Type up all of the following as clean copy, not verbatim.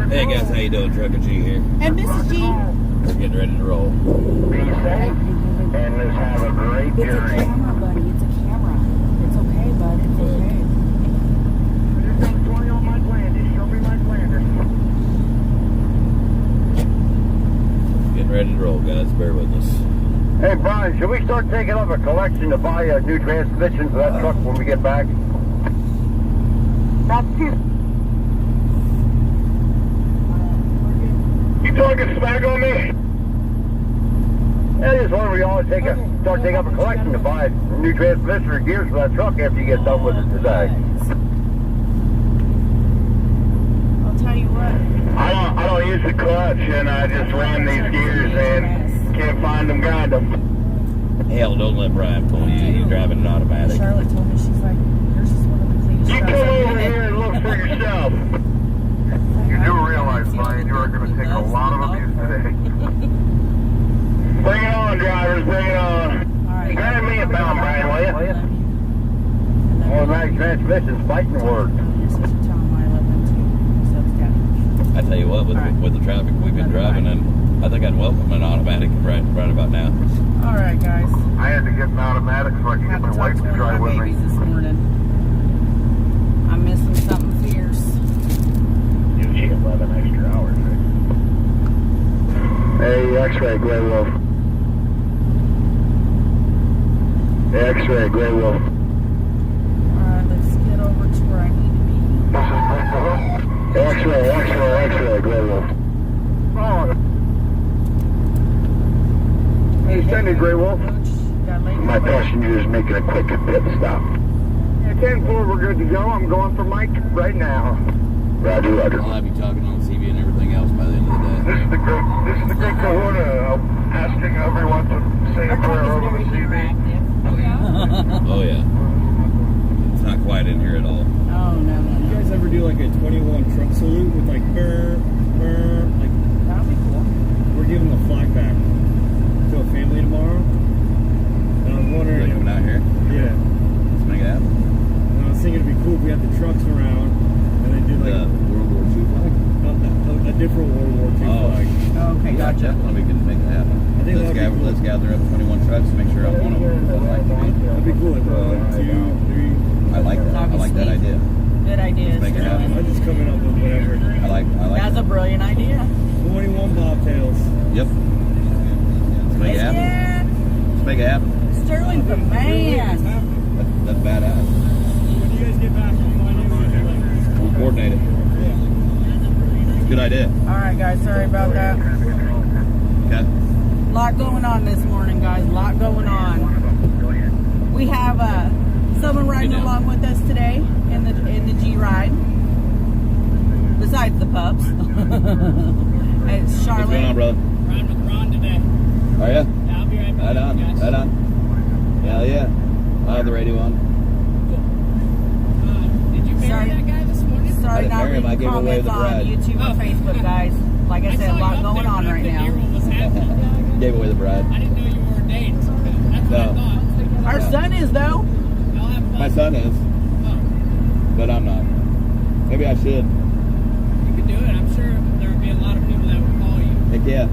Hey guys, how you doing? Trucker G here. And Mrs. G. We're getting ready to roll. Be safe and let's have a great It's a journey. camera, buddy. It's a camera. It's okay, bud. It's okay. Just got 20 on my Flanders. Show me my Flanders. Getting ready to roll, guys. Bear with us. Hey Brian, should we start taking up a collection to buy a new transmission for that truck when we get back? That's you. You talking smack on me? Yeah, I just wanted we all start taking up a collection to buy a new transmission or gears for that truck after you get done with it today. I'll tell you what. I don't use the clutch and I just ran these gears and can't find them, grind them. Hell, don't let Brian pull you. He's driving an automatic. Charlotte told me, she's like, yours is one of the cleanest You trucks come I've over been in. here and look for yourself. You do realize, Brian, you are going to take a lot of abuse today. Bring it on, drivers, bring it on. Alright. Grab me a pound, Brian, will you? Automatic transmission's fighting the word. I tell you what, with the traffic we've been driving, and I think I'd welcome an automatic right about now. Alright, guys. I had to get an automatic so I could get my wife to drive with me. This morning. I'm missing something fierce. Gives you 11 extra hours, right? Hey, X-ray, Grey Wolf. Hey, X-ray, Grey Wolf. Alright, let's get over to where I need to be. X-ray, Grey Wolf. Oh. Hey, send it, Grey Wolf. My passenger is making a quick pit stop. Yeah, 10-4, we're good to go. I'm going for Mike right now. Roger, Roger. I'll have you talking on CB and everything else by the end of the day. This is the great Kahuna asking everyone to say a prayer over the CB. Oh yeah. It's not quiet in here at all. Oh, no. You guys ever do like a 21 truck salute with like brr, brr, like That would be cool. we're giving the flag back to a family tomorrow? And I was Are wondering, they coming out here? yeah. Let's make it happen. And I was thinking it'd be cool if we had the trucks around and they did like The World War II flag? a different World War II flag. Oh, okay, Yeah, gotcha. definitely we can make it happen. I think that'd be cool. Let's gather up 21 trucks and make sure I'm one of them. I'd like to be. That'd be cool. Like 1, 2, 3. I like that. I like that idea. Good idea. Let's make it happen. I'm just coming up with whatever. I like That's a brilliant idea. 21 bobtails. Yep. Let's make it happen. Yeah. Let's make it happen. Sterling's the man. That's badass. When you guys get back, I'll find you. We'll coordinate it. Good idea. All right, guys. Sorry about that. Okay. Lot going on this morning, guys. Lot going on. We have someone riding along with us today in the G ride. Besides the pups, it's What's Charlotte. going on, brother? Riding with Ron today. Are ya? Yeah, I'll be right back. Right on. Guys. Right on. Hell yeah. I'll have the radio on. Did you marry Sorry. that guy this morning? Sorry, I didn't not marry him, I reading gave away comments the on bride. YouTube or Oh. Facebook, guys. Like I said, a saw lot you up going there, on but right I now. couldn't hear what was happening. Gave away the bride. I didn't know you were ordained. That's what I No. thought. Our son is though. Y'all have fun. My son is, Oh, but I'm not. Maybe I should. you could do it. I'm sure there would be a lot of people that would call you. Heck yeah.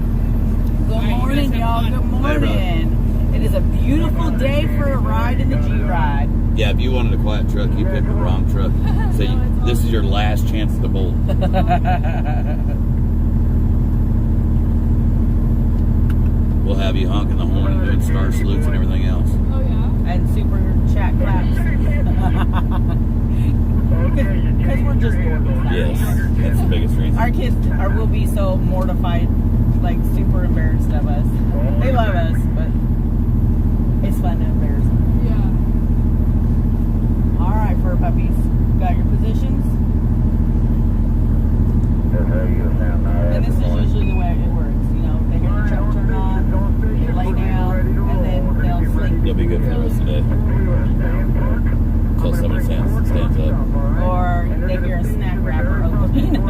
Good All right, you morning, guys have y'all. fun. Good Later, brother. morning. It is a beautiful day for a ride in the G ride. Yeah, if you wanted a quiet truck, you picked the wrong truck. So this is your last chance to bolt. We'll have you honking the horn and doing star salutes and everything else. Oh, yeah? And super chat claps. Because we're just dorks. Yes, that's the biggest reason. Our kids will be so mortified, like super embarrassed of us. They love us, but it's fun to embarrass them. Yeah. All right, fur puppies. Got your positions? And this is usually the way it works. You know, they hear the truck turn on, they lay down, and then they'll sleep. You'll be good for the rest of the day. Until somebody stands up. Or they hear a snack wrapper opening. You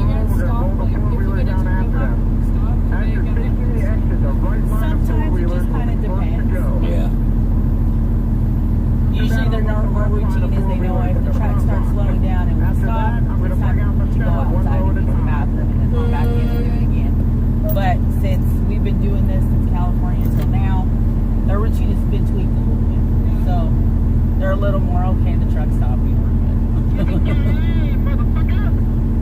gotta stop. Like, if you get into a stop, they gotta Sometimes it just kind of depends. Yeah. Usually their normal routine more okay. The truck stopped. We were good.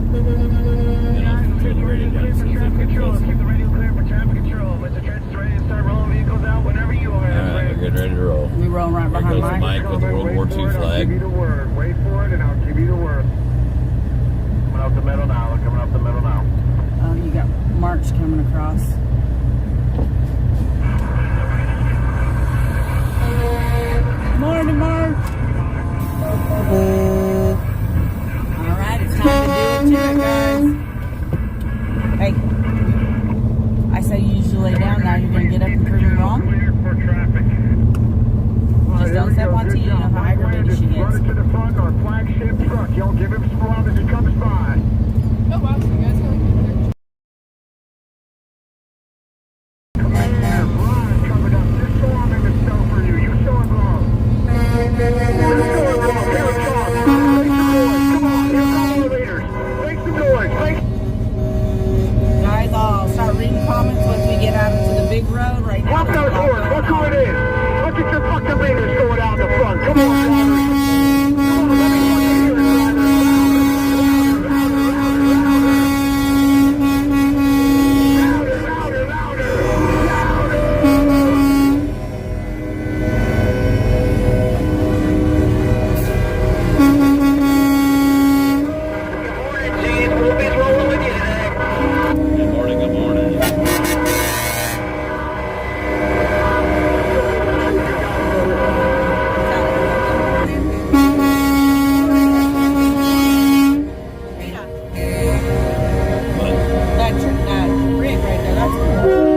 You know, turn the radio down so it's a bit closer. Keep the radio clear for traffic control. Mr. Trench is ready to start rolling vehicles out whenever you are. Alright, we're getting ready to roll. We roll right There behind goes Mike. Mike with the World War II I'll flag. give you the word. Wait for it and I'll give you the word. Coming up the middle now. We're coming up the middle now. Oh, you got March coming across. Morning, March. All right, it's time to do it, guys. Hey, I say you usually lay down. Now you're gonna get up and prove me wrong. Clear for traffic. Just don't step on T. You know how aggravated she Run gets. it to the front of our flagship truck. Y'all give him some love as he comes by. Oh, wow, so you guys got like Come on, Brian coming up. Just so I'm in the snow for you. You saw it wrong. You saw it wrong. Here it comes. Make some noise. Come on. Here come the leaders. Make some noise. Guys, I'll start reading comments once we get out into the big road. Right now, Lock those doors. Look who it is. Look at your fucking leaders going out the front. Come on, drivers. Come on, let me fucking hear it, drivers. Louder, louder, louder. Good morning, G's. We'll be rolling with you today. Good morning, good morning. That rig right there, that's cool.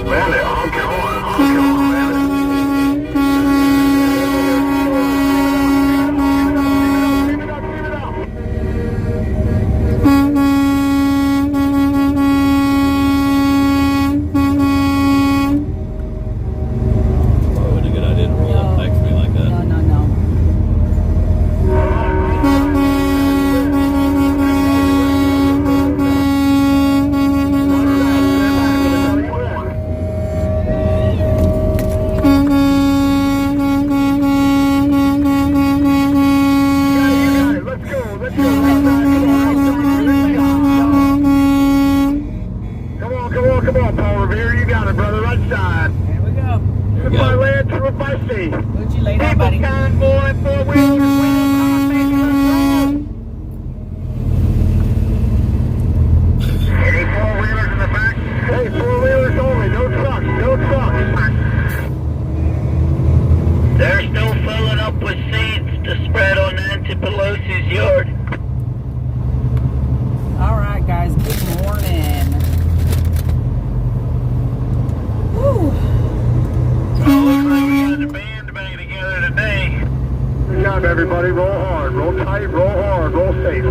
Man, they're all going, man. Probably wasn't a good idea to roll up next to me like that. No. Come on, Paul Revere, you got it, brother, right side. Here we go. There we If I go. land, to if I see. Would you lay down, People buddy? convoy, four-wheelers, any four-wheelers in the back? Hey, four-wheelers only, no trucks, no trucks. They're still filling up with seeds to spread on Nancy Pelosi's yard. All right, guys. Good morning. Woo. Well, looks like we got the band back together today. Good job, everybody. Roll hard, roll tight, roll hard, roll safe.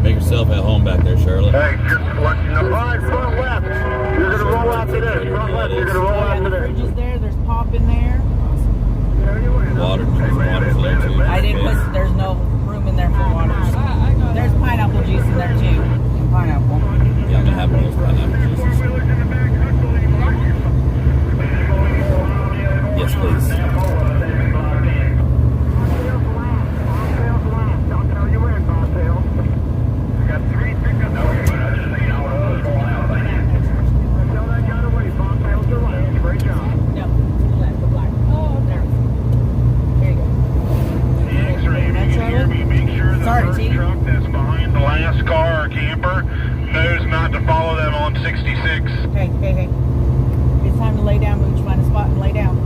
Make yourself at home back there, Charlotte. Hey, just watching the line, front left. You're going to roll out to this. Front left, you're going to roll Oh, yeah, out the to fridge this. is there. There's pop in there. Water's there too. I didn't put. There's no room in there for waters. I got There's pineapple juice in there too. And pineapple. Yeah, I'm gonna have one of those pineapple juices. Yes, please. Great job. No, to the left, the black. Oh, there. There you go. X-ray, if you can hear me, make sure the Sorry, first Chief. truck that's behind the last car or camper knows not to follow them on 66. Hey. It's time to lay down. Mooch, find a spot and lay down.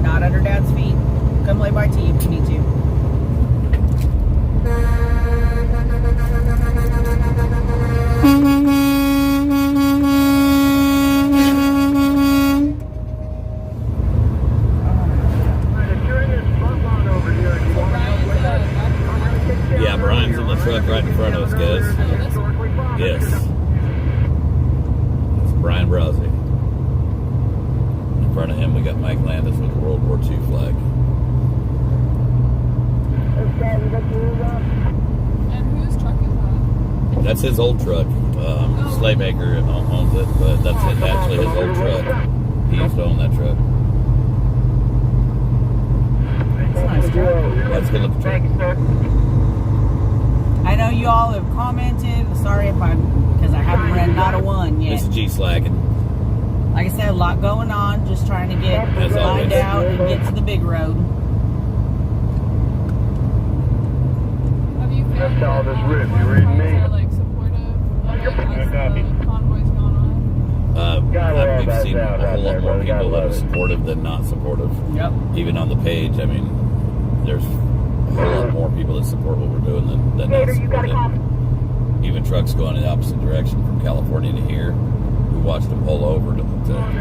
Not under Dad's feet. Come lay by T if you need to. Yeah, Brian's in the truck right in front of us, guys. Yes. It's Brian Browsey. In front of him, we got Mike Landis with the World War II flag. That's his old truck. Slaymaker owns it, but that's actually his old truck. He used to own that truck. It's a nice truck. That's a good looking truck. I know you all have commented. Sorry because I haven't read not a one yet. This is G slacking. Like I said, a lot going on. Just trying to As find always. out and get to the big road. Have you found That's all this that rip. You more reading me? cars are, like, supportive of it as Copy. the convoy's going on? We've seen a whole lot more people that are supportive than not supportive. Yep. Even on the page, I mean, there's a whole lot more people that support what we're doing than not support it. Even trucks going in the opposite direction from California to here. We watched them pull over to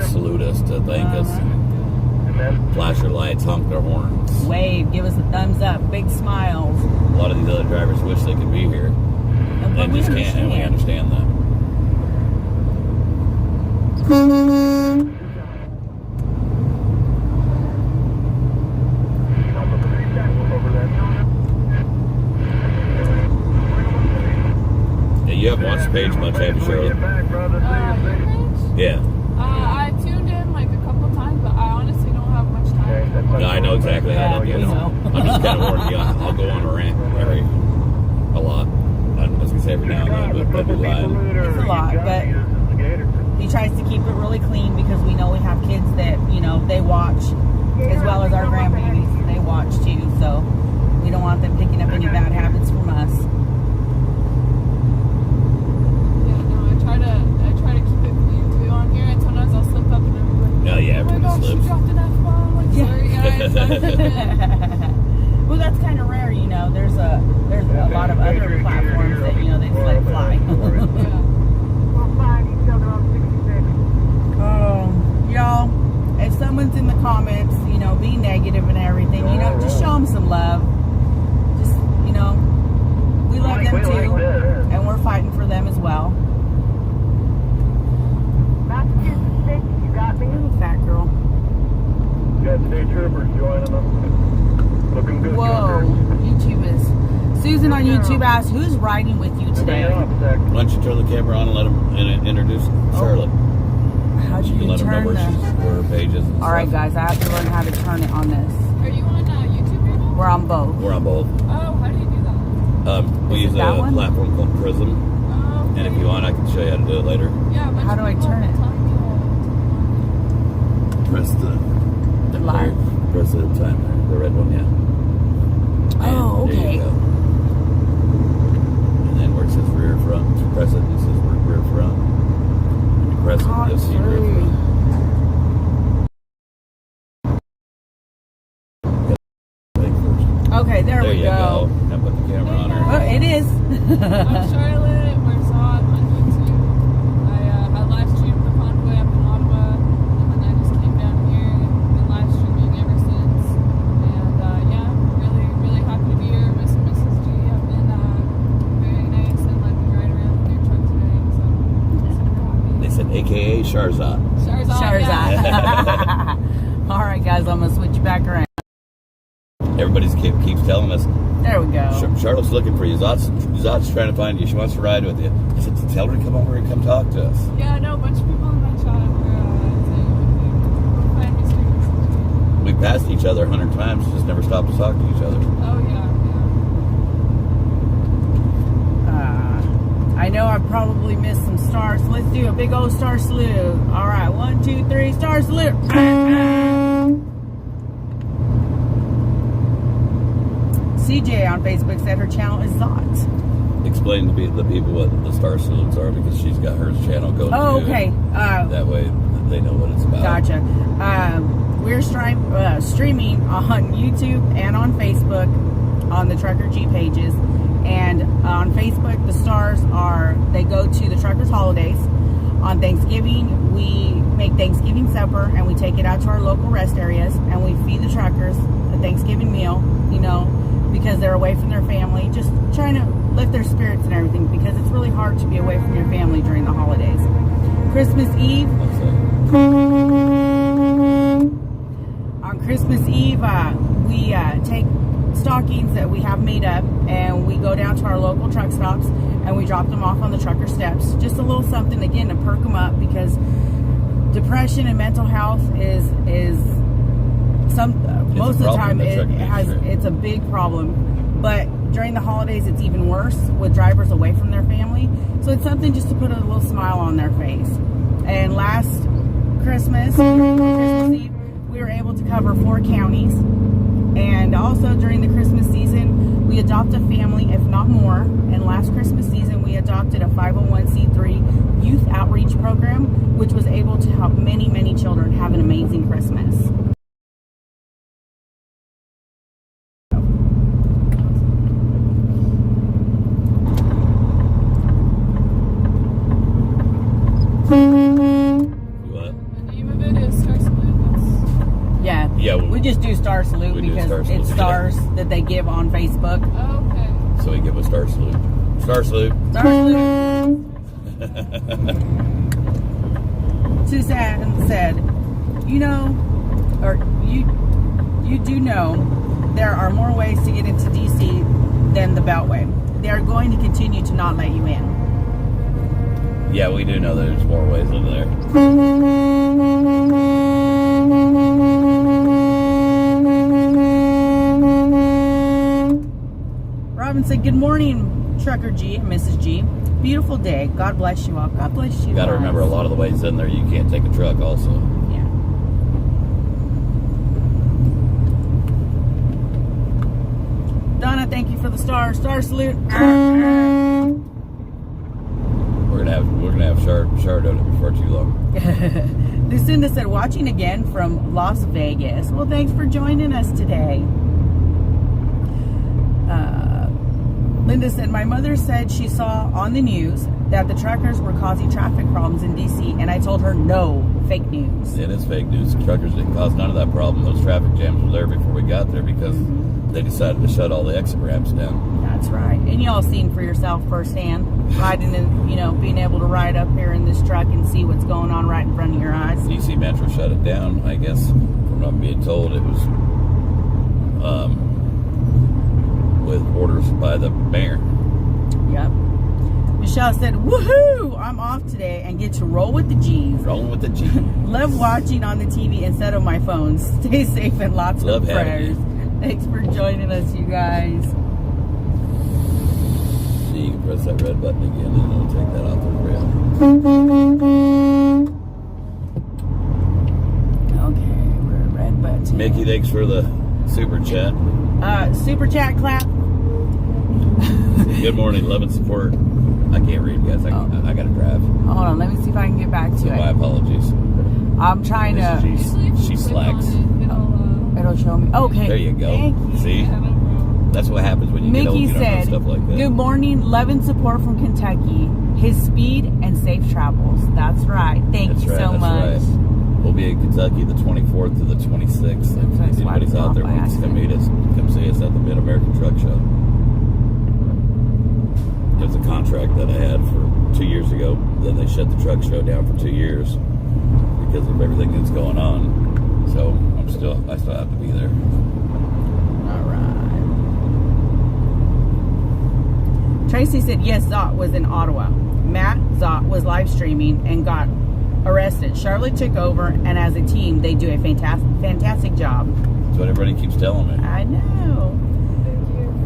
salute us, to thank us, flash their lights, honk their horns. Wave, give us a thumbs up, big smiles. A lot of these other drivers wish they could be here. They we just can't, and we understand that. Yeah, you haven't watched the page much, have you, Shirley? Your page? Yeah. I tuned in like a couple times, but I honestly don't have much time. No, I know exactly how to do it. I'm just kind of warning you. I'll go on a rant a lot. I was gonna say every now and then, but I'd be lying. It's a lot, but he tries to keep it really clean because we know we have kids that, they watch, as well as our grandbabies, they watch too, so we don't want them picking up any bad habits from us. Yeah, no, I try to keep it clean too on here, and sometimes I'll slip up and I'm like, Oh yeah, oh my everybody gosh, you slips. dropped an F-bomb. Like, sorry guys. Well, that's kind of rare, there's a lot of other platforms that, they just let it fly. Yeah. We'll find each other on 66. Y'all, if someone's in the comments, be negative and everything, just show them some love. Just, we love them too, and we're fighting for them as well. Massachusetts State, you got me? Little fat girl. Got state troopers joining them. Looking good. Whoa, YouTube is. Susan on YouTube asked, who's riding with you today? Why don't you turn the camera on and let them introduce Charlotte? How'd You you can let them know turn where her page is. And All right, stuff. guys, I have to learn how to turn it on this. Are you on YouTube right now? We're on both. We're on both. Oh, how do you do that? We Is it use a that one? platform called Prism, Oh, okay. and if you want, I can show you how to do it later. Yeah, a bunch How do of I people turn it? tell me Press the Live. Press the time there, the red one, yeah. Oh, And there okay. you go. And then where it says rear front, if you press it, it says rear front. When you press it, you'll see rear front. Okay, there we you go. Now put the camera on her. Oh, it is. I'm Charlotte. We're Zod on YouTube. I live streamed the Convoy up in Ottawa, and then I just came down here and been live streaming ever since. And yeah, really happy to be here with Mrs. G. I've been very nice and let me ride around in your truck today. So super happy. They said AKA Sharzad. Sharzad. Yeah. All right, guys, I'm gonna switch you back around. Everybody keeps telling us, There we go. Charlotte's looking for you. Zod's trying to find you. She wants to ride with you. I said, tell her to come over and come talk to us. Yeah, I know a bunch of people in my chat were saying, "Go find me streams." We passed each other 100 times, just never stopped to talk to each other. Oh yeah. I know I probably missed some stars. So let's do a big old star salute. All right, 1, 2, 3, star salute. CJ on Facebook said her channel is Zot. Explain to the people what the star salutes are, because she's got her channel going Oh, too. okay. That way they know what it's about. Gotcha. We're streaming on YouTube and on Facebook on the Trucker G pages. And on Facebook, the stars they go to the Truckers Holidays. On Thanksgiving, we make Thanksgiving supper and we take it out to our local rest areas and we feed the truckers a Thanksgiving meal, because they're away from their family, just trying to lift their spirits and everything, because it's really hard to be away from your family during the holidays. Christmas Eve, on Christmas Eve, we take stockings that we have made up, and we go down to our local truck stops and we drop them off on the trucker steps. Just a little something, again, to perk them up, because depression and mental health is most of the time it's a big problem. But during the holidays, it's even worse with drivers away from their family. So it's something just to put a little smile on their face. And last Christmas Eve, we were able to cover 4 counties. And also during the Christmas season, we adopt a family, if not more. And last Christmas season, we adopted a 501c3 youth outreach program, which was able to help many, many children have an amazing Christmas. We just do Star Salute because it's stars that they give on Facebook. Oh, okay. So we give a Star Salute. Star Salute. Star Salute. Susan said, you do know there are more ways to get into DC than the Beltway. They are going to continue to not let you in. Yeah, we do know there's more ways in there. Robin said, good morning, Trucker G and Mrs. G. Beautiful day. God bless you all. God bless you. Got to remember, a lot of the ways in there, you can't take a truck also. Yeah. Donna, thank you for the star salute. We're gonna have Char doing it before too long. Lucinda said, watching again from Las Vegas. Well, thanks for joining us today. Linda said, my mother said she saw on the news that the truckers were causing traffic problems in DC, and I told her, no, fake news. It is fake news. The truckers didn't cause none of that problem. Those traffic jams were there before we got there because they decided to shut all the exit ramps down. That's right. And y'all seen for yourself firsthand, riding in, being able to ride up here in this truck and see what's going on right in front of your eyes. DC Metro shut it down. I guess, from what I'm being told, it was with orders by the mayor. Yep. Michelle said, woohoo! I'm off today and get to roll with the G's. Rolling with the G's. Love watching on the TV instead of my phone. Stay safe and lots of prayers. Thanks for joining us, you guys. See, you can press that red button again and it'll take that off the rail. Okay, we're at red button. Mickey, thanks for the super chat. Super chat clap. Good morning, love and support. I can't read, guys. I got to drive. Hold on, let me see if I can get back to it. My apologies. I'm trying to. She slacks. It'll show me. Okay. There you go. Thank you. See? That's what happens when you get old. You don't know stuff like that. Good morning, love and support from Kentucky. His speed and safe travels. That's right. Thank you so much. Right. We'll be in Kentucky the 24th to the 26th. If anybody's out there wants to come meet us, come see us at the Mid-American Truck Show. It was a contract that I had for 2 years ago. Then they shut the truck show down for 2 years because of everything that's going on. So I still have to be there. All right. Tracy said, yes, Zot was in Ottawa. Matt Zot was live streaming and got arrested. Charlotte took over, and as a team, they do a fantastic job. That's what everybody keeps telling me. I know.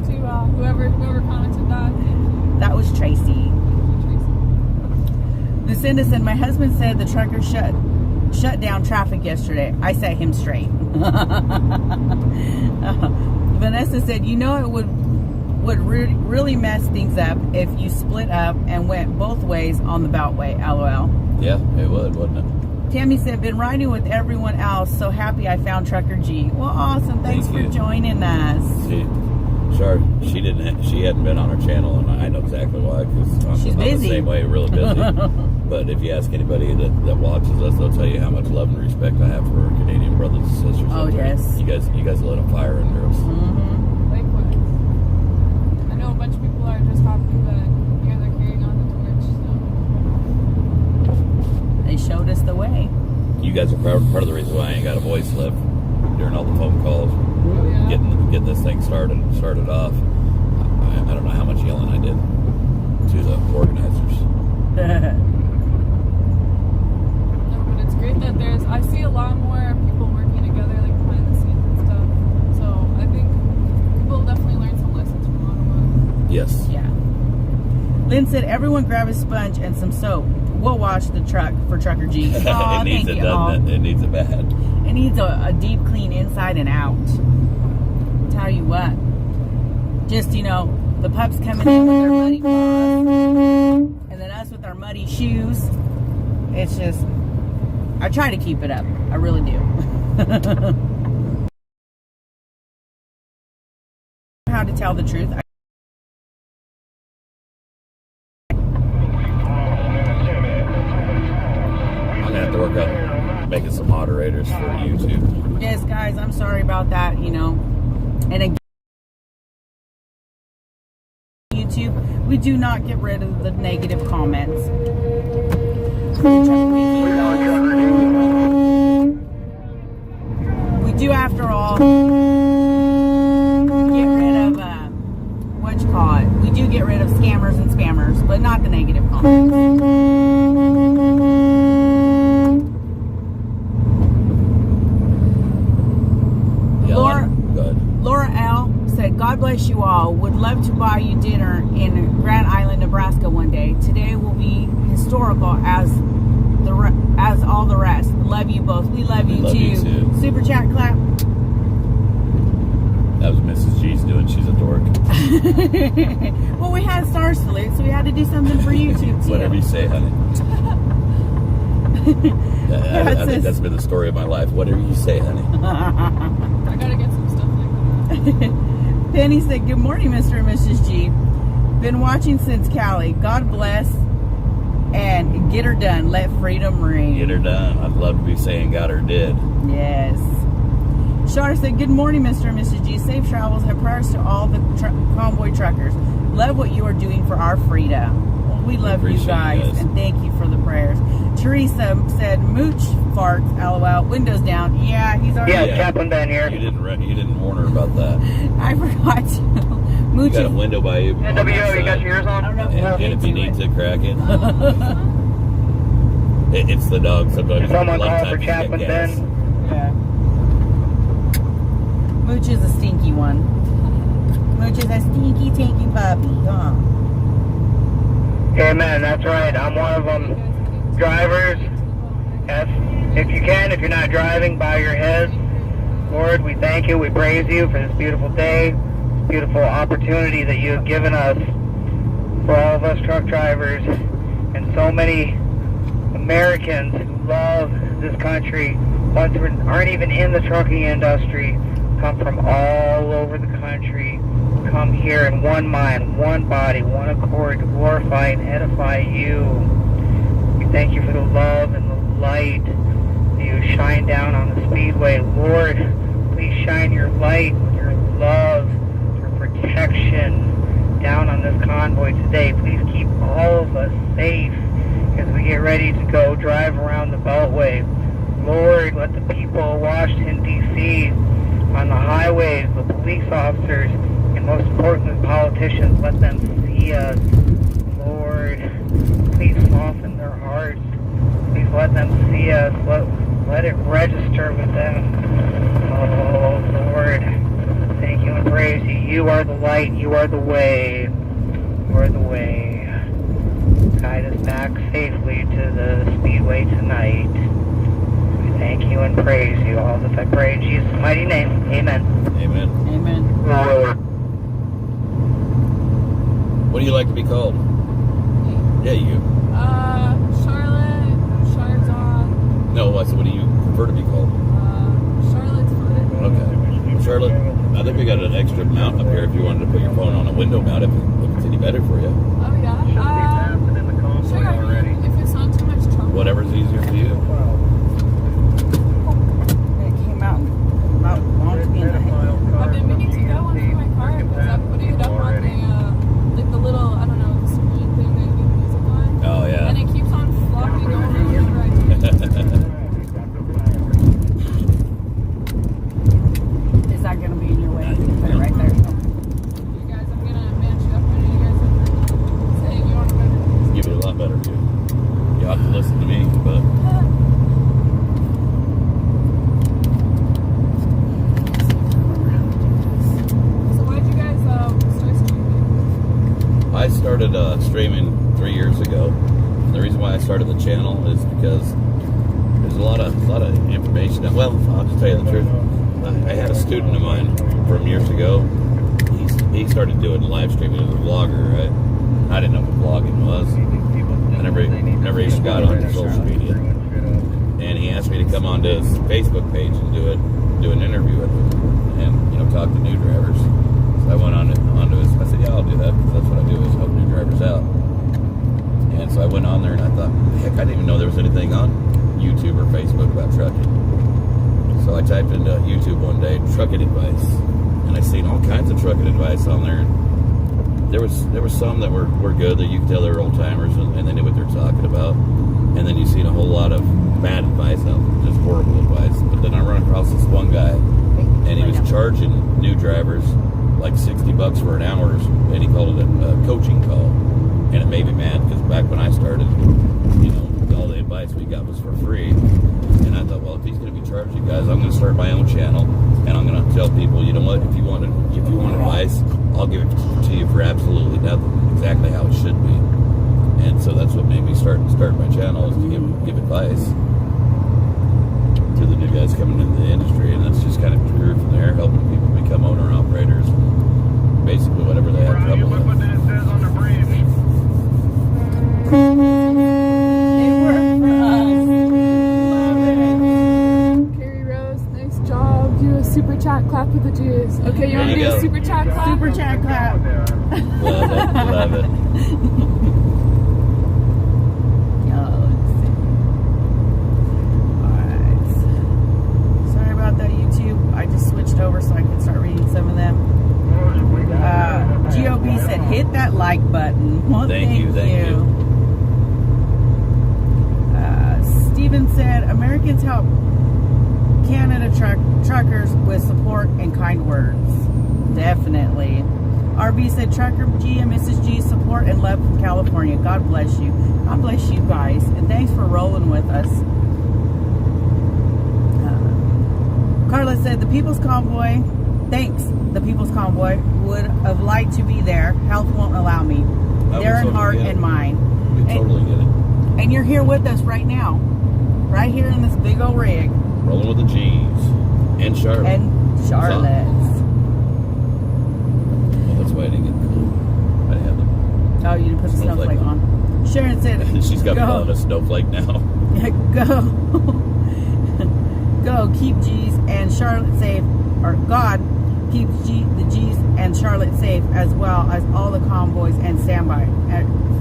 Thank you to whoever commented that. That was Tracy. Lucinda said, my husband said the trucker shut down traffic yesterday. I set him straight. Vanessa said, it would really mess things up if you split up and went both ways on the Beltway, LOL. Yeah, it would, wouldn't it? Tammy said, been riding with everyone else, so happy I found Trucker G. Well, awesome. Thanks for joining us. She hadn't been on our channel, and I know exactly why, because I'm the same way, really busy. But if you ask anybody that watches us, they'll tell you how much love and respect I have for our Canadian brothers and sisters. Oh, yes. You guys lit a fire under us. Mm-hmm. Likewise. I know a bunch of people are just happy that you guys are carrying on the torch. So. They showed us the way. You guys are part of the reason why I ain't got a voice left during all the phone calls. Oh, yeah. getting this thing started off. I don't know how much yelling I did to the organizers. No, but it's great that I see a lot more people working together, like behind the scenes and stuff. So I think people will definitely learn some lessons from Ottawa. Yes. Yeah. Lynn said, everyone grab a sponge and some soap. We'll wash the truck for Trucker G. Aw, It needs thank it, you. doesn't it? It needs it bad. It needs a deep clean inside and out. Tell you what. Just, the pups coming in with their muddy paws. And then us with our muddy shoes. It's just, I try to keep it up. I really do. How to tell the truth. I'm gonna have to work on making some moderators for YouTube. Yes, guys, I'm sorry about that, And again, YouTube, we do not get rid of the negative comments. We do, after all, get rid of, we do get rid of scammers and spammers, but not the negative comments. Laura L. said, God bless you all. Would love to buy you dinner in Grand Island, Nebraska one day. Today will be historical as all the rest. Love you both. We love you too. Super chat clap. That was Mrs. G's doing. She's a dork. Well, we had star salute, so we had to do something for YouTube too. Whatever you say, honey. I think that's been the story of my life. Whatever you say, honey. I gotta get some stuff like that. Penny said, good morning, Mr. and Mrs. G. Been watching since Cali. God bless and get her done. Let freedom ring. Get her done. I'd love to be saying got her did. Yes. Shar said, good morning, Mr. and Mrs. G. Safe travels and prayers to all the convoy truckers. Love what you are doing for our freedom. We love you guys, and thank you for the prayers. Teresa said, mooch farts, LOL, windows down. Yeah, he's already... Yeah, Chaplain Ben here. You didn't warn her about that. I forgot to. Mooch, You got a window by you. NWO, you got your ears on? I don't know And if you need to crack it. It's the dog. Sometimes Someone a lot of call for times you get Chaplain gas. Ben. Yeah. Mooch is a stinky one. Mooch is a stinky, tanky puppy, huh? Amen, that's right. I'm one of them. Drivers, if you can, if you're not driving, bow your heads. Lord, we thank you, we praise you for this beautiful day, this beautiful opportunity that you have given us, for all of us truck drivers, and so many Americans who love this country, ones who aren't even in the trucking industry, come from all over the country, come here in one mind, one body, one accord to glorify and edify you. We thank you for the love and the light that you shine down on the Speedway. Lord, please shine your light, your love, your protection down on this convoy today. Please keep all of us safe as we get ready to go drive around the Beltway. Lord, let the people of Washington, D.C., on the highways, the police officers, and most importantly, politicians, let them see us. Lord, please soften their hearts. Please let them see us. Let it register with them. Oh, Lord, thank you and praise you. You are the light. You are the way. You are the way. Guide us back safely to the Speedway tonight. We thank you and praise you. All this I pray in Jesus' mighty name. Amen. Amen. Amen. What do you like to be called? Yeah, you. Charlotte, Charzon. No, I said, what do you prefer to be called? Charlotte's fine. Okay. Charlotte, I think we got an extra mount up here if you wanted to put your phone on a window mount if it's any better for you. Oh, yeah. Sure, if it's not too much trouble. Whatever's easier for you. It came out onto me in the head. I've been meaning to get one for my car because I'm putting it up on the little, I don't know, the screen thing that you get music on. Oh, yeah. And it keeps on flopping over whenever I do it. Is that going to I started streaming 3 years ago. And the reason why I started the channel is because there's a lot of information. Well, I'll just tell you the truth. I had a student of mine from years ago. He started doing live streaming as a vlogger, right? I didn't know what vlogging was. I never even got onto social media. And he asked me to come onto his Facebook page and do an interview with him, and talk to new drivers. So I went onto his. I said, yeah, I'll do that, because that's what I do, is help new drivers out. And so I went on there and I thought, heck, I didn't even know there was anything on YouTube or Facebook about trucking. So I typed into YouTube one day, trucking advice, and I seen all kinds of trucking advice on there. There was some that were good, that you could tell they were old timers and they knew what they were talking about. And then you seen a whole lot of bad advice, just horrible advice. But then I run across this one guy, and he was charging new drivers like $60 for an hour, and he called it a coaching call. And it made me mad, because back when I started, all the advice we got was for free. And I thought, well, if he's going to be charging guys, I'm going to start my own channel, and I'm going to tell people, you know what, if you want advice, I'll give it to you for absolutely nothing, exactly how it should be. And so that's what made me start my channel, is to give advice to the new guys coming into the industry. And that's just kind of grew from there, helping people become owner-operators, basically whatever they have trouble with. They work for us. Love it. Carrie Rose, nice job. Do a super chat clap with the Jews. Okay, you want to do a super chat clap? Super chat clap. Love it. I just switched over so I can start reading some of them. GOB said, hit that like button. Well, thank you. Steven said, Americans help Canada truckers with support and kind words. Definitely. RB said, Trucker G and Mrs. G, support and love from California. God bless you. God bless you guys. And thanks for rolling with us. Carla said, the People's Convoy, thanks. The People's Convoy would have liked to be there. Health won't allow me. They're in heart and mind. We totally get it. And you're here with us right now. Right here in this big old rig. Rolling with the G's. And Charlotte. And Charlotte's. Well, that's why I didn't get cool. I didn't have them. Oh, you didn't put the snowflake on. Sharon said, she's got me calling a snowflake now. Go. Go, keep G's and Charlotte safe, or God keeps the G's and Charlotte safe, as well as all the convoys and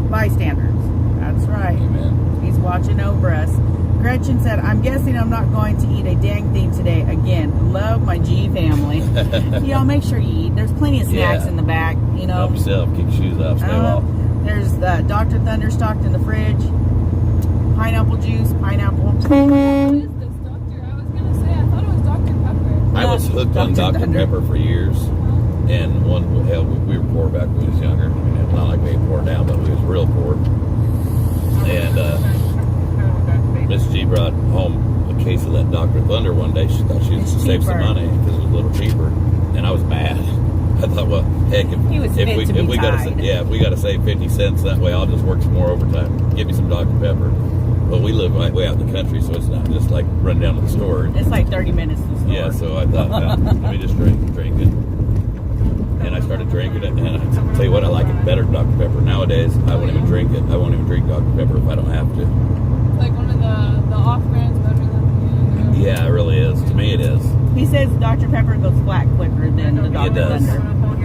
bystanders. That's right. Amen. He's watching over us. Gretchen said, I'm guessing I'm not going to eat a dang thing today. Again, love my G family. Y'all make sure you eat. There's plenty of snacks in the back, Help yourself. Kick your shoes off. Stay off. There's Dr. Thunder stocked in the fridge. Pineapple juice, pineapple. I was hooked on Dr. Pepper for years, and we were poor back when we was younger. I mean, it's not like we ain't poor now, but we was real poor. And Miss G brought home a case of that Dr. Thunder one day. She thought she was to save some money because it was a little cheaper, and I was mad. I thought, well, heck, if we got to save 50 cents that way, I'll just work some more overtime. Give me some Dr. Pepper. Well, we live right way out in the country, so it's not just like run down to the store. It's like 30 minutes to the store. Yeah, so I thought, let me just drink it. And I started drinking it, and I tell you what, I like it better than Dr. Pepper. Nowadays, I won't even drink it. I won't even drink Dr. Pepper if I don't have to. It's like one of the off-brands better than Yeah, it really is. To me, it is. He says Dr. Pepper goes flat quicker than the Dr. Thunder.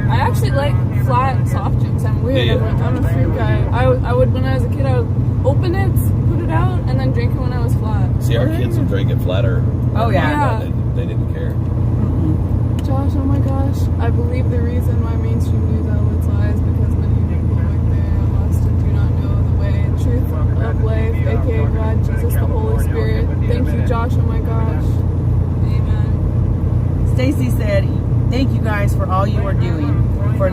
I actually like flat soft drinks. I'm weird. Yeah. I'm a fruit guy. I would, when I was a kid, I would open it, put it out, and then drink it when I was flat. See, our kids would drink it flatter. Oh, yeah. They didn't care. Josh, oh my gosh. I believe the reason why mainstream news outlets lie is because many people like they are lost and do not know the way and truth of life, aka God, Jesus, the Holy Spirit. Thank you, Josh, oh my gosh. Amen. Stacy said, thank you guys for all you are doing for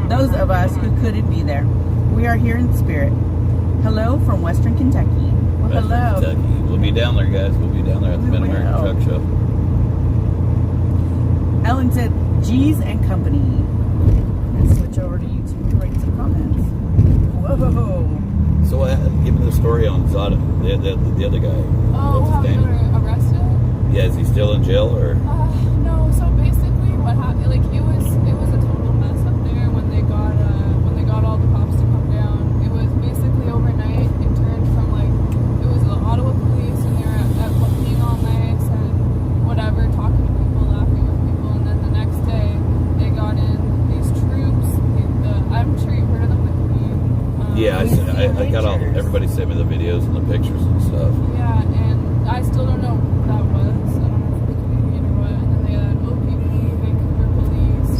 those of us who couldn't be there. We are here in spirit. Hello from Western Kentucky. Well, hello. Kentucky. We'll be down there, guys. We'll be down there at the Mid-American Truck Show. Ellen said, G's and Company. Let's switch over to YouTube to write some comments. the other guy. Oh, What's how his they name? were arrested? Yeah, is he still in jail or? No. So basically, what happened? Like it was a total mess up there when they got all the cops to come down. It was basically overnight. It turned from like it was the Ottawa police and they were at being all nice and whatever, talking to people, laughing with people, and then the next day they got in these troops. I'm sure you've heard of them, the Queen. Yeah, I got all. Everybody sent me the videos and the pictures and stuff. Yeah, and I still don't know what that was. I don't know if it was Canadian or what. And then they had OPP, Vancouver Police,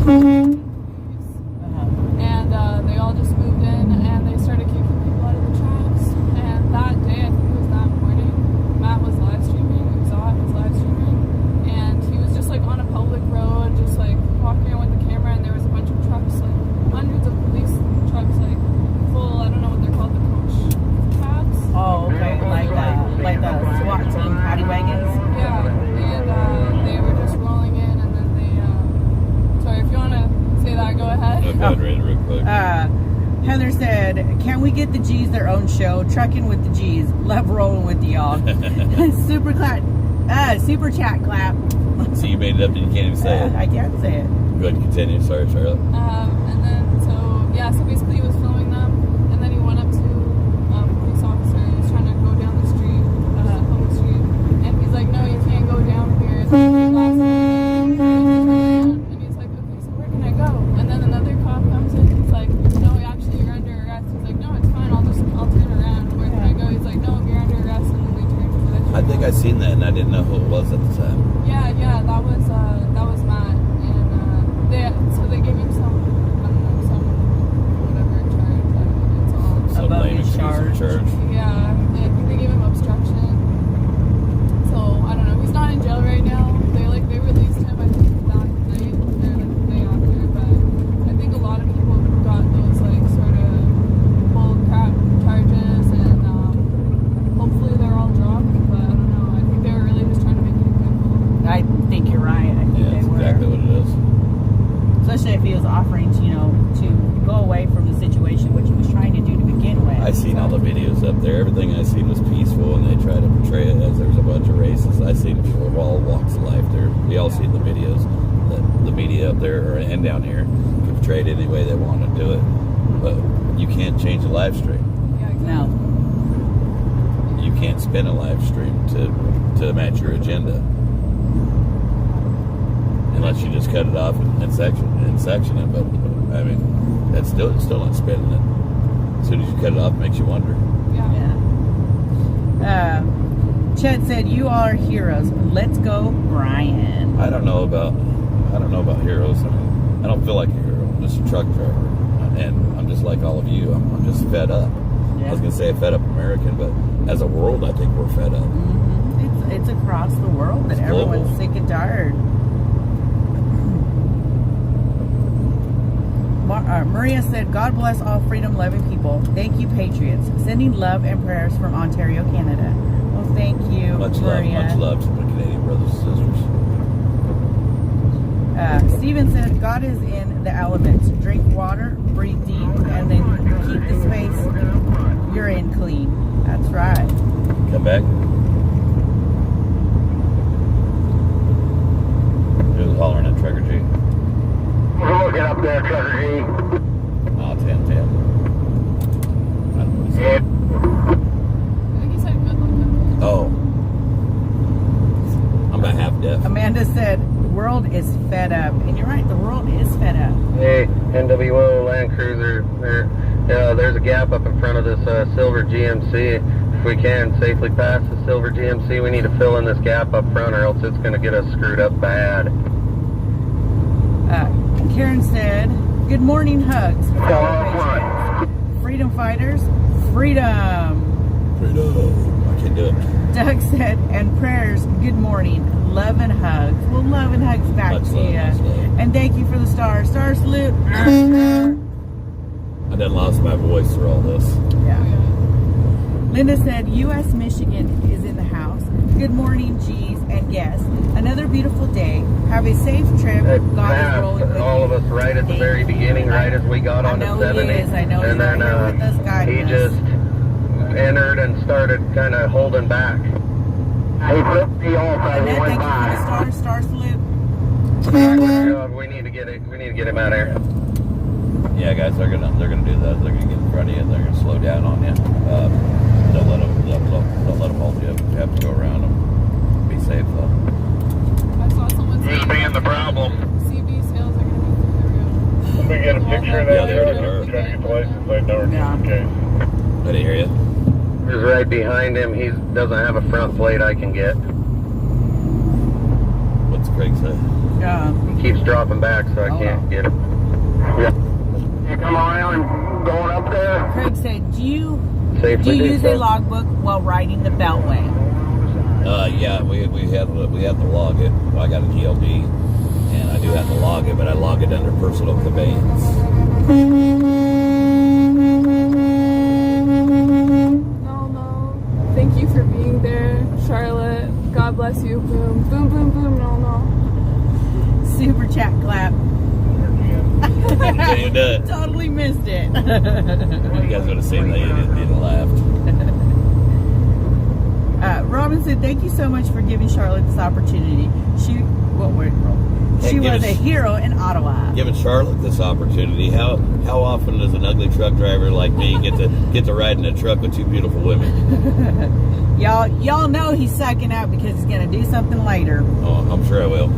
and they all just moved in and they started kicking people out of the trucks. And that day, I think it was that morning, Matt was live streaming. Zot was live streaming, and he was just like on a public road, just like walking around with the camera, and there was a bunch of trucks, like hundreds of police trucks, like full. I don't know what they're called, the coach cabs. Oh, okay. Like the SWAT team paddy wagons. Yeah, and they were just rolling in, and then they. Sorry, if you want to say that, go ahead. I'll go ahead and read it real quick. Heather said, "Can we get the G's their own show? Trucking with the G's. Love rolling with y'all." Super chat clap. So you made it up and you can't even say it. I can't say it. Go ahead and continue. Sorry, Charlotte. And then so basically he was filming them, and then he went up to a police officer. He was trying to go down the street, public street, and he's like, "No, you can't go down here." It's like, last night. And he's like, "Okay, so where can I go?" And then another cop comes in. He's like, "No, actually you're under arrest." He's like, "No, it's fine. I'll turn around. Where can I go?" He's like, "No, you're under arrest." And then they turned to the I think I seen that and I didn't know who it was at the time. Yeah, that was Matt, and they gave him some, I don't know, some whatever charge. I don't know, it's all. Some Above lame his excuse charge. of charge. Yeah, I think they gave him obstruction. So I don't know. He's not in jail right now. They released him, I think, that night or the day after. But I think a lot of people got those like sort of bull crap charges, and hopefully they're all dropped. But I don't know. I think they were really just trying to make it illegal. I think you're right. I think Yeah, they that's were. exactly what it is. Especially if he was offering to go away from the situation, which he was trying to do to begin with. I seen all the videos up there. Everything I seen was peaceful, and they try to portray it as there's a bunch of racists. I seen people of all walks of life. We all seen the videos that the media up there and down here can portray it any way they want to do it. But you can't change a live stream. Yeah, exactly. No. You can't spin a live stream to match your agenda. Unless you just cut it off and section it, but I mean, that's still not spinning it. As soon as you cut it off, it makes you wonder. Yeah. Yeah. Chet said, "You all are heroes. Let's go, Brian." I don't know about heroes. I mean, I don't feel like a hero. I'm just a truck driver, and I'm just like all of you. I'm just fed up. Yeah. I was gonna say a fed up American, but as a world, I think we're fed up. Mm-hmm. It's across the world that It's global. everyone's sick and tired. Maria said, "God bless all freedom-loving people. Thank you, patriots. Sending love and prayers from Ontario, Canada." Well, thank you, Much Maria. love to the Canadian brothers and sisters. Stephen said, "God is in the elements. Drink water, breathe deep, and then keep the space you're in clean." That's right. Come back. Who's hollering at Trucker G? We're looking up there, Trucker G. Oh, 10-10. I don't know what he said. I think he said good looking. Oh. I'm about half deaf. Amanda said, "World is fed up," and you're right. The world is fed up. Hey, NWO Land Cruiser, there's a gap up in front of this silver GMC. If we can safely pass the silver GMC, we need to fill in this gap up front or else it's going to get us screwed up bad. Karen said, "Good morning, hugs. Freedom fighters, freedom." Freedom. I can't do it. Doug said, "And prayers, good morning. Love and hugs." Well, love and hugs back Much to love, you. much love. And thank you for the star. Star salute. I done lost my voice through all this. Yeah. Oh, yeah. Linda said, "U.S. Michigan is in the house. Good morning, G's and guests. Another beautiful day. Have a safe trip. It God is passed rolling with all you." of us right at the very beginning, right as we got I on know to he 70. is. I know and he's then right here with us, guiding he us. just entered and started kind of holding back. He flipped me off as And he then went thank you by. for the star salute. We need to get him out of here. Yeah, guys, they're gonna do that. They're gonna get in front of you. They're gonna slow down on you. Don't let them hold you. You have to go around them. Be safe though. I saw someone Who's being the problem? CB sales are going to be through the roof. Let me get a picture of Yeah, that. they Try already are. to get the license plate number just in case. I didn't hear you. Who's right behind him? He doesn't have a front plate I can get. What's Craig say? He keeps dropping back, so I can't get him. Yeah. You come around going up there? Craig said, do you Safely do use so. a logbook while riding the Beltway? Yeah, we had to log it. I got a GLD, and I do have to log it, but I log it under personal conveyance. No. Thank you for being there, Charlotte. God bless you. Boom, boom, boom, boom. No. Super chat clap. Can you do it? Totally missed it. You guys would have seen that. You didn't laugh. Robin said, thank you so much for giving Charlotte this opportunity. She Hey, give was us- a hero in Ottawa. Giving Charlotte this opportunity. How often does an ugly truck driver like me get to ride in a truck with two beautiful women? Y'all know he's sucking out because he's gonna do something later. Oh, I'm sure I will.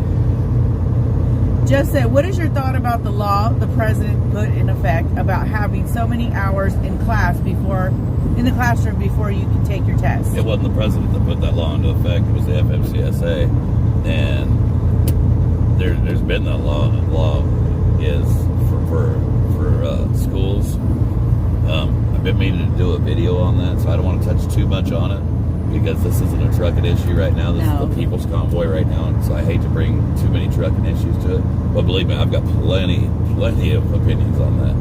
Jeff said, what is your thought about the law the president put in effect about having so many hours in the classroom before you can take your test? It wasn't the president that put that law into effect. It was the FMCSA, and there's been that law. And the law is for schools. I've been meaning to do a video on that, so I don't want to touch too much on it because this isn't a trucking issue right now. This is the People's Convoy right now, and so I hate to bring too many trucking issues to it. But believe me, I've got plenty of opinions on that.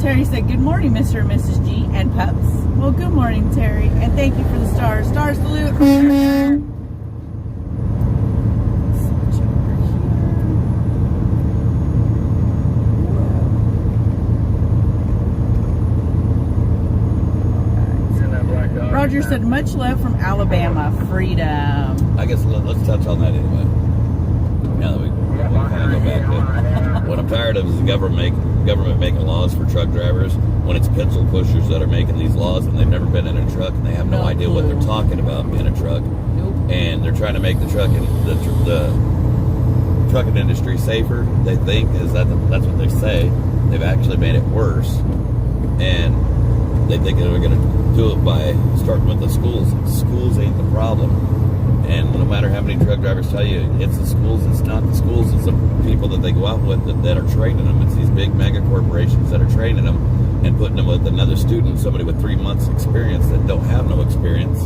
Terry said, good morning, Mr. and Mrs. G and pups. Well, good morning, Terry, and thank you for the stars. Star salute. Switch over here. Roger said, much love from Alabama. Freedom. I guess let's touch on that anyway. Now that we kind of go back to what I'm tired of is the government making laws for truck drivers when it's pencil pushers that are making these laws and they've never been in a truck and they have no idea what they're talking about in a truck. Nope. And they're trying to make the trucking industry safer. They think that's what they say. They've actually made it worse, and they think they're going to do it by starting with the schools. Schools ain't the problem. And no matter how many truck drivers tell you it's the schools, it's not the schools, it's the people that they go out with that are training them. It's these big mega corporations that are training them and putting them with another student, somebody with 3 months experience that don't have no experience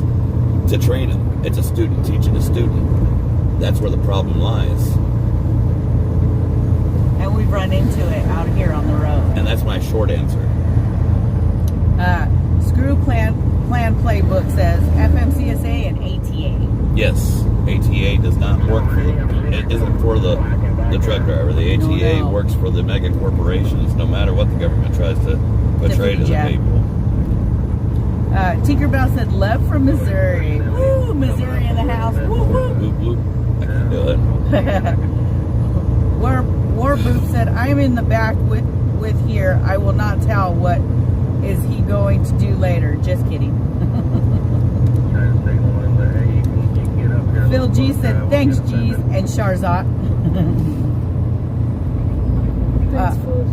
to train them. It's a student teaching a student. That's where the problem lies. And we've run into it out here on the road. And that's my short answer. Screw Plan Playbook says FMCSA and ATA. Yes, ATA does not work for it isn't for the truck driver. The ATA works for the mega corporations, no matter what the government tries to portray to the people. Tinkerbell said, love from Missouri. Woo, Missouri in the house. Woo, woo. Whoop, whoop. I can do it. War Boop said, I'm in the back with here. I will not tell what is he going to do later. Just kidding. Phil G said, thanks, G's, and Sharzot. Thanks, Phil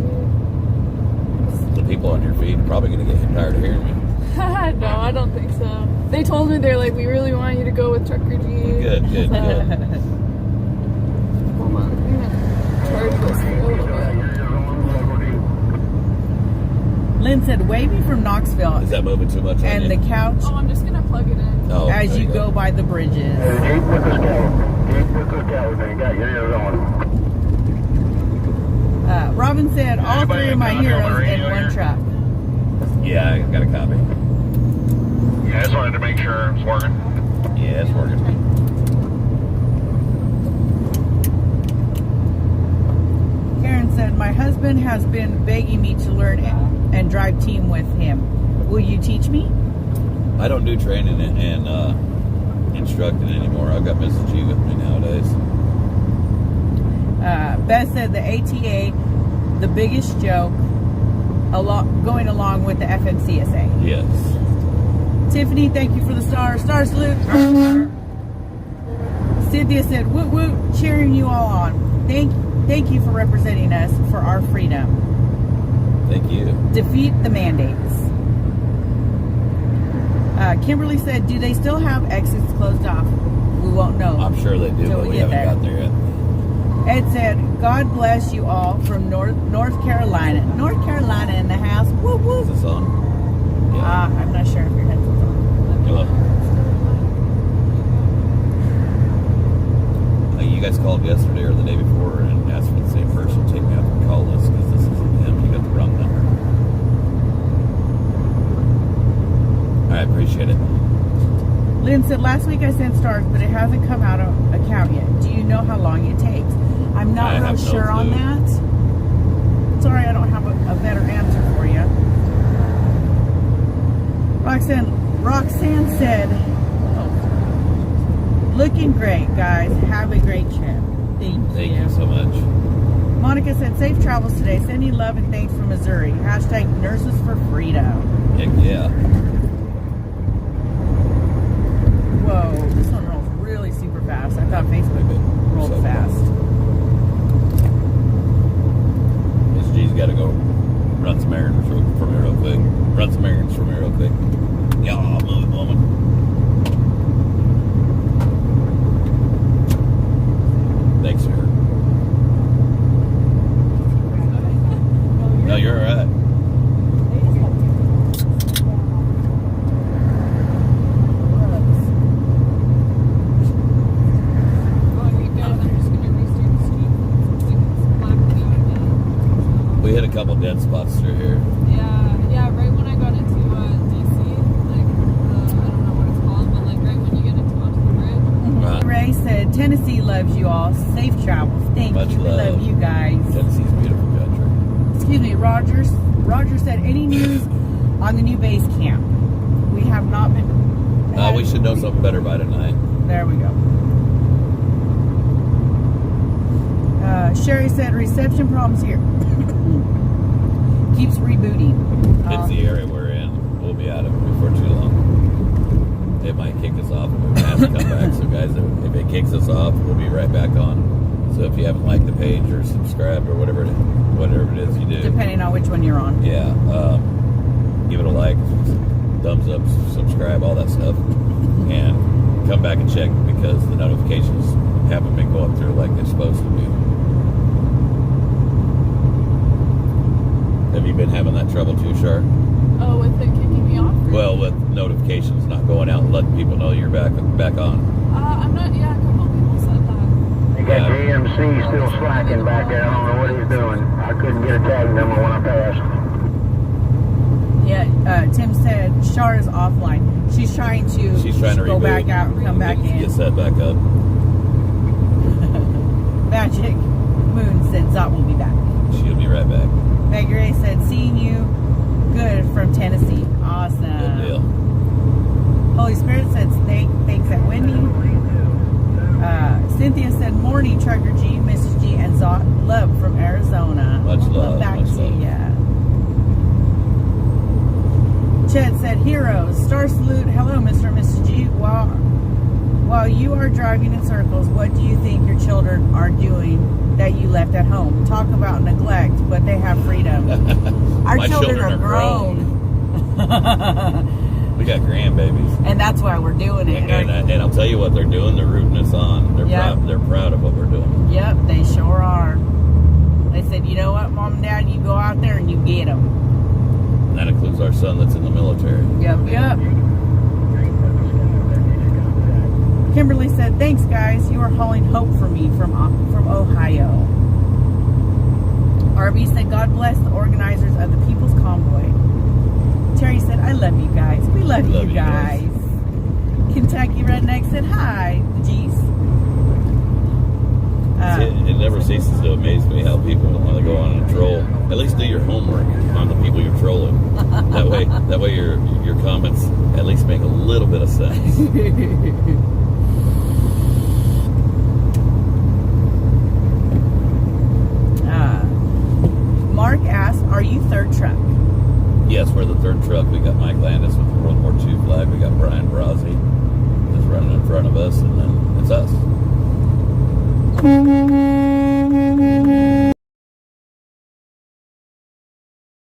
The people on your feed are probably going to get tired of hearing me. No, I don't think so. They told me, they're like, we really want you to go with Trucker G. Good. Hold on. I'm going to charge this a little bit. Lynn said, wavy from Knoxville. Is that moving too much on And you? the couch Oh, I'm just going to plug it in. Oh, as there you go by the bridges. Robin said, all three of my heroes in one truck. Yeah, I got a copy. Yeah, I just wanted to make sure it's working. Yeah, it's working. Karen said, my husband has been begging me to learn and drive team with him. Will you teach me? I don't do training and instructing anymore. I've got Mrs. G with me nowadays. Beth said the ATA, the biggest joke, going along with the FMCSA. Yes. Tiffany, thank you for the star salute. Cynthia said, woot woot, cheering you all on. Thank you for representing us for our freedom. Thank you. Defeat the mandates. Kimberly said, do they still have exits closed off? We won't know. I'm sure they do, till but we get haven't got there yet. Ed said, God bless you all from North Carolina. North Carolina in the house. Woo woo. Is this on? Yeah. I'm not sure if your headphones on. Hello. You guys called yesterday or the day before and asked for the same person. Take me off the call list because this isn't him. You got the wrong number. I appreciate it. Lynn said, last week I sent stars, but it hasn't come out of account yet. Do you know how long it takes? I'm not real sure on that. Sorry, I don't have a better answer for you. Roxanne said, looking great, guys. Have a great trip. Thank you so much. Monica said, safe travels today. Sending love and thanks from Missouri. Hashtag Nurses for Freedom. Heck yeah. Whoa, this one rolls really super fast. I thought Facebook rolled So fast. Miss G's got to go run some errands for me real quick. Yeah, move it, woman. Thanks, sir. No, you're all right. We hit a couple dead spots through here. Yeah, right when I got into DC, like, I don't know what it's called, but like right when you get into onto the bridge. Right. Ray said, Tennessee loves you all. Safe travels. Thank Much you. We love. love you guys. Tennessee's a beautiful country. Excuse me, Roger said, any news on the new base camp? We have not been... We should know something better by tonight. There we go. Sherry said, reception problems here. Keeps rebooting. It's the area we're in. We'll be out of it before too long. It might kick us off and we have to come back. So guys, if it kicks us off, we'll be right back on. So if you haven't liked the page or subscribed or whatever it is you do. Depending on which one you're on. Yeah. Give it a like, thumbs up, subscribe, all that stuff. And come back and check because the notifications haven't been going through like they're supposed to be. Have you been having that trouble too, Shar? Oh, with it kicking me off? Well, with notifications not going out and letting people know you're back on. I'm not, yeah, a couple of people said that. You got GMC still slacking back there. I don't know what he's doing. I couldn't get a tag number when I passed. Yeah, Tim said Shar is offline. She's trying to go reboot. back out and come back in. Get set back up. Magic Moon said Zot will be back. She'll be right back. Maggie Ray said, seeing you good from Tennessee. Awesome. Good deal. Holy Spirit said, thanks at Wendy. Cynthia said, morning, Trucker G, Mrs. G, and Zot. Love from Arizona. Much love. Back Much to love. ya. Chet said, heroes. Star salute. Hello, Mr. and Mrs. G. While you are driving in circles, what do you think your children are doing that you left at home? Talk about neglect, but they have freedom. Our My children are grown. We got grandbabies. And that's why we're doing it. And I'll tell you what they're doing. They're rooting us on. They're proud of what we're doing. Yep, they sure are. They said, you know what, Mom and Dad, you go out there and you get them. And that includes our son that's in the military. Yep. Kimberly said, thanks, guys. You are hauling hope for me from Ohio. RB said, God bless the organizers of the People's Convoy. Terry said, I love you guys. We love you guys. Kentucky Redneck said, hi, the G's. It never ceases to amaze me how people, when they go on a troll, at least do your homework on the people you're trolling. That way That way your comments at least make a little bit of sense. Mark asks, are you third truck? Yes, we're the third truck. We got Mike Landis with the World War II flag. We got Brian Brazzi that's running in front of us, and then it's us.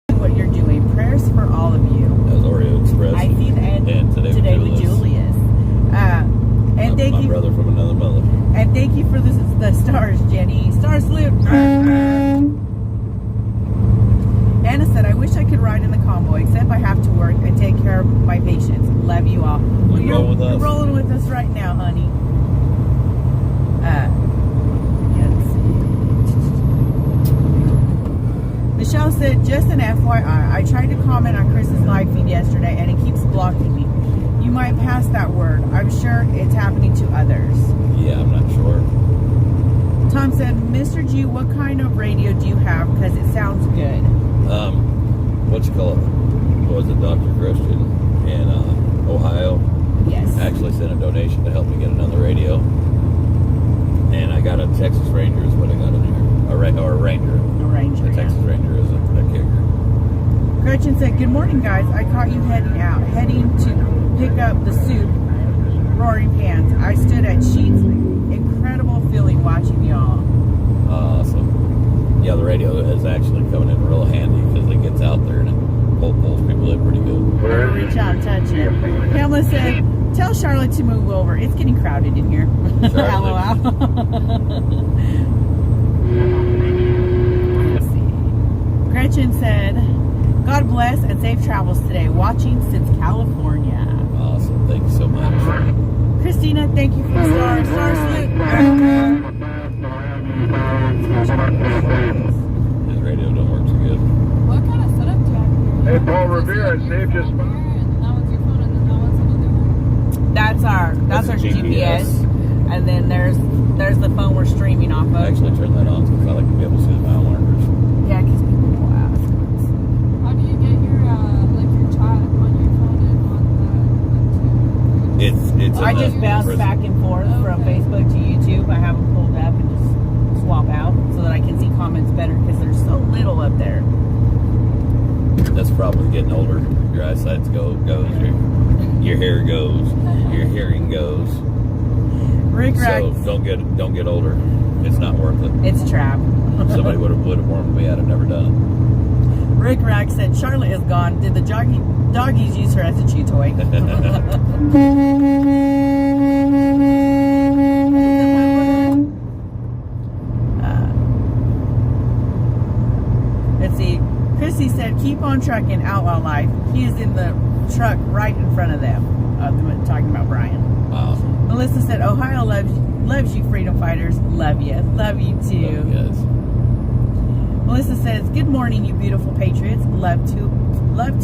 What you're doing. Prayers for all of you. As Oreo Express. I see that. And today with Julius. And thank my you. brother from another mother. And thank you for the stars, Jenny. Star salute. Anna said, I wish I could ride in the convoy, except I have to work and take care of my patients. Love you all. Roll with us. You're rolling with us right now, honey. Michelle said, just an FYI, I tried to comment on Chris's live feed yesterday and it keeps blocking me. You might pass that word. I'm sure it's happening to others. Yeah, I'm not sure. Tom said, Mr. G, what kind of radio do you have? Because it sounds good. What you call it? What was it, Dr. Christian in Ohio? Yes. Actually sent a donation to help me get another radio. And I got a Texas Ranger is what I got in here. A Ranger. A Ranger. A Texas Ranger is a kicker. Gretchen said, good morning, guys. I caught you heading to pick up the soup, Roaring Pans. I stood at Sheets. Incredible feeling watching y'all. Awesome. Yeah, the radio is actually coming in real handy because it gets out there and it pulls people in pretty good. Reach out and touch it. Pamela said, tell Charlotte to move over. It's getting crowded in here. LOL. Let's see. Gretchen said, God bless and safe travels today. Watching since California. Awesome. Thank you so much. Christina, thank you for the star salute. His radio don't work too good. What kind of setup do you have here? Hey, Paul Revere, saved your spot. And that one's your phone, and then that one's another one. That's our That's a GPS. And then there's the phone we're streaming off of. I actually turn that on because I like to be able to see the mile markers. Yeah, because people will ask. How do you get your your chat on your phone and on It's I just bounce back and forth from Okay. Facebook to YouTube. I have them pulled up and just swap out so that I can see comments better because there's so little up there. That's probably getting older. Your eyesight goes. Your hair goes. Your hearing goes. Rick So Rack, don't get older. It's not worth it. it's a trap. Somebody would have warned me. I'd have never done Rick Rack said Charlotte is gone. Did the doggies use her as a chew toy? Let's see. Chrissy said, keep on trucking Outlaw Life. He is in the truck right in front of them. Talking about Brian. it. Wow. Melissa said, Ohio loves you, freedom fighters. Love you. Love you too. Love you guys. Melissa says, good morning, you beautiful patriots. Love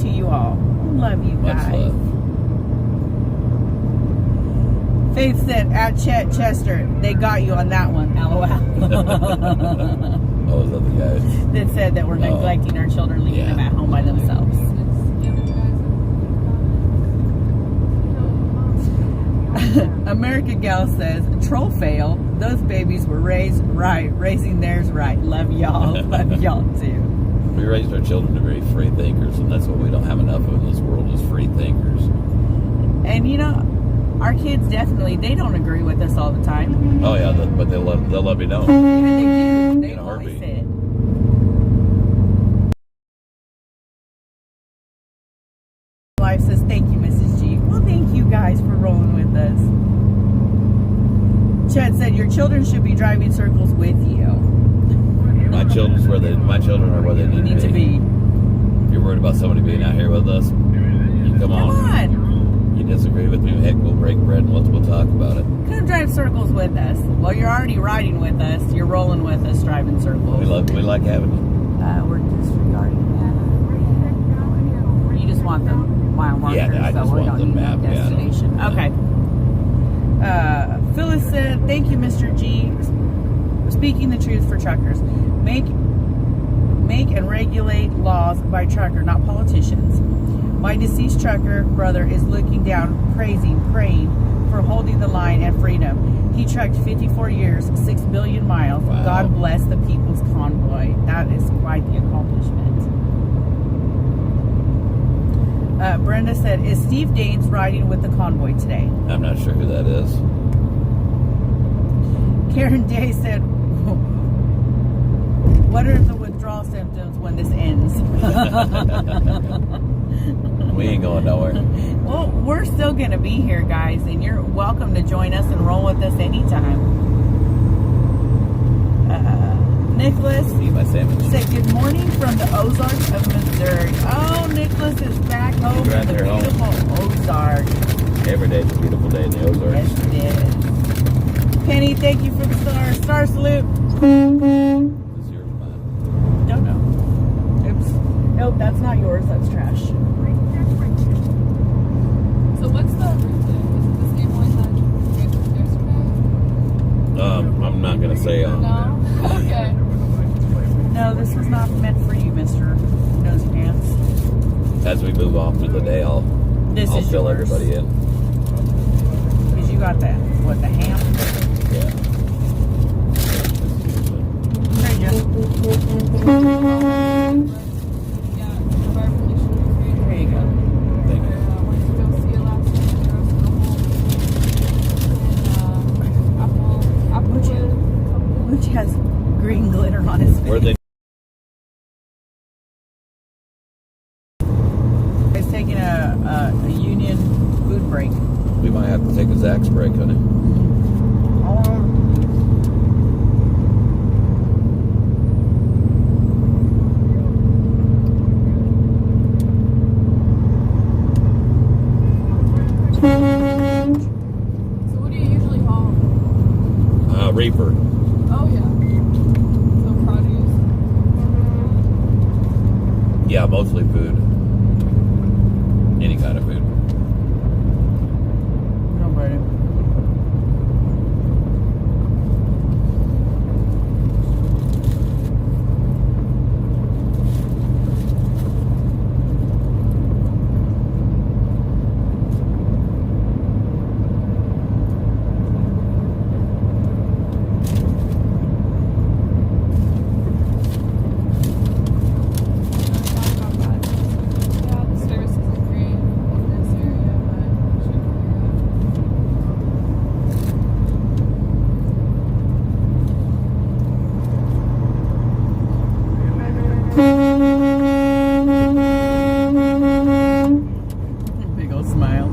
to you all. Love you Much guys. love. Faith said, at Chester, they got you on that one. LOL. All those other guys. That said that we're neglecting our children, leaving them at home by themselves. America Gal says, troll fail. Those babies were raised right. Raising theirs right. Love y'all. Love y'all too. We raised our children to be free thinkers, and that's what we don't have enough of in this world is free thinkers. And you know, our kids definitely, they don't agree with us all the time. Oh yeah, but they'll let me know. Yeah, they do. They In a voice heartbeat. it. Life says, thank you, Mrs. G. Well, thank you guys for rolling with us. Chad said, your children should be driving circles with you. My children are where they need to be. If you're worried about somebody being out here with us, you come on. Come on. You disagree with me, heck, we'll break bread and we'll talk about it. Come drive circles with us. Well, you're already riding with us. You're rolling with us, driving circles. We like having you. We're disregarding that. You just want the mile markers, Yeah, I so just we want don't the need no map, yeah, I don't- destination. Okay. Phyllis said, thank you, Mr. G. Speaking the truth for truckers. Make and regulate laws by trucker, not politicians. My deceased trucker brother is looking down, praising, praying for holding the line and freedom. He trekked 54 years, 6 billion miles. Wow. God bless the people's convoy. That is quite the accomplishment. Brenda said, is Steve Daines riding with the convoy today? I'm not sure who that is. Karen Day said, what are the withdrawal symptoms when this ends? We ain't going nowhere. Well, we're still going to be here, guys, and you're welcome to join us and roll with us anytime. Nicholas Eat my sandwich. said, good morning from the Ozarks of Missouri. Oh, Nicholas is back home Glad in the they're home. beautiful Ozarks. Every day's a beautiful day in the Ozarks. Yes, it is. Penny, thank you for the star. Star salute. This is yours, mine. Don't know. Oops. Nope, that's not yours. That's trash. So what's the route today? Is it the same one that you guys did yesterday? I'm not gonna say on No? Okay. No, this was not meant for you, Mr. Nosy Pants. as we move on through the day. I'll Is fill yours. everybody in. Because you got that, what, the ham? Yeah. There you go. Yeah, the bar really should be great. There you go. Thank you. Went to go see it last night. There was a home. And Applewood. Which has green glitter on his face. Where they He's taking a union food break. we might have to take a Zach's break, honey. So what do you usually haul? Reaper. Oh yeah. So produce. Yeah, mostly food. Any kind of food. Nobody. Yeah, the service isn't great in this area, but should figure it out. Big old smile.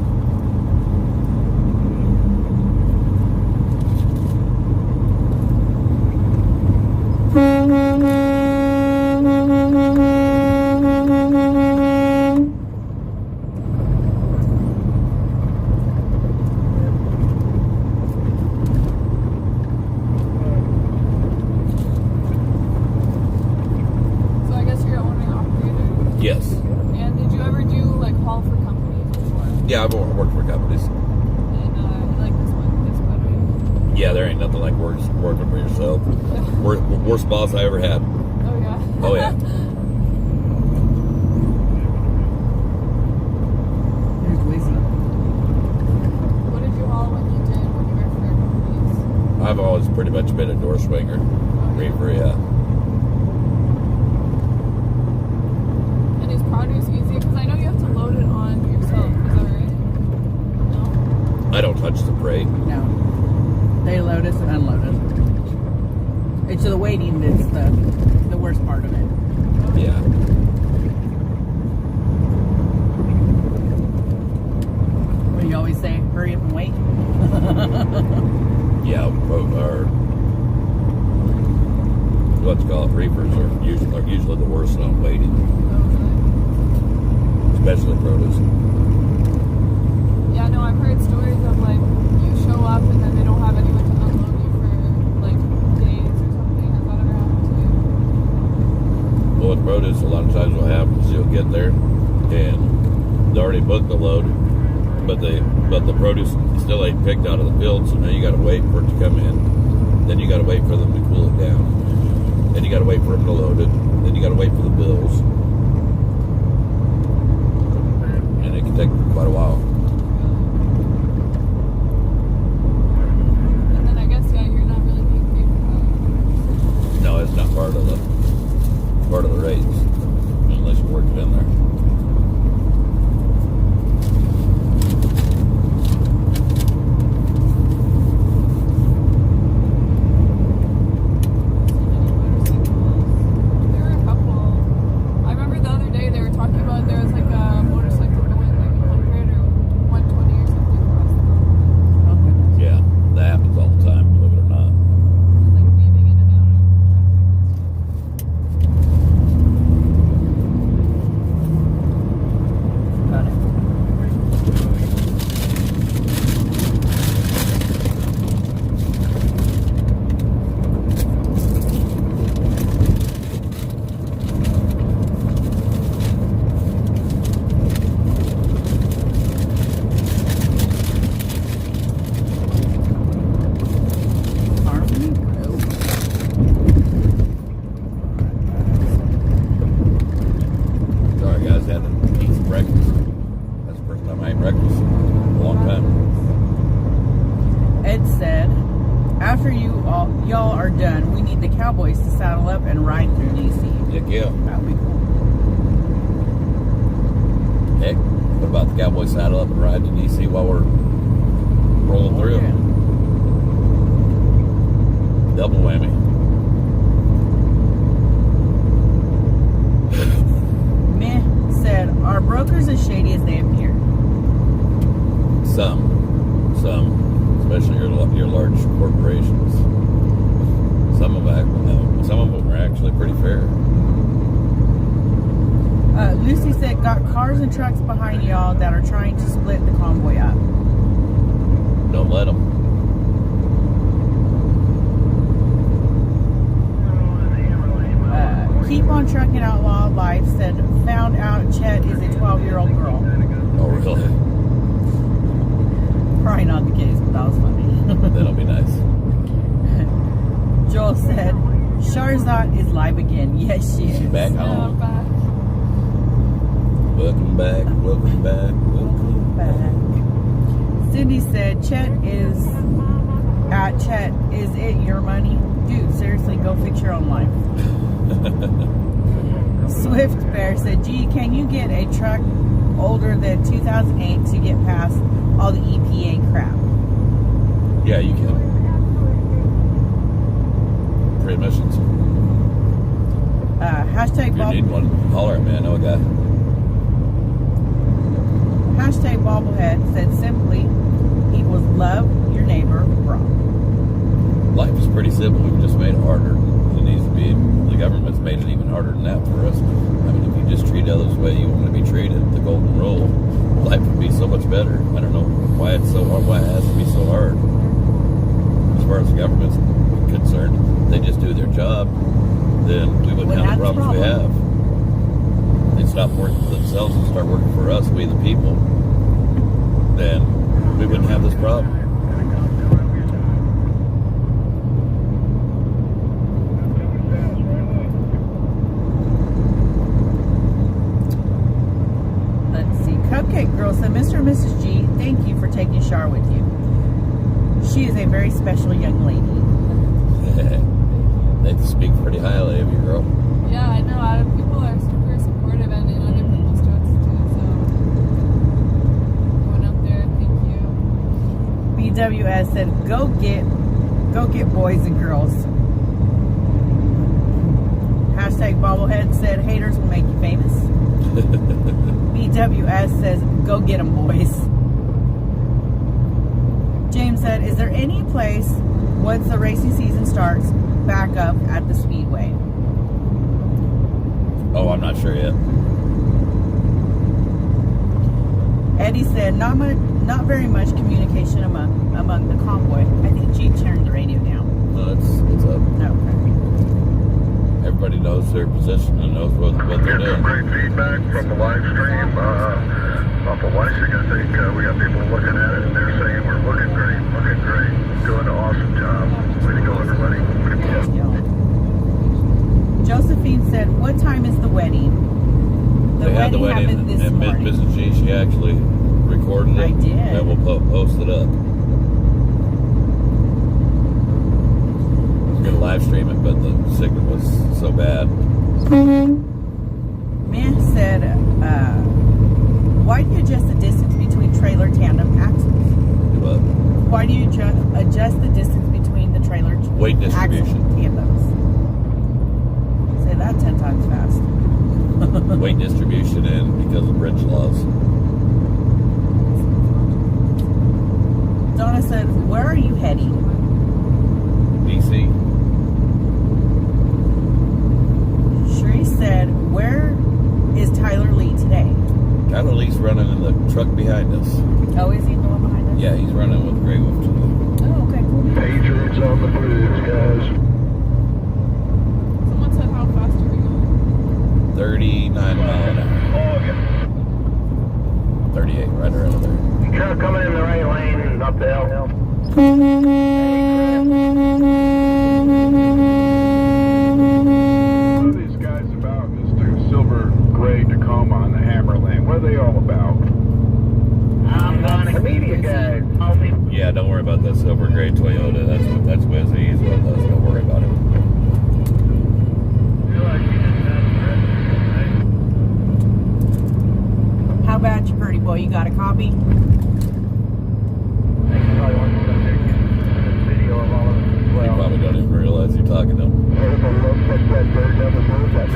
So I guess you're an owner operator. Yes. And did you ever do like haul for companies before? Yeah, I've worked for companies. And you like this one? Yeah, there ain't nothing like working for yourself. Worst boss I ever had. Oh yeah. Oh, yeah. Here's Lisa. What did you haul when you worked for companies? I've always pretty much been a door swinger. Reaper, yeah. And is produce easy? Because I know you have to load it on yourself. Is that right? No. I don't touch the freight. No. They load us and unload us. It's the waiting that's the worst part of it. Yeah. What do you always say? Hurry up and wait. Yeah, our let's call it reapers are usually the worst on waiting, especially produce. Yeah, no, I've heard stories of like you show up and then they don't have anyone to unload you for like days or something. Has that ever happened to you? Well, with produce, a lot of times what happens is you'll get there and they already booked the load, but the produce still ain't picked out of the field, so now you got to wait for it to come in. Then you got to wait for them to cool it down. Then you got to wait for them to load it. Then you got to wait for the bills. unless you work it in there. There were a couple. I remember the other day they were talking about there was like a motorcycle going like 100 or 120 or something across the road. Yeah, that happens all the time, believe it or not. Like weaving in and out of Got it. Harmony Grove. Sorry guys, had to eat some breakfast. That's the first time I ate breakfast in a long time. Ed said, after y'all are done, we need the Cowboys to saddle up and ride through DC. Heck yeah. That would be cool. Heck, what about the Cowboy saddle up and ride to DC while we're rolling through? Yeah. Double whammy. Meh said, are brokers as shady as they appear? Some, especially your large corporations. Some of them are actually pretty fair. Lucy said, got cars and trucks behind y'all that are trying to split the convoy up. Don't let them. Keep on trucking outlaw life said, found out Chet is a 12-year-old girl. Oh, really? Probably not the case, but that was funny. That'll be nice. Joel said, Sharzad is live again. Yes, she is. She's back I'm home. back. Welcome back, welcome back, welcome Back. Cindy said, Chet, is it your money? Dude, seriously, go fix your own life. Swift Bear said, gee, can you get a truck older than 2008 to get past all the EPA crap? Yeah, you can. Free emissions. Hashtag If you need one, holler at me. I know a guy. Hashtag bobblehead said simply equals love your neighbor, bro. Life is pretty simple. We've just made it harder. It needs to be. The government's made it even harder than that for us. I mean, if you just treat others the way you want to be treated, the golden rule, life would be so much better. I don't know why it's so hard. Why it has to be so hard. As far as the government's concerned, if they just do their job, then we wouldn't have the problems we have. They'd stop working for themselves and start working for us, we the people. Then we wouldn't have this problem. Let's see. Cupcake Girl said, Mr. and Mrs. G, thank you for taking Shar with you. She is a very special young lady. They speak pretty highly of you, girl. Yeah, I know. People are super supportive and in other people's jokes too. So going up there, thank you. BWS said, go get boys and girls. Hashtag bobblehead said, haters will make you famous. BWS says, go get them, boys. James said, is there any place once the racing season starts back up at the Speedway? Oh, I'm not sure yet. Eddie said, not very much communication among the convoy. I think G turned the radio down. No, it's up. Okay. Everybody knows their position and knows what they're Get some doing. great feedback from the live stream off of Weissig. I think we got people looking at it and they're saying we're looking great, doing an awesome job. Way to go, everybody. Josephine said, what time is the wedding? They had the wedding happened this and morning. Mrs. G, she actually recorded it. I did. And we'll post it up. I was going to live stream it, but the signal was so bad. Man you adjust the distance between the trailer Weight distribution. axle tandems? Say that 10 times fast. Weight distribution and because of bridge laws. Donna said, where are you heading? DC. Sheree said, where is Tyler Lee today? Tyler Lee's running in the truck behind us. Oh, is he the one behind us? Yeah, he's running with Grey Wolf today. Oh, okay, cool. Patriots on the bridge, guys. Someone said, how fast are we going? 39 mile an hour. Oh, yeah. 38, right around there. Truck coming in the right lane up the hill. What are these guys about, Mr. Silver Gray Tacoma on the Hammer Lane? What are they all about? The media guys. Yeah, don't worry about that silver gray Toyota. That's Wizzy. He's with us. Don't worry about it. How about you, pretty boy? You got a copy? You probably don't even realize you're talking to him.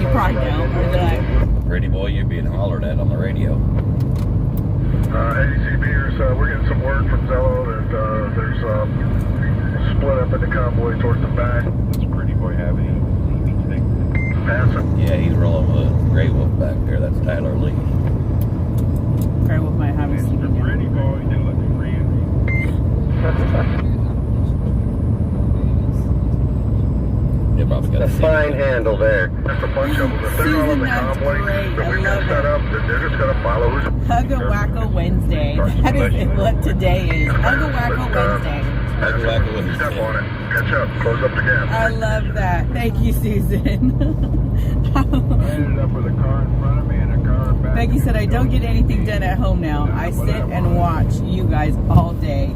You probably don't. Or did I? Pretty boy, you're being hollered at on the radio. ADCBers, we're getting some word from Zello that there's split up in the convoy towards the back. Does Pretty Boy have any thing? Passing. Yeah, he's rolling with Grey Wolf back there. That's Tyler Lee. Grey Wolf might have a CB down. Pretty Boy, you look randy. You probably got A to see fine handle there. Just a bunch of them. If they're all in the Susan, that's convoy great. that I we've love got set it. up, they're just going to follow who's Hugga Wacka Wednesday. That is what today is. Hugga Wacka Wednesday. Hugga Wacka Wednesday. Step on it. Catch up. Close up the gap. I love that. Thank you, Susan. I ended up with a car in front of me and a car back. Becky said, I don't get anything done at home now. I sit and watch you guys all day.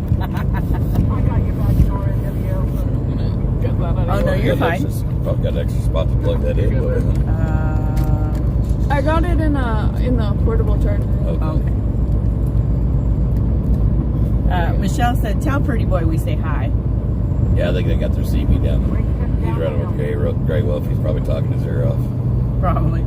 Oh, no, you're fine. Probably got an extra spot to plug that in. I got it in the portable charger. Okay. Michelle said, tell Pretty Boy we say hi. Yeah, I think they got their CB down. He's running with Grey Wolf. He's probably talking his ear off. Probably.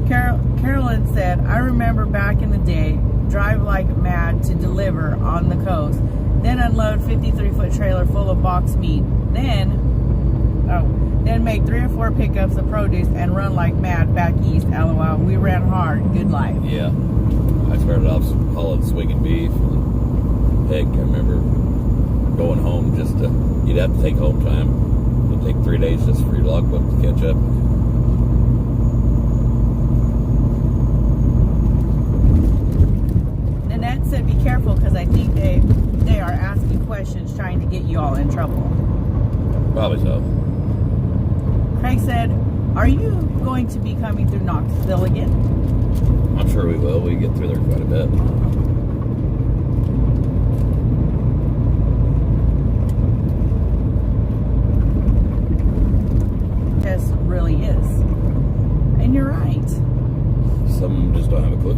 Carolyn said, I remember back in the day, drive like mad to deliver on the coast, then unload 53-foot trailer full of box meat, then make 3 or 4 pickups of produce and run like mad back east. LOL. We ran hard. Good life. Yeah. I started off hauling swinging beef. Heck, I remember going home just to, you'd have to take home time. It'd take 3 days just for your logbook to catch up. Nanette said, be careful because I think they are asking questions trying to get you all in trouble. Probably so. Craig said, are you going to be coming through Knoxville again? I'm sure we will. We get through there quite a bit. This really is. And you're right. Some of them just don't have a clue.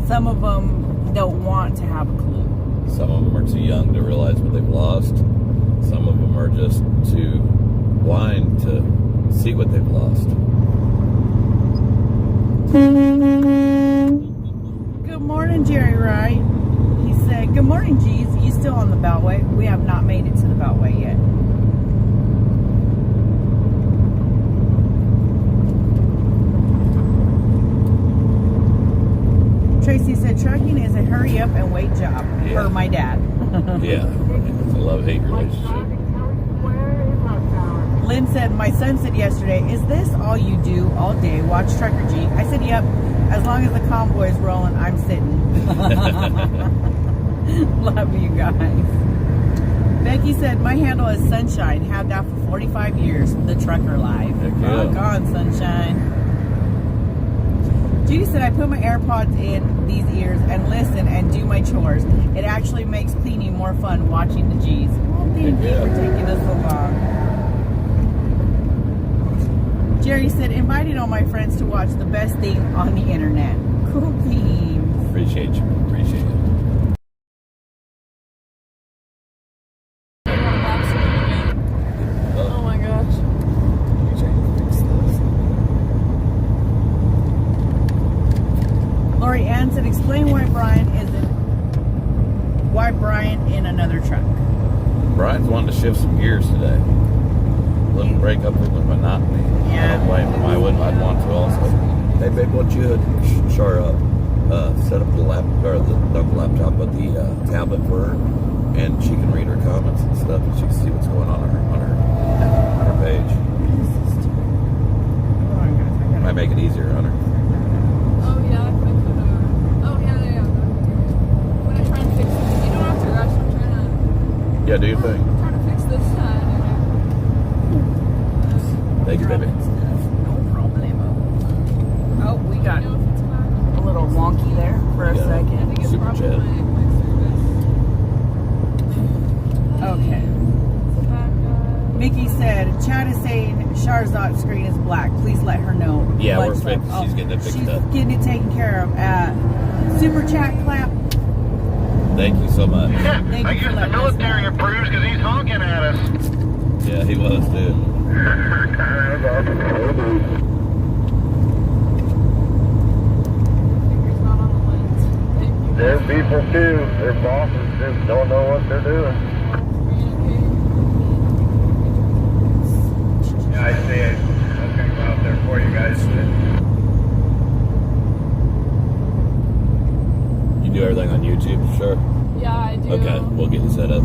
Some of them don't want to have a clue. Some of them are too young to realize what they've lost. Some of them are just too blind to see what they've lost. Good morning, Jerry Wright. He said, good morning, G's. You still on the Beltway? We have not made it to the Beltway yet. Tracy said, trucking is a hurry up and wait job. Yeah. For my dad. Yeah. It's a love-hate relationship. Lynn said, my son said yesterday, is this all you do all day, watch Trucker G? I said, yep, as long as the convoy is rolling, I'm sitting. Love you guys. Becky said, my handle is Sunshine, had that for 45 years, the trucker life. Heck yeah. Rock on, Sunshine. Judy said, I put my AirPods in these ears and listen and do my chores. It actually makes cleaning more fun watching the G's. Well, thank you for taking us along. Jerry said, invited all my friends to watch the best thing on the internet. Cool beans. Appreciate you. Appreciate it. Lori Ann said, explain why Brian in another truck. Brian's wanting to shift some gears today. Let him break up with the monotony. Yeah. I don't blame him. I'd want to also. Hey, babe, why don't you set up the not the laptop, but the tablet for her, and she can read her comments and stuff, and she can see what's going on her page. Might make it easier on her. Oh yeah, I could. Oh yeah. When I'm trying to fix this, you don't have to rush. I'm trying to. Yeah, do your thing. I'm trying to fix this side. Thank you, baby. No problemo. Oh, we got You know if it's back. a little wonky there for a I second. think it's Super probably chat. my service. Okay. It's back. Mickey said, Chad is saying Charzot's screen is black. Please let her know. Yeah, we're What's fixed. up. She's getting it fixed She's up. getting it taken care of. Super chat clap. Thank you so much. Yeah, Thank I you for guess the letting us military know. approves because he's honking at us. Yeah, he was, dude. Fingers not on the lens. Thank you. Their people too. Their bosses just don't know what they're doing. Yeah, I see it. I was going to go out there for you guys. You do everything on YouTube, sure? Yeah, I do. Okay, we'll get you set up.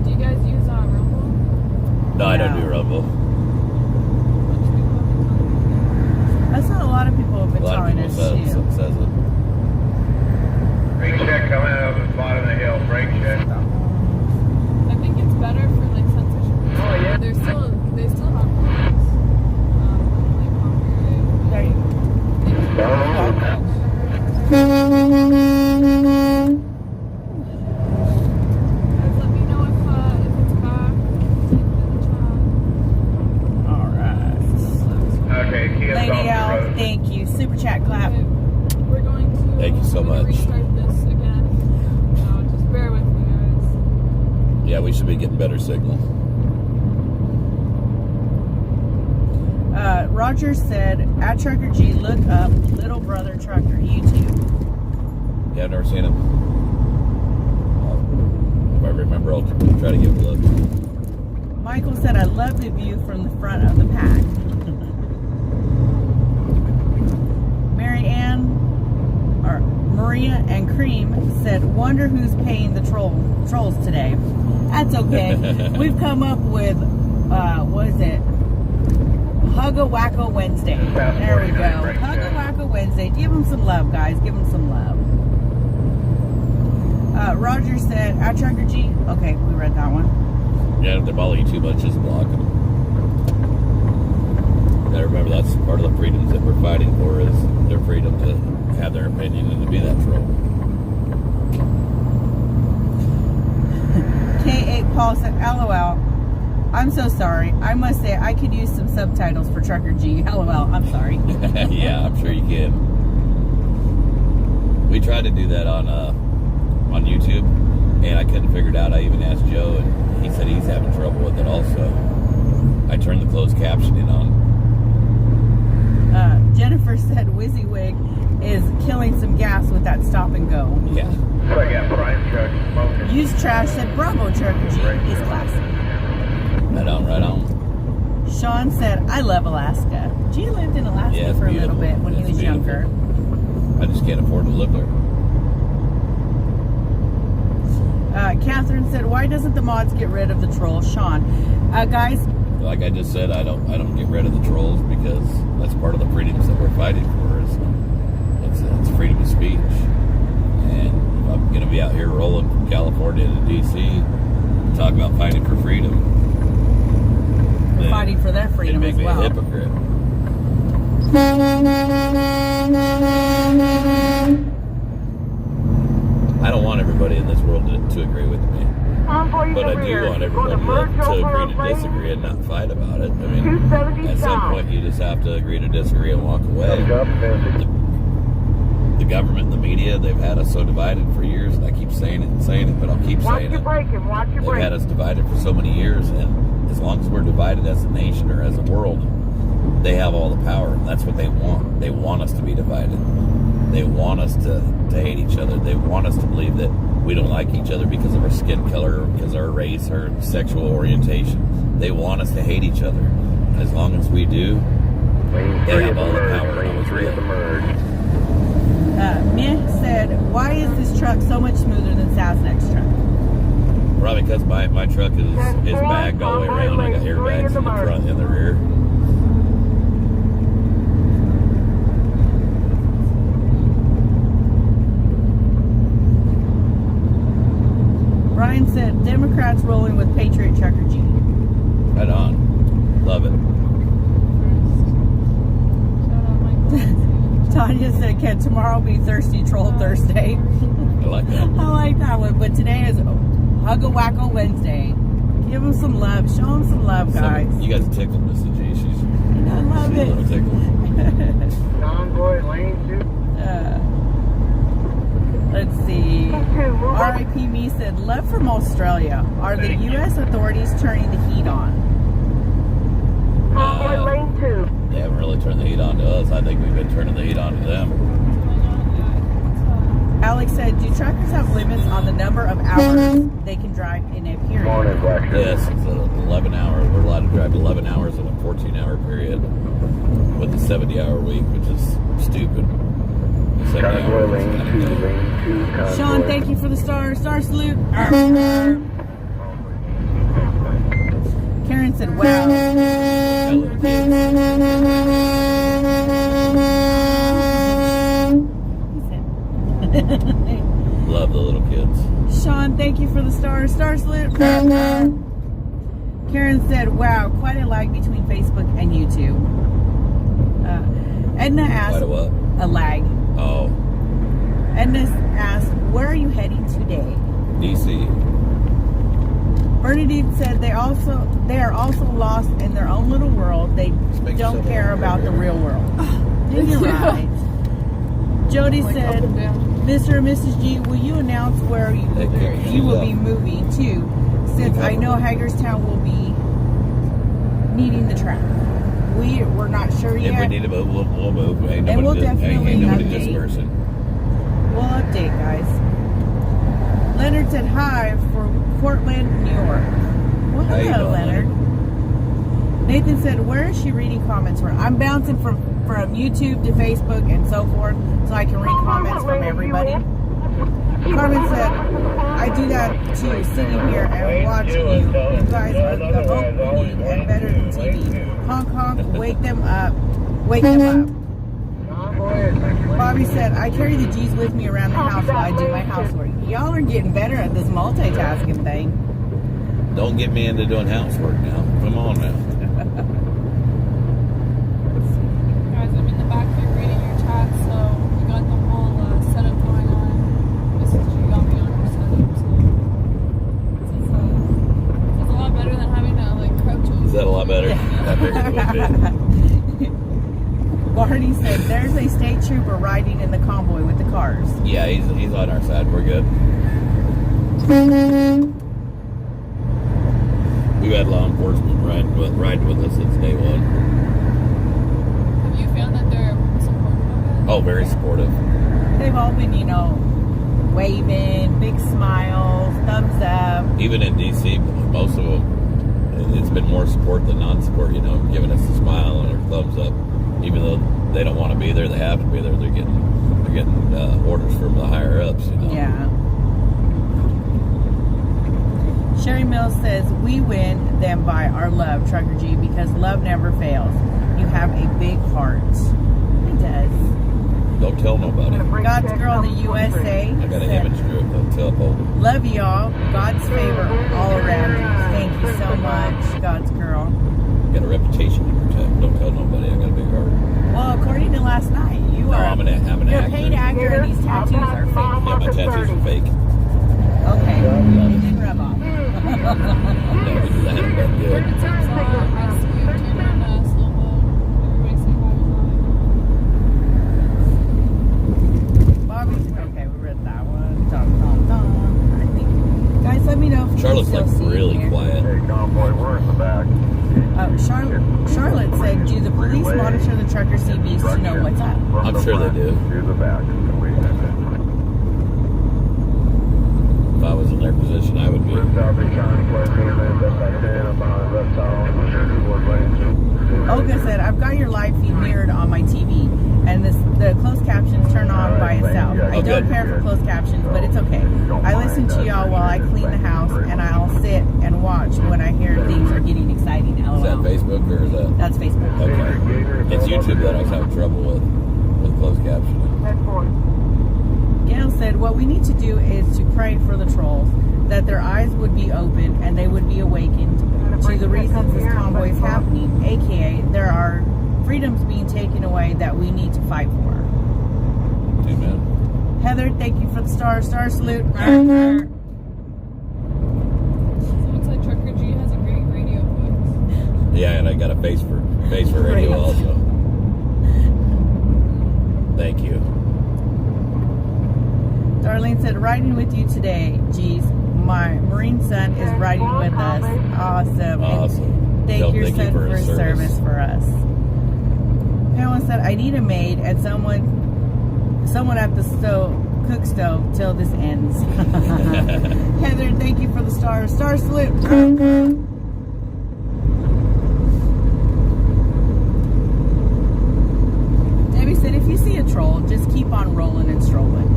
Do you guys use Rumble? No, I don't No. do Rumble. That's what a lot of people have A been lot of telling people us says too. it. Brake check coming out of the bottom of the hill. Brake check. I think it's better for like censorship. Oh, yeah? They still have rules. Like copyright. There you go. Guys, let me know if it's back. Type it in the chat. All right. Okay, Kia's Lady off the L, road. thank you. Super chat clap. Okay, we're going to. Thank you so we're gonna much. Restart this again. So just bear with me, guys. Yeah, we should be getting better signal. Roger said, at Trucker G, look up Little Brother Trucker YouTube. Yeah, I've never seen him. If I remember, I'll try to give a look. Michael said, I love the view from the front of the pack. Maria and Cream said, wonder who's paying the trolls today. That's okay. We've come up with, what is it? Hugga-Wacka Wednesday. There we go. Hugga-Wacka Wednesday. Give them some love, guys. Give them some love. Roger said, at Trucker G. Okay, we read that one. Yeah, if they bother you too much, just block them. Gotta remember, that's part of the freedoms that we're fighting for, is their freedom to have their opinion and to be that troll. K8 Paul said, LOL. I'm so sorry. I must say, I could use some subtitles for Trucker G. LOL. I'm sorry. Yeah, I'm sure you can. We tried to do that on YouTube, and I couldn't figure it out. I even asked Joe, and he said he's having trouble with it also. I turned the closed captioning on. Jennifer said WYSIWYG is killing some gas with that stop and go. Yeah. So I got Brian's truck smoking. Used Trash said Bravo Trucker G is classic. Right on, right on. Sean said, I love Alaska. G lived in Alaska Yeah, it's for a little beautiful. bit when he It's was beautiful. younger. I just can't afford to live there. Catherine said, why doesn't the mods get rid of the troll? Sean, guys, Like I just said, I don't get rid of the trolls because that's part of the freedoms that we're fighting for. It's freedom of speech, and if I'm going to be out here rolling from California to DC, talk about fighting for freedom. we're fighting for their freedom It'd as make me well. a hypocrite. I don't want everybody in this world to agree with me. But I do want everybody to agree to disagree and not fight about it. I mean, at some point you just have to agree to disagree and walk away. The government and the media, they've had us so divided for years, and I keep saying it, but I'll keep saying it. Watch your They've braking. had us divided for so many years, and as long as we're divided as a nation or as a world, they have all the power. And that's what they want. They want us to be divided. They want us to hate each other. They want us to believe that we don't like each other because of our skin color or because of our race or sexual orientation. They want us to hate each other. And as long as we do, they have all the power. Lane 3 at the merge. Meh said, why is this truck so much smoother than Sasnak's truck? Probably because my truck is bagged all the way around. I got airbags in the front and the rear. Brian said, Democrats rolling with Patriot Trucker G. Right on. Love it. Shout out Michael. Tanya said, can tomorrow be Thirsty Troll Thursday? I like that. I like that one, but today is Hugga-Wacko Wednesday. Give them some love. Show them some love, guys. You guys tickled Mrs. G. I love She's a little it. tickled. Convoy, lane 2. Let's see. R.I.P. Me said, love from Australia. Are the U.S. authorities turning the heat on? Convoy, lane 2. They haven't really turned the heat on to us. I think we've been turning the heat on to them. Alex said, do truckers have limits on the number of hours they can drive in a period? Morning, Black Shirt. Yes, it's 11 hours. We're allowed to drive 11 hours in a 14-hour period with a 70-hour week, which is stupid. Convoy, lane 2, lane 2, Convoy. Sean, thank you for the star salute. Karen said, wow. Love the little kids. Sean, thank you for the star salute. Karen said, wow, quite a lag between Facebook and YouTube. Edna asked, Quite a what? a lag. Oh, Edna asked, where are you heading today? DC. Bernadette said they are also lost in their own little world. They make don't yourself care up. about the real world. You're right. Jody Like up said, and down. Mr. and Mrs. G, will you announce where you will be moving to? Since I know Hagerstown will be needing the track. We're not sure If yet. we need to move, we'll move. Ain't And we'll nobody definitely ain't nobody update. dispersing. We'll update, guys. Leonard said hi from Portland, New York. Well, How you hello, doing, Leonard. Nathan said, where is she reading comments from? I'm bouncing from YouTube to Facebook and so forth, so I can read comments from everybody. Carmen said, I do that too, sitting here and watching you. You guys are the hope we need and better than TV. Honk honk, wake them up. Wake them up. Bobby said, I carry the G's with me around the house while I do my housework. Y'all are getting better at this multitasking thing. Don't get me into doing housework now. Come on now. Guys, I'm in the back here reading your chat, so we got the whole setup going on. Mrs. G got me on her setup, so it's a lot better than having to like crouch over. Is that a lot better? I figured it would be. Barney said, there's a state trooper riding in the convoy with the cars. Yeah, he's on our side. We're good. We've had law enforcement riding with us since day one. Have you found that they're supportive of it? Oh, very supportive. They've all been, waving, big smiles, thumbs up. Even in DC, most of them, it's been more support than non-support. Giving us a smile and a thumbs up, even though they don't want to be there. They have to be there. They're getting orders from the higher ups. Yeah. Sherry Mills says, we win them by our love, Trucker G, because love never fails. You have a big heart. He does. Don't tell nobody. God's Girl in the USA I got an said, image to it. Don't tell folks. love y'all. God's favor all around you. Thank you so much, God's Girl. Got a reputation to protect. Don't tell nobody. I got a big heart. Well, according to last night, you No, are I'm an you're a actor. paid actor and these tattoos are fake. Yeah, my tattoos are fake. Okay, it didn't rub off. No, because I haven't been good. I see you doing slow mo. Everybody say hi. Bobby, okay, we read that one. Dun, dun, dun. I think, guys, let me know if you Charlotte's still like see really here. quiet. Hey, Convoy, we're car in the back. Charlotte said, do the police monitor the trucker CVs to know what's up? I'm sure they do. To the back. If I was in their position, I would be. Olga said, I've got your live feed mirrored on my TV, and the closed captions turn on by itself. I don't care for closed captions, but it's okay. I listen to y'all while I clean the house, and I'll sit and watch when I hear things are getting exciting. LOL. Is that Facebook or is that? That's Facebook. Okay. It's YouTube that I was having trouble with closed captioning. Gail said, what we need to do is to pray for the trolls, that their eyes would be open and they would be awakened to the reasons this convoy is happening, aka there are freedoms being taken away that we need to fight for. Amen. Heather, thank you for the star salute. Someone said Trucker G has a great radio voice. Yeah, and I got a face for radio Great. also. Thank you. Darlene said, riding with you today. Geez, my Marine son is riding with us. Awesome. Awesome. And thank your son for his service for us. Pamela said, I need a maid and someone at the cook stove till this ends. Heather, thank you for the star salute. Debbie said, if you see a troll, just keep on rolling and strolling.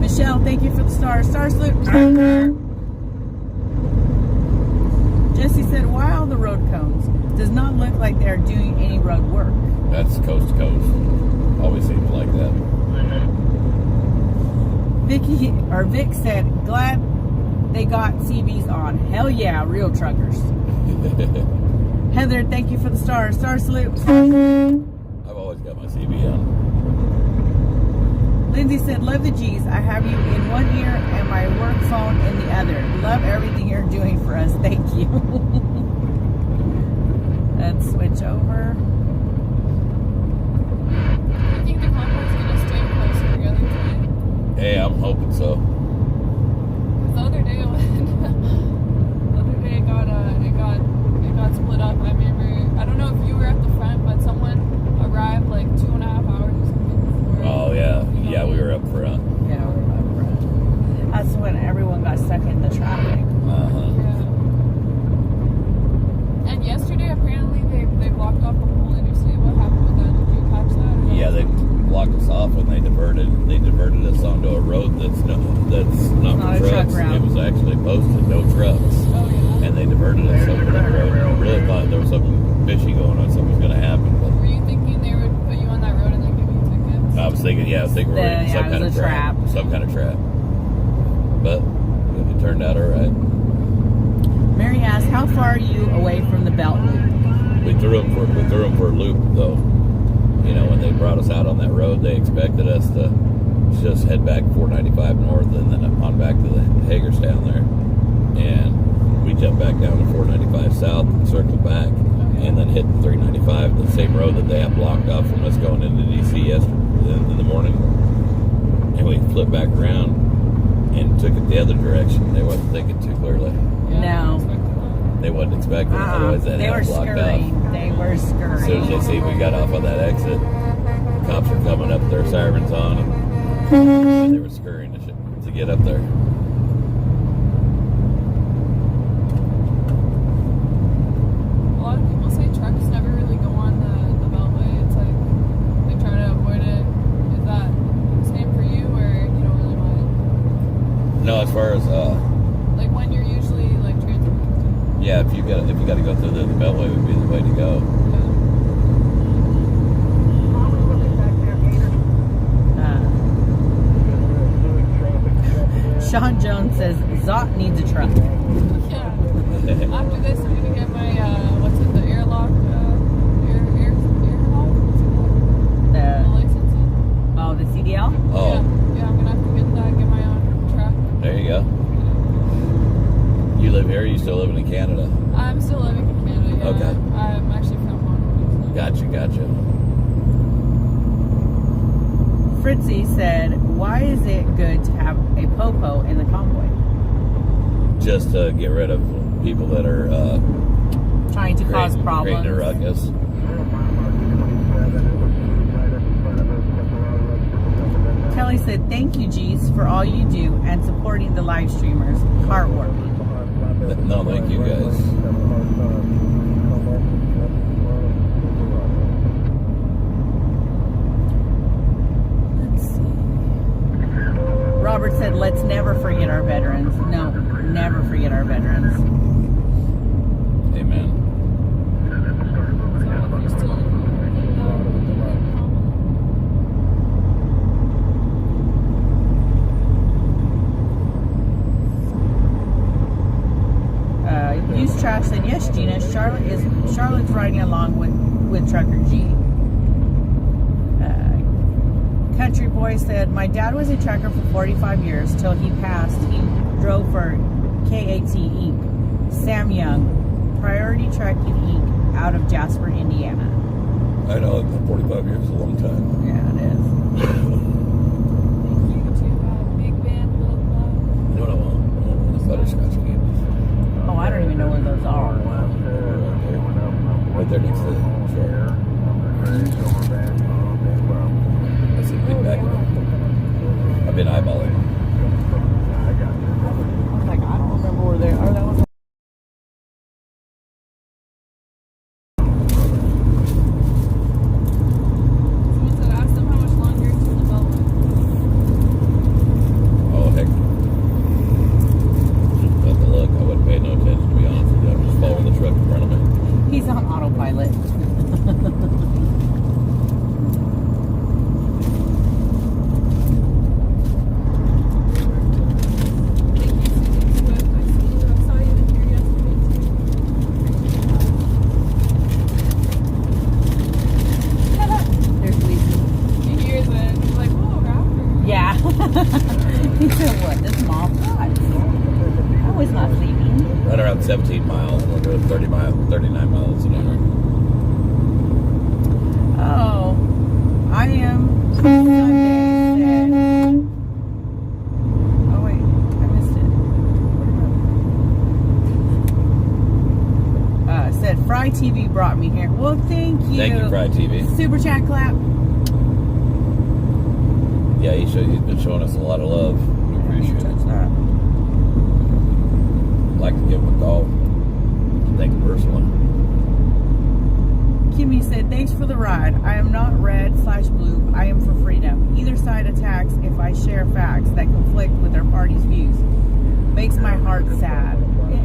Michelle, thank you for the star salute. Jesse said, why all the road cones? Does not look like they are doing any road work. That's coast to coast. Always seems like that. Vic said, glad they got CBs on. Hell yeah, real truckers. Heather, thank you for the star salute. I've always got my CB on. Lindsay said, love the G's. I have you in one ear and my work phone in the other. Love everything you're doing for us. Thank you. Let's switch over. Do you think the convoy's going to stay closer together today? Hey, I'm hoping so. The other day, it got split up. I remember, I don't know if you were at the front, but someone arrived like 2.5 hours or something before. Oh, yeah. Yeah, we were up front. Yeah, we're up front. That's when everyone got stuck in the traffic. Uh-huh. Yeah. And yesterday, apparently, they blocked off the whole interstate. What happened with that? Did you catch that? Yeah, they blocked us off when they diverted us onto a road that's not Not a for truck trucks. route. It was actually posted no trucks. Oh, yeah. And they diverted us over that road. I really thought there was something fishy going on, something was going to happen. But Were you thinking they would put you on that road and then give you tickets? I was thinking we're in some kind of trap. Some kind of trap. But it turned out all right. Mary asked, how far are you away from the belt loop? We threw them for a loop, though. You know, when they brought us out on that road, they expected us to just head back 495 north and then on back to the Hagerstown there. And we jumped back down to 495 south and circled back and then hit 395, the same road that they had blocked off from us going into D.C. yesterday in the morning. And we flipped back around and took it the other direction. They wasn't thinking too clearly. No. They wasn't expecting it. Otherwise, they'd They have were blocked scurrying. off. They were As soon as they scurrying. see we got off on that exit, cops were coming up, their sirens on, and they were scurrying to get up there. A lot of people say trucks never really go on the beltway. It's like they try to avoid it. Is that the same for you, or you don't really mind? No, as far as Like when you're usually like transporting. yeah, if you got to go through the beltway, would be the way to go. Sean Jones says, Zot needs a truck. Yeah. After this, I'm gonna get my what's it? The airlock. Airlock. What's it called? The The licensing. the CDL. Oh, Yeah, I'm gonna have to get that. Get my own truck. there you go. You live here? Or you still living in Canada? I'm still living in Canada. Yeah. Okay. I'm actually from Montreal. Gotcha. Fritzy said, why is it good to have a popo in the convoy? Just to get rid of people that are Trying to cause creating a problems. ruckus. Kelly said, "Thank you, G's, for all you do and supporting the live streamers. Heartwarming." No, thank you guys. Let's see. Robert said, "Let's never forget our veterans." No, never forget our veterans. Amen. So if you're still in Use Trash said, "Yes, Gina. Charlotte's riding along with Trucker G." Country Boy said, "My dad was a trucker for 45 years till he passed. He drove for KAT Inc. Sam Young, Priority Trucking Inc. out of Jasper, Indiana." I know 45 years is a long time. Yeah, it is. Big Band, Little Club. You know what I want? I want the butterscotch candies. Oh, I don't even know where those are. Right there next to the shore. I see a big bag of them. I've been eyeballing them. I was like, I don't remember where they are. That was. Someone said, ask them how much longer until the bell rings. Oh, heck. Just the look. I wouldn't pay no attention, to be honest with you. I'm just following the truck in front of me. He's on autopilot. There's Weezy. He hears it and he's like, oh, rapper. Yeah. He said, "What? This mom? What? I was not sleeping." Right around 17 miles. We're doing 39 miles an hour. Oh, I am Sunday said. Oh wait, I missed it. Said Fry TV brought me here. Well, thank you. Thank you, Fry TV. Super chat clap. Yeah, he's been showing us a lot of love. We appreciate it. Touch that. I'd like to give him a call. Thank you personally. Kimmy said, "Thanks for the ride. I am not red/blue. I am for freedom. Either side attacks if I share facts that conflict with their party's views. Makes my heart sad."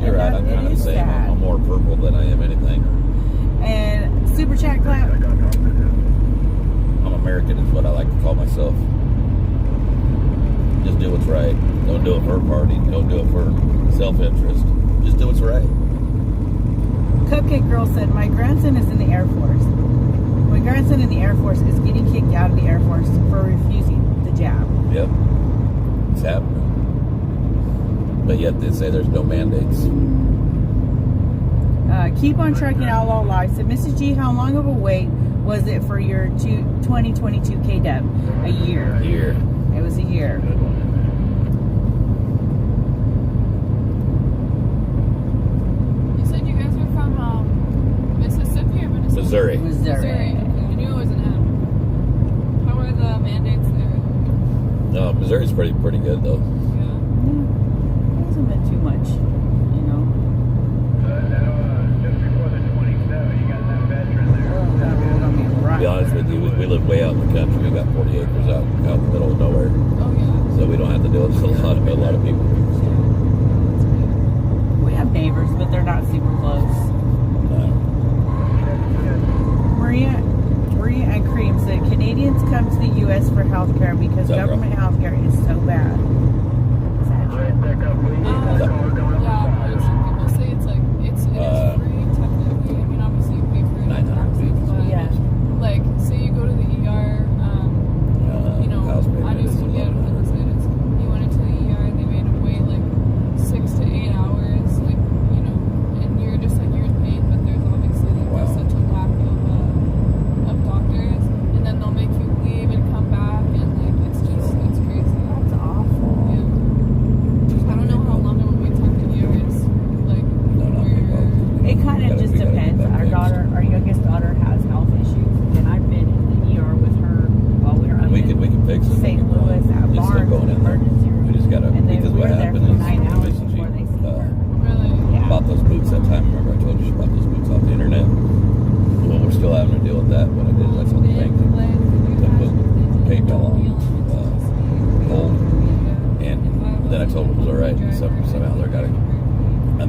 You're right. I'm kind of the same. I'm more purple than I am anything. And super chat clap. I'm American is what I like to call myself. Just do what's right. Don't do it for a party. Don't do it for self-interest. Just do what's right. Cupcake Girl said, "My grandson is in the Air Force. My grandson in the Air Force is getting kicked out of the Air Force for refusing the jab." Yep. It's happening. But yet they say there's no mandates. Keep on Trucking Outlaw Live said, "Mrs. G, how long of a wait was it for your 2022 KW?" A year. Here. It was a year. You said you guys were from Mississippi or Minnesota? Missouri. Missouri. I knew it was an M. How are the mandates there? No, Missouri's pretty good though. Yeah. It hasn't been too much, you know. Just before the 27, you got that veteran there. Oh, God, hold on me To right. be honest with you, we live way out in the country. We got 40 acres out in the middle of nowhere, Oh, yeah. so we don't have to deal with a lot of people. We have neighbors, but they're not super close. Maria and Cream said, "Canadians come to the U.S. for healthcare because Is that government healthcare is so bad." Right back up, please. Yeah, I've seen people say it is free technically. I mean, obviously you pay for it in 900 taxes, feet. but Yeah. like, say you go to the ER, you know, house payment I knew is somebody out of $1,100. Minnesota. He went into the ER and they made him wait like 6 to 8 hours, like, you know, and you're just like, you're in pain, but there's obviously like Wow. there's such a lack of doctors, and then they'll make you leave and come back, and like it's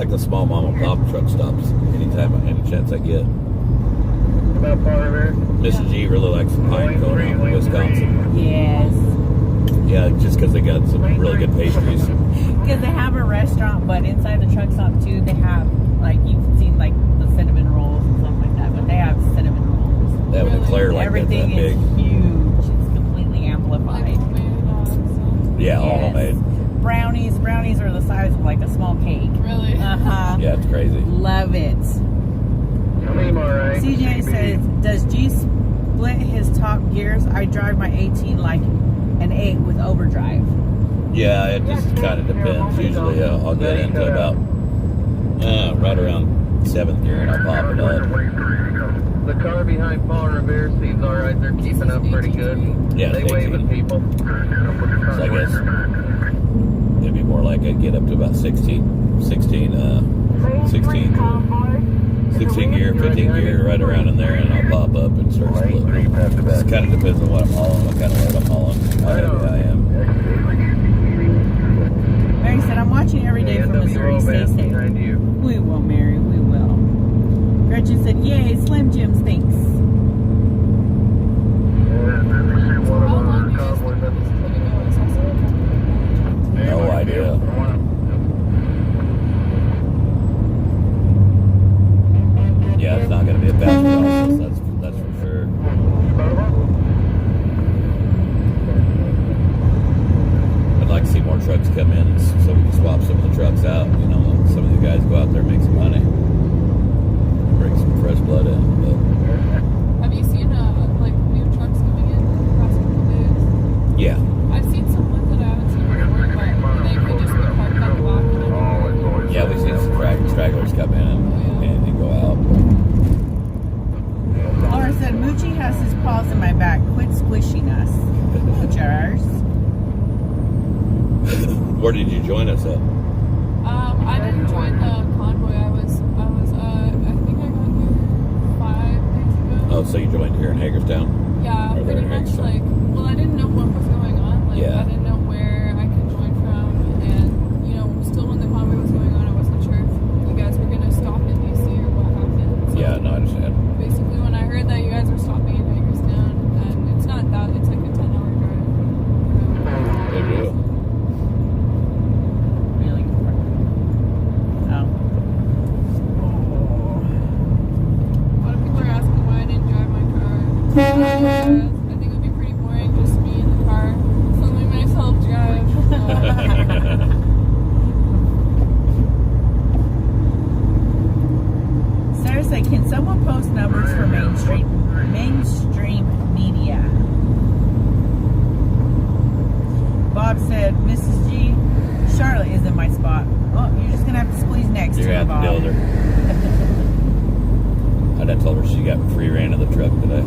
like the small mom and pop truck stops anytime, any chance I get. About far there. Mrs. G really likes some pine cone out in Wisconsin. Yes. Yeah, just because they got some really good pastries. Because they have a restaurant, but inside the truck stop too, they have, like, you've seen like the cinnamon rolls and stuff like that, but they have cinnamon rolls. They have an eclair like Everything that is big. huge. It's completely Like amplified. homemade. Yeah, all Yes. homemade. Brownies are the size of like a small cake. Really? Uh-huh. Yeah, it's crazy. Love it. Seem alright. CJ says, does G split his top gears? I drive my 18 like an 8 with overdrive. Yeah, it just kind of depends. Usually I'll get into about right around 7th gear and I'll pop it up. The car behind Paul Revere seems alright. They're keeping up pretty good. Yeah, They it's wave 18. at people. So I guess it'd be more like I'd get up to about 16 gear, 15 gear, right around in there, and I'll pop up and start splitting. It kind of depends on what I'm hauling, what kind of load I'm hauling, how heavy I am. Mary said, I'm watching every day from Missouri. Stay safe. Behind you. We will, Mary. We will. Gretchen said, yay, Slim Jims, thanks. How long do you guys think this is going to go? No idea. Yeah, it's not going to be a fast process, that's for sure. I'd like to see more trucks come in so we can swap some of the trucks out. You know, some of the guys go out there and make some money, bring some fresh blood in. But Have you seen like new trucks coming in the past couple of days? yeah, I've seen some ones that I haven't seen before, but they could just be parked out the back. And yeah, we've seen some stragglers come in and go out. Laura said, Moochie has his paws in my back. Quit squishing us. Moochers. Where did you join us at? I didn't join the convoy. I think I got here 5 days ago. Oh, so you joined here in Hagerstown? Yeah, Or there pretty in much Hagerstown? like, well, I didn't know what was going on. Like, Yeah. I didn't know where I could join from. And, you know, still when the convoy was going on, I wasn't sure if you guys were going to stop in DC or what happened. So Yeah, no, I understand. basically, when I heard that you guys were stopping in Hagerstown, and it's not that, it's like a 10-hour drive. Good deal. Really? Oh. A lot of people are asking why I didn't drive my car. I think it would be pretty boring just me in the car. So let myself drive. Sarah said, can someone post numbers for mainstream media? Bob said, Mrs. G, Charlotte is in my spot. Oh, you're just going to have to squeeze next You're to her, going to have Bob. to deal with her. I told her she got free reign of the truck today.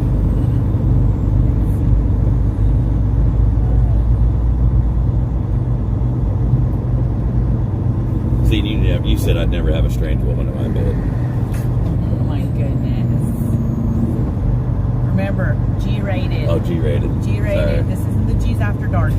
See, you said I'd never have a strange woman in my bed. Oh my goodness. Remember, G-rated. Oh, G-rated. G-rated. This isn't the G's After Dark.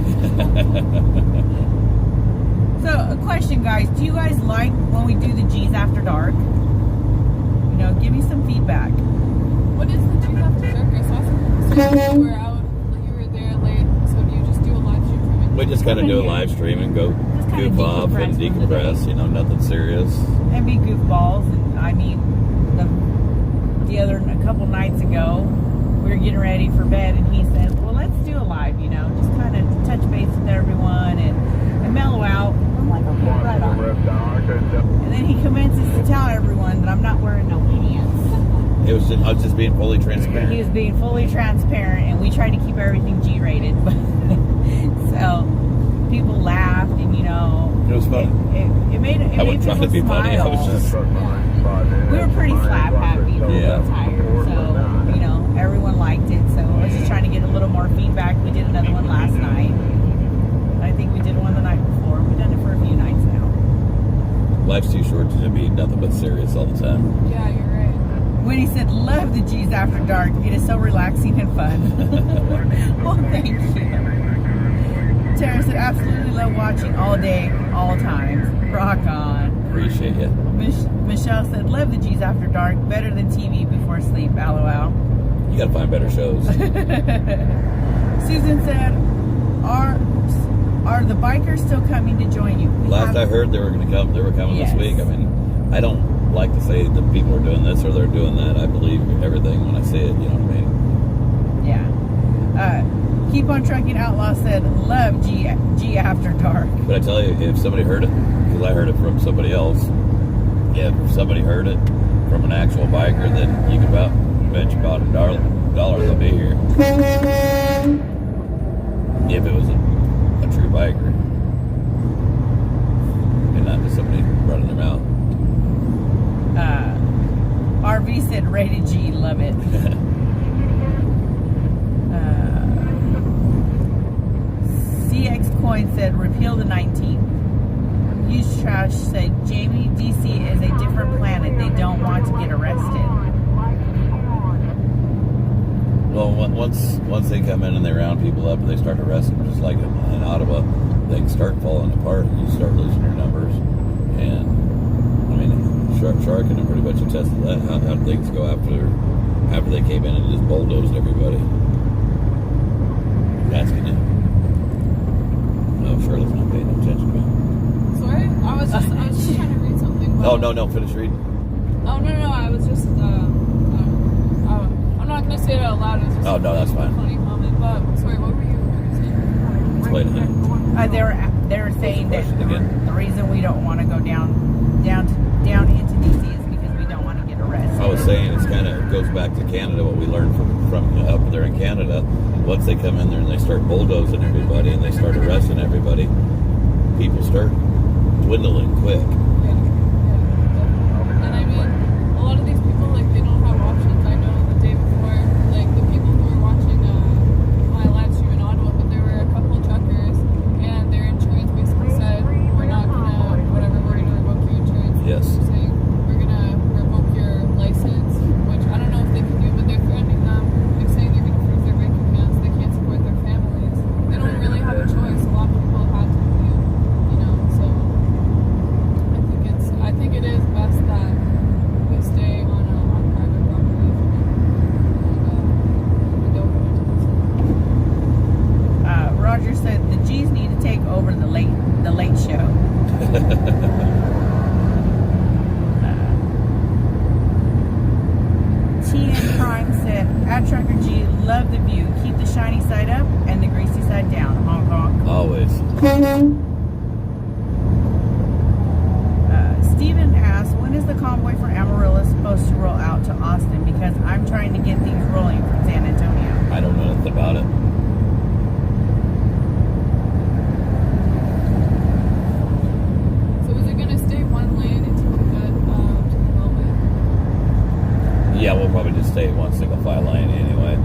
So, a question, guys. Do you guys like when we do the G's After Dark? You know, give me some feedback. What is the G's After Dark? I saw some you were out, you were there late, so do you just do a live stream from it? We just kind of do a live stream and go Just kinda goof off and decompress for the decompress. day. You know, nothing serious. And be goofballs. And I mean, a couple nights ago, we were getting ready for bed, and he said, well, let's do a live, you know, just kind of touch base with everyone and mellow out. I'm like, okay, right on. And then he commences to tell everyone that I'm not wearing no pants. I was just being fully He transparent. was being fully transparent, and we tried to keep everything G-rated. So people laughed, and, you know, It was fun. it made I wasn't trying to be people funny. I was smile. just We were pretty slap happy the Yeah. whole time. So, you know, everyone liked it. So I was just trying to get a little more feedback. We did another one last night. I think we did one the night before. We've done it for a few nights now. Life's too short to be nothing but serious all the time. Yeah, you're right. When he said, love the G's After Dark, it is so relaxing and fun. Well, thank you. Tara said, absolutely love watching all day, all times. Rock on. appreciate you. Michelle said, love the G's After Dark. Better than TV before sleep. LOL. You got to find better shows. Susan said, are the bikers still coming to join you? Last I heard, they were going to come. They were coming Yes. this week. I mean, I don't like to say that people are doing this or they're doing that. I believe everything when I say it. You know what I mean? Yeah. Keep on Trucking Outlaw said, love G After Dark. But I tell you, if somebody heard it, because I heard it from somebody else, if somebody heard it from an actual biker, then you can bet about $1 they'll be here. If it was a true biker. And not just somebody running their mouth. RV said, rated G, love it. CX Coin said, repeal the 19. Huge Trash said, Jamie, DC is a different planet. They don't want to get arrested. Well, once they come in and they round people up and they start arresting, just like in Ottawa, things start falling apart. You start losing your numbers. And, I mean, Shark can pretty much attest to that. How did things go after they came in and just bulldozed everybody? I'm asking you. No, Charlotte's not paying no attention to me. Sorry? I was just trying to read something. But Oh, no, finish reading. Oh, no, I was just, I'm not going to say it out loud. It was just Oh, no, that's fine. a funny comment. But, sorry, what were you saying? Explain it. They were saying that Question again. the reason we don't want to go down into DC is because we don't want to get arrested. I was saying it's kind of goes back to Canada, what we learned from up there in Canada. Once they come in there and they start bulldozing everybody and they start arresting everybody, people start dwindling quick. Yeah. And I mean, a lot of these people, like, they don't have options. I know the day before, like, the people who were watching my live stream in Ottawa, but there were a couple of truckers, and their insurance basically said, we're not gonna, whatever, we're gonna revoke your insurance. Yes. They're saying, we're gonna revoke your license, which I don't know if they can do, but they're threatening them. They're saying they're gonna freeze their bank accounts, they can't support their families. They don't really have a choice. A lot of people have to leave, you know, so I think it is best that we stay on private property and we don't go into this. Roger said the G's need to take over the late show. TN Prime said, at Trucker G, love the view. Keep the shiny side up and the greasy side down. Honk honk. Always. Steven asked, when is the convoy for Amarillo supposed to roll out to Austin? Because I'm trying to get things rolling from San Antonio. I don't know nothing about it. So is it gonna stay one lane until we get to the Velvet? Yeah, we'll probably just stay one single file lane anyway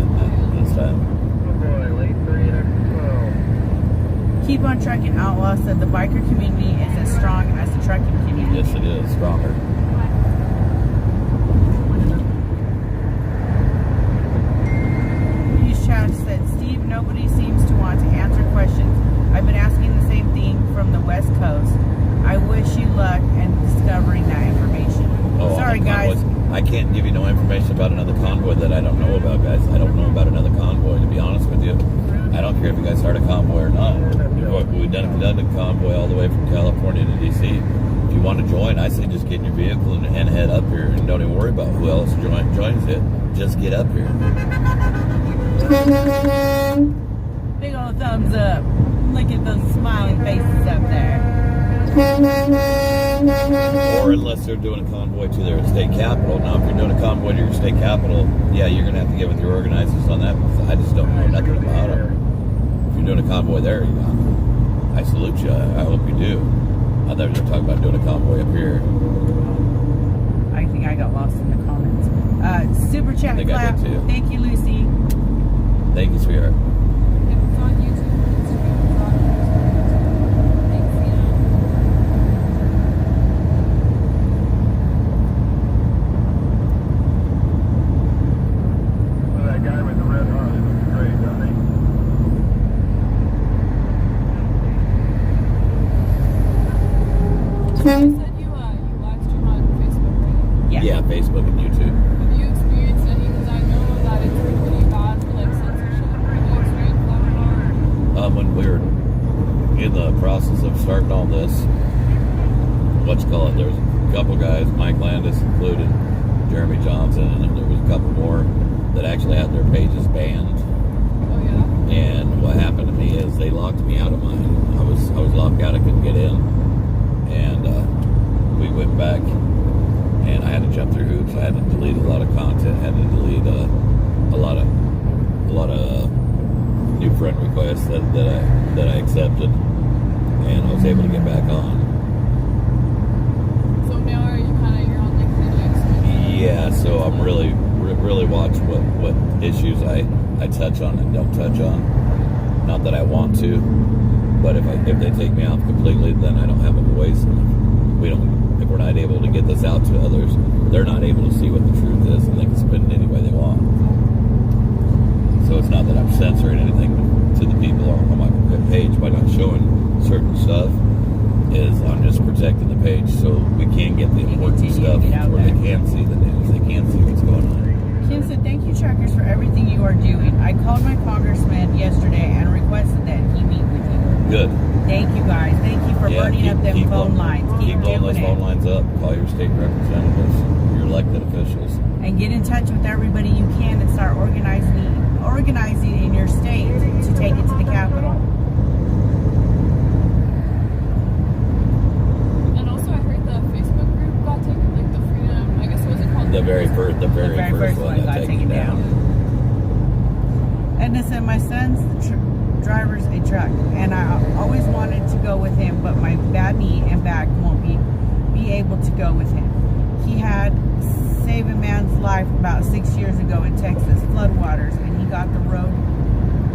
this time. Convoy, late 3 and 12. Keep on Trucking Outlaw said the biker community is as strong as the trucking community. Yes, it is. Stronger. Huge Chat said, Steve, nobody seems to want to answer questions. I've been asking the same thing from the West Coast. I wish you luck in discovering that information. Oh, Sorry, on the guys. convoys. I can't give you no information about another convoy that I don't know about, guys. I don't know about another convoy, to be honest with you. I don't care if you guys start a convoy or not. We've done a convoy all the way from California to DC. If you want to join, I say just get in your vehicle and head up here, and don't even worry about who else joins it. Just get up here. Big old thumbs up. Look at those smiling faces up there. Or unless they're doing a convoy to their state capital. Now, if you're doing a convoy to your state capital, yeah, you're going to have to get with your organizers on that, because I just don't know nothing about them. If you're doing a convoy there, I salute you. I hope you do. I thought you were talking about doing a convoy up here. I think I got lost in the comments. Super chat I think I clap. did too. Thank you, Lucy. Thank you, sweetheart. If it's on YouTube, it's on YouTube. Thanks, Zena. Well, that guy with the red Harley looks great, doesn't he? You said you Yeah, Facebook and YouTube. Have you experienced any? Because I know that it's pretty bad for like censorship. Have you experienced that at all? When we were in the process of starting all this, there was a couple guys, Mike Landis included, Jeremy Johnson, and then there was a couple more that actually had their pages banned. Oh yeah. And what happened to me is they locked me out of mine. I was locked out. I couldn't get in, and we went back, and I had to jump through hoops. I had to delete a lot of content. I had to delete a lot of new friend requests that I accepted, and I was able to get back on. So now are you you're on like the next? Yeah, so I'm really watching what issues I touch on and don't touch on. Not that I want to, but if they take me out completely, then I don't have a voice. If we're not able to get this out to others, they're not able to see what the truth is, and they can spin it any way they want. So it's not that I'm censoring anything to the people on my page by not showing certain stuff. I'm just protecting the page so we can get the important stuff where they can see the news, they can see what's going on. Kim said, thank you, Truckers, for everything you are doing. I called my congressman yesterday and requested that he meet with you. Good. Thank you, guys. Thank you for burning up them phone lines. Keep blowing those phone lines up. Call your state representatives, your elected officials. And get in touch with everybody you can and start organizing in your state to take it to the Capitol. And also, I heard the Facebook group got taken, like the Freedom. I guess what was it called? The very first one got taken down. Edna said, my son's driver's a truck, and I always wanted to go with him, but my bad knee and back won't be able to go with him. He had saved a man's life about 6 years ago in Texas, floodwaters, and he got the Road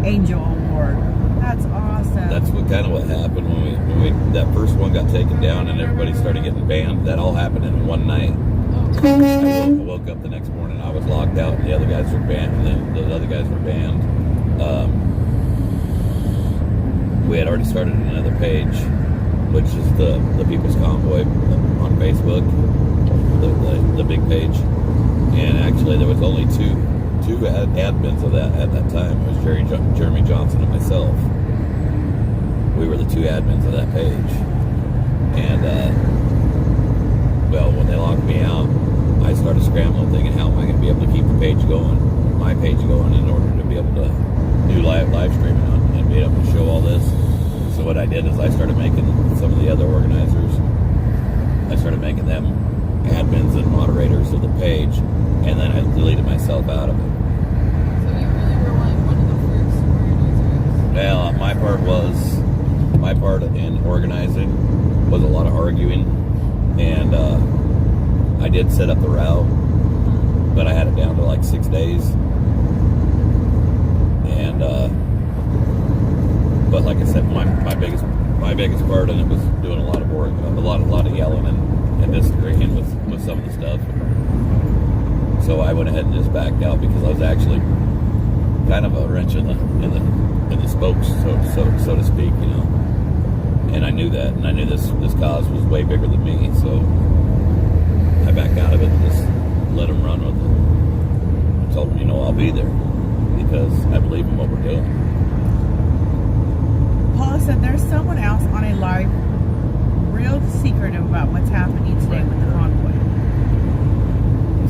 Angel Award. That's awesome. That's what happened when we that first one got taken down and everybody started getting banned. That all happened in one night. I woke up the next morning, I was locked out, and the other guys were banned, and then those other guys were banned. We had already started another page, which is the People's Convoy on Facebook, the big page. And actually, there was only two admins of that at that time. It was Jeremy Johnson and myself. We were the two admins of that page. And when they locked me out, I started scrambling, thinking, how am I going to be able to keep the page going, my page going, in order to be able to do live streaming and be able to show all this. So what I did is I started making some of the other organizers, I started making them admins and moderators of the page, and then I deleted myself out of it. So you really were one of the first organizers? Well, my part in organizing was a lot of arguing, and I did set up the route, but I had it down to like 6 days. And but like I said, my biggest part in it was doing a lot of work, a lot of yelling and disagreeing with some of the stuff. So I went ahead and just backed out because I was actually kind of a wrench in the spokes, so to speak, you know. And I knew that, and I knew this cause was way bigger than me, so I backed out of it and just let them run with it. I told them, I'll be there because I believe in what we're doing. Paula said there's someone else on a live real secretive about what's happening today with the convoy.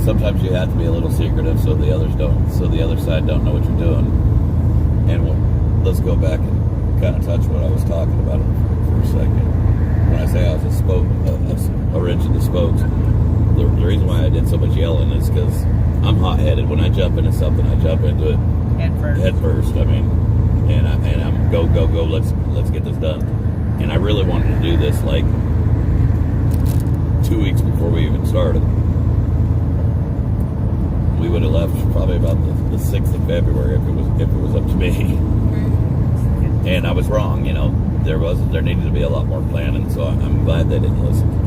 Sometimes you have to be a little secretive so the other side don't know what you're doing. And let's go back and kind of touch what I was talking about for a second. When I say I was a wrench in the spokes, the reason why I did so much yelling is because I'm hot-headed. When I jump into something, I jump into it head first. I mean, and I'm go, let's get this done. And I really wanted to do this like 2 weeks before we even started. We would have left probably about the 6th of February if it was up to me. And I was wrong, there needed to be a lot more planning, so I'm glad they didn't listen to me.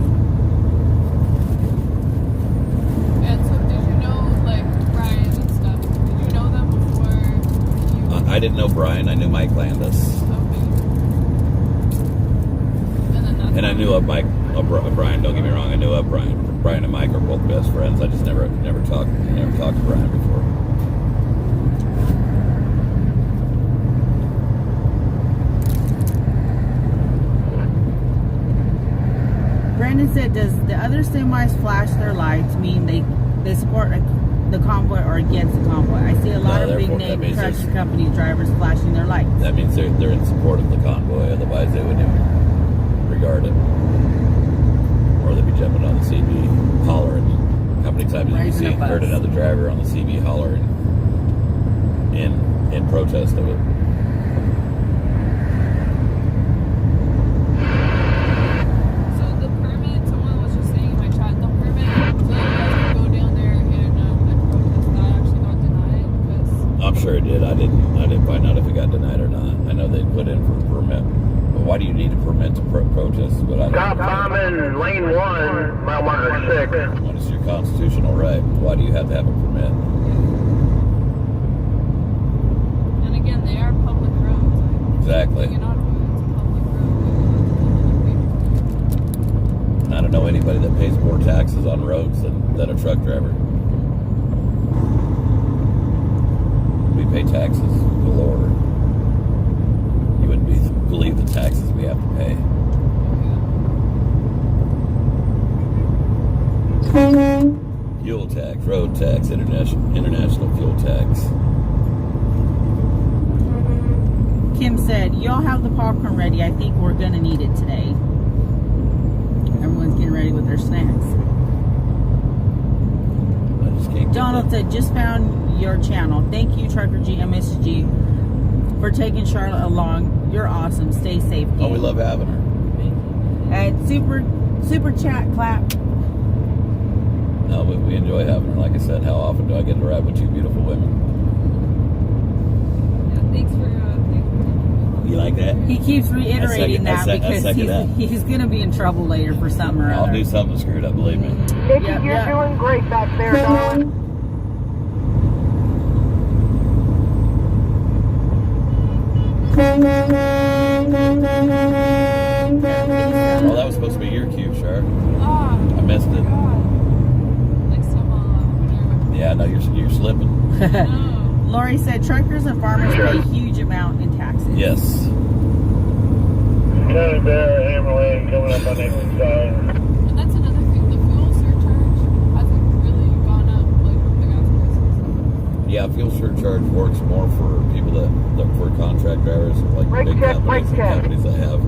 And so did you know, like, Brian and stuff? Did you know them before you... I didn't know Brian, I knew Mike Landis. Okay. And then that's And I knew of Mike Brian, don't get me wrong, I knew of Brian. Brian and Mike are both best friends. I just never talked to Brian before. Brandon said, does the other semis flash their lights mean they support the convoy or against the convoy? I see a lot of big name tractor company drivers flashing their lights. That means they're in support of the convoy, otherwise they wouldn't even regard it. Or they'd be jumping on the CB hollering. How many times have you heard another driver on the CB hollering in protest of it? I'm sure it did. I didn't find out if it got denied or not. I know they put in for a permit. But why do you need a permit to protest? Stop bombing lane 1, mile marker 6. What is your constitutional right? Why do you have to have a permit? And again, they are public roads. Exactly. It's a public road. I don't know anybody that pays more taxes on roads than a truck driver. We pay taxes galore. You wouldn't believe the taxes we have to pay. Fuel tax, road tax, international fuel tax. Kim said, y'all have the popcorn ready. I think we're going to need it today. Everyone's getting ready with their snacks. I just can't Donald said, just found your channel. Thank you, Trucker GMSG, for taking Charlotte along. You're awesome. Stay safe. Oh, we love having her. And super chat clap. No, but we enjoy having her. Like I said, how often do I get to ride with two beautiful women? Yeah, thanks for You like that? He keeps reiterating because that. he's going to be in trouble later for something or other. I'll do something screwed up, believe me. Nikki, you're doing great back there, darling. Oh, that was supposed to be your cue, Char. Oh, I missed it. God. Next time I'll Yeah, no, you're slipping. no. Lori said truckers and farmers pay a huge amount in taxes. Yes. County Bear, Hammerland, coming up on the side. And that's another thing. The fuel surcharge hasn't really gone up like with the gas prices. Yeah, fuel surcharge works more for people that for contract drivers, like big companies and companies that have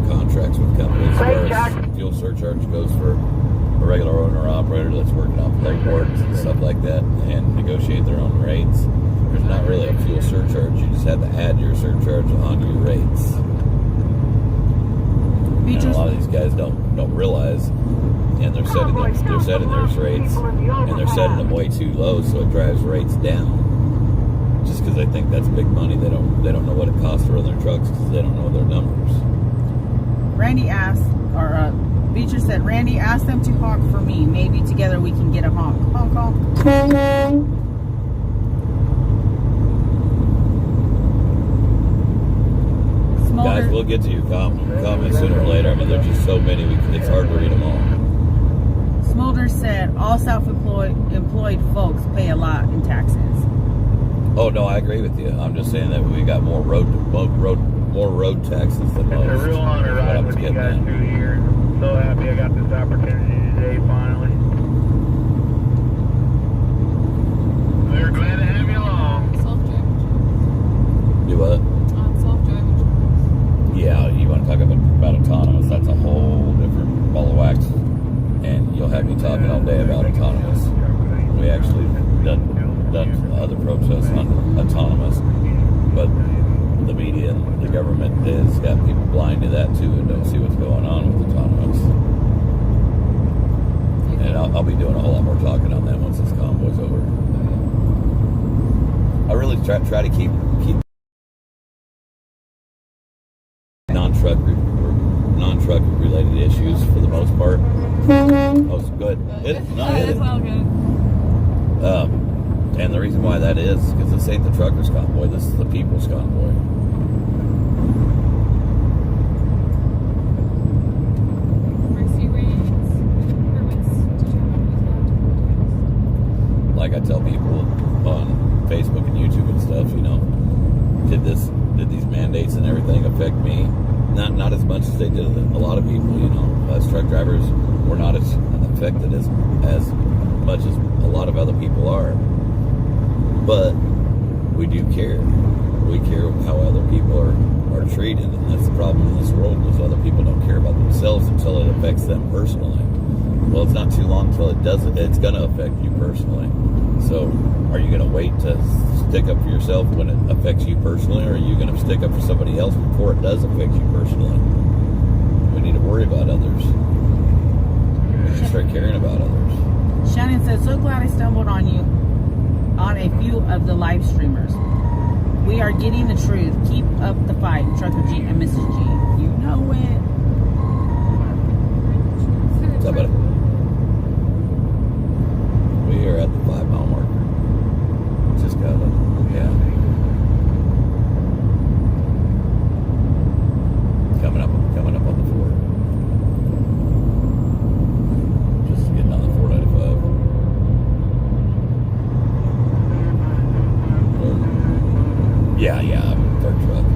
contracts with companies. Whereas fuel surcharge goes for a regular owner operator that's working off load boards and stuff like that and negotiate their own rates. There's not really a fuel surcharge. You just have to add your surcharge on your rates. And a lot of these guys don't realize, and they're setting their rates, and they're setting them way too low, so it drives rates down. Just because they think that's big money, they don't know what it costs to run their trucks because they don't know their numbers. Randy asked, or Beecher said, Randy, ask them to honk for me. Maybe together we can get a honk. Honk, honk. Smolder. Guys, we'll get to your comments sooner or later. I mean, there's just so many, it's hard to read them all. Smolder said, all self-employed folks pay a lot in taxes. Oh, no, I agree with you. I'm just saying that we got more road taxes than most. It's a real honor riding with you guys through here. So happy I got this opportunity today, finally. We're glad to have you along. Self-driving Do what? self-driving trucks. Yeah, you want to talk about autonomous, that's a whole different ball of wax. And you'll have me talking all day about autonomous. We actually done other protests on autonomous, but the media and the government has got people blind to that too and don't see what's going on with autonomous. And I'll be doing a whole lot more talking on that once this convoy's over. I really try to keep non-truck related issues for the most part. Oh, it's good. It's all good. And the reason why that is because this ain't the truckers' convoy. This is the people's convoy. Mercy like I tell people on Facebook and YouTube and stuff, you know, did these mandates and everything affect me? Not as much as they did a lot of people, you know. Us truck drivers, we're not as affected as much as a lot of other people are. But we do care. We care how other people are treated, and that's the problem in this world, is other people don't care about themselves until it affects them personally. Well, it's not too long till it doesn't. It's going to affect you personally. So, are you going to wait to stick up for yourself when it affects you personally, or are you going to stick up for somebody else before it does affect you personally? We need to worry about others. We need to start caring about others. Shannon says, so glad I stumbled on you on a few of the live streamers. We are getting the truth. Keep up the fight, Trucker G and Mrs. G. You know it. What's up, buddy? We are at the 5-mile marker. Just got it. Yeah. Coming up on the 4. Just getting on the 495. Yeah, third truck.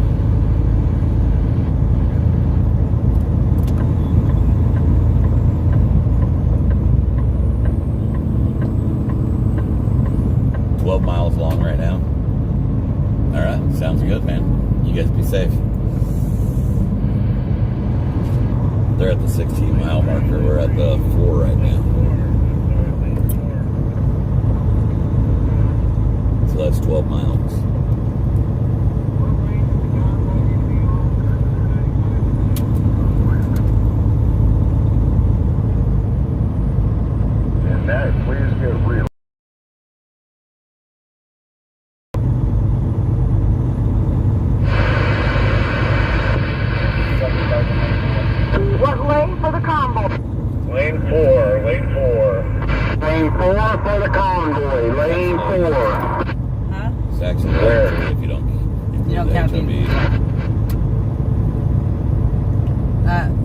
Miles long right now. All right, sounds good, man. You guys be safe. They're at the 16-mile marker. We're at the 4 right now. So that's 12 miles. And now, please get real. What lane for the convoy? Lane 4. Lane 4 for the convoy. Lane 4. Huh? It's actually Where? if you don't count HOV.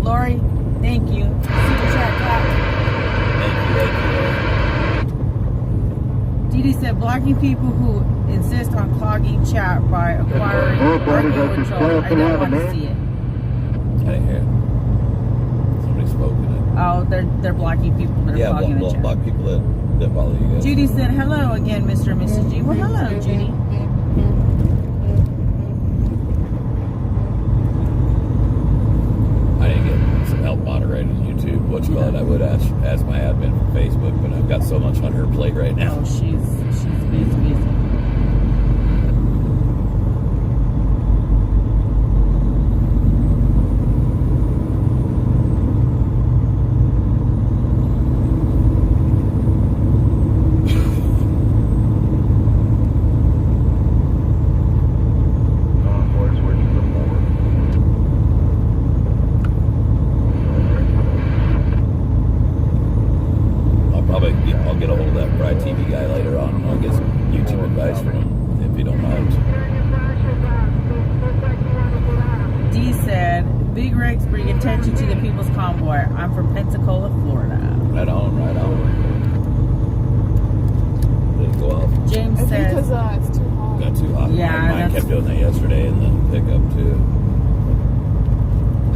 Lori, thank you. Super chat clap. Thank you. Didi said, blocking people who insist on clogging chat by acquiring arguing control. I don't want to see it. I didn't hear it. Somebody spoke in it. Oh, they're blocking people that are clogging the chat. Block people that bother you guys. Judy said, hello again, Mr. and Mrs. G. Well, hello, Judy. I didn't get some help moderating YouTube. What's called? I would ask my admin from Facebook, but I've got so much on her plate right now. Oh, she's busy. I'll get a hold of that Pride TV guy later on. I'll get some YouTube advice from him if you don't mind. D said, Big Rigs bring attention to the People's Convoy. I'm from Pensacola, Florida. Right on. Did it go off? James I think said, because it's too hot. Got too hot. Yeah, Mine kept doing that yesterday, and then pick up too.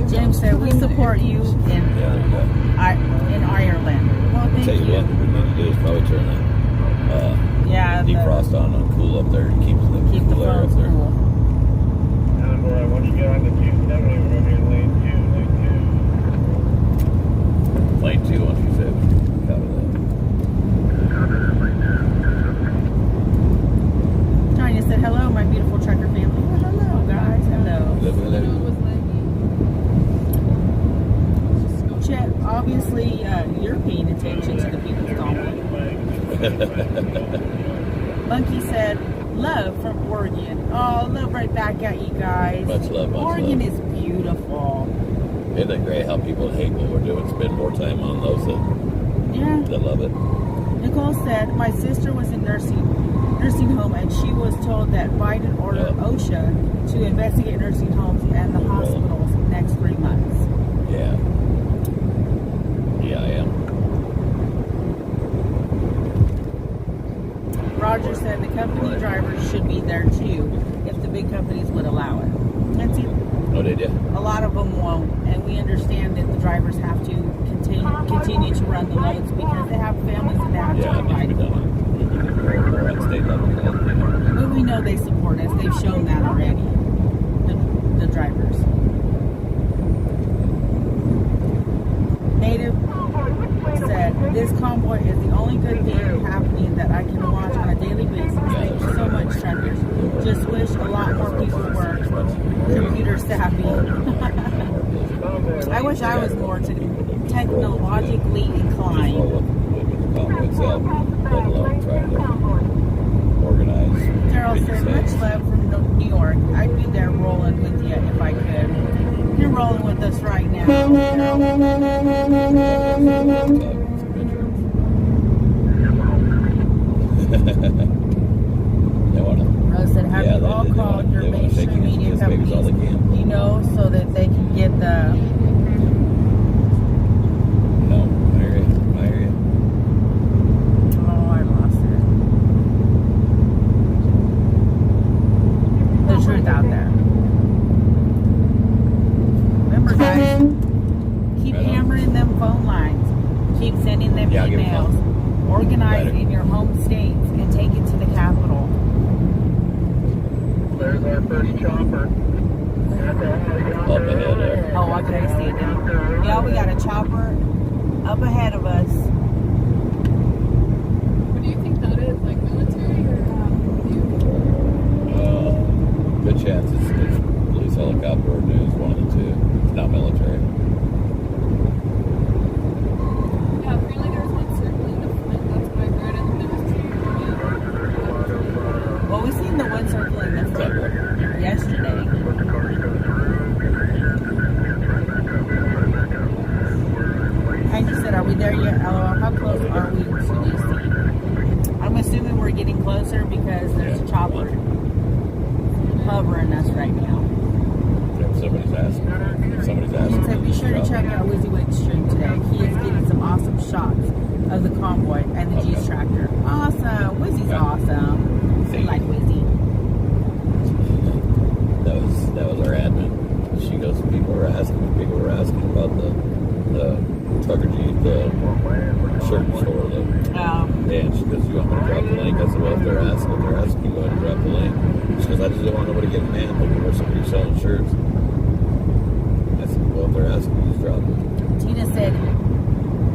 James said, we support you in Yeah, there you go. in Ireland. Well, thank Tell you what, what we need to do is probably turn that Yeah, defrost on and cool up there. Keep keep the cool air up phones there. cool. Convoy, once you get on the 270, we're going to be in lane 2. Lane 2, once you said. Cover that. Tanya said, hello, my beautiful trucker family. Well, hello, guys. Hello. Hello. Chet, obviously, you're paying attention to the People's Convoy. Bunky said, love from Oregon. Oh, love right back at you guys. Much love, much Oregon love. is beautiful. Isn't it great how people hate what we're doing? Spend more time on those that love it. Nicole said, my sister was in nursing home and she was told that Biden ordered OSHA to investigate nursing homes and the hospitals next 3 months. Yeah. Yeah, I am. company drivers should be there too if the big companies would allow it. And see, Oh, did you? a lot of them won't, and we understand that the drivers have to continue to run the loads because they have families that they have Yeah, to it needs to provide. be done. We're at state level. But we know they support us. They've shown that already. The drivers. Native said, "This convoy is the only good thing happening that I can watch on a daily basis. Thank you so much, truckers. Just wish a lot more people were computer savvy." I wish I was more technologically inclined. Convoy itself, let alone trying to organize. Daryl said, "Much love from New York. I'd be there rolling with you if I could." You're rolling with us right now. Rose said, "Have you all called your mainstream media companies, you know, so that they can get the..." No, I hear you. Oh, I lost it. The truth out there. Remember, guys, keep Right on. hammering them phone lines. Keep sending them Yeah, I'll give it a emails. call. Organize Later. in your home states and take it to the capital. There's our first chopper. Up ahead there. Oh, okay, I see it now. Yeah, we got a chopper up ahead of us. What do you think that is? Like military or Good chance it's police helicopter or news, one of the two. It's not military. yeah, apparently there was one circling the front. That's what I heard, and then there was two. Well, we seen the one circle in the front yesterday. I just said, "Are we there yet?" LOL. How close are we to DC? I'm assuming we're getting closer because there's a chopper hovering us right now. If somebody's asking. He said, "Be sure to check out WYSIWYG's stream today. He is getting some awesome shots of the convoy and the G's tractor." Awesome. Wizzy's awesome. We like Wizzy. That was our admin. She goes, people were asking about the trucker Jeep, the shirt store, and she goes, "You want me to drop the link?" I said, "Well, if they're asking, go ahead and drop the link." She goes, "I just don't want nobody getting mad looking for somebody selling shirts." I said, "Well, if they're asking, just drop it." Tina said,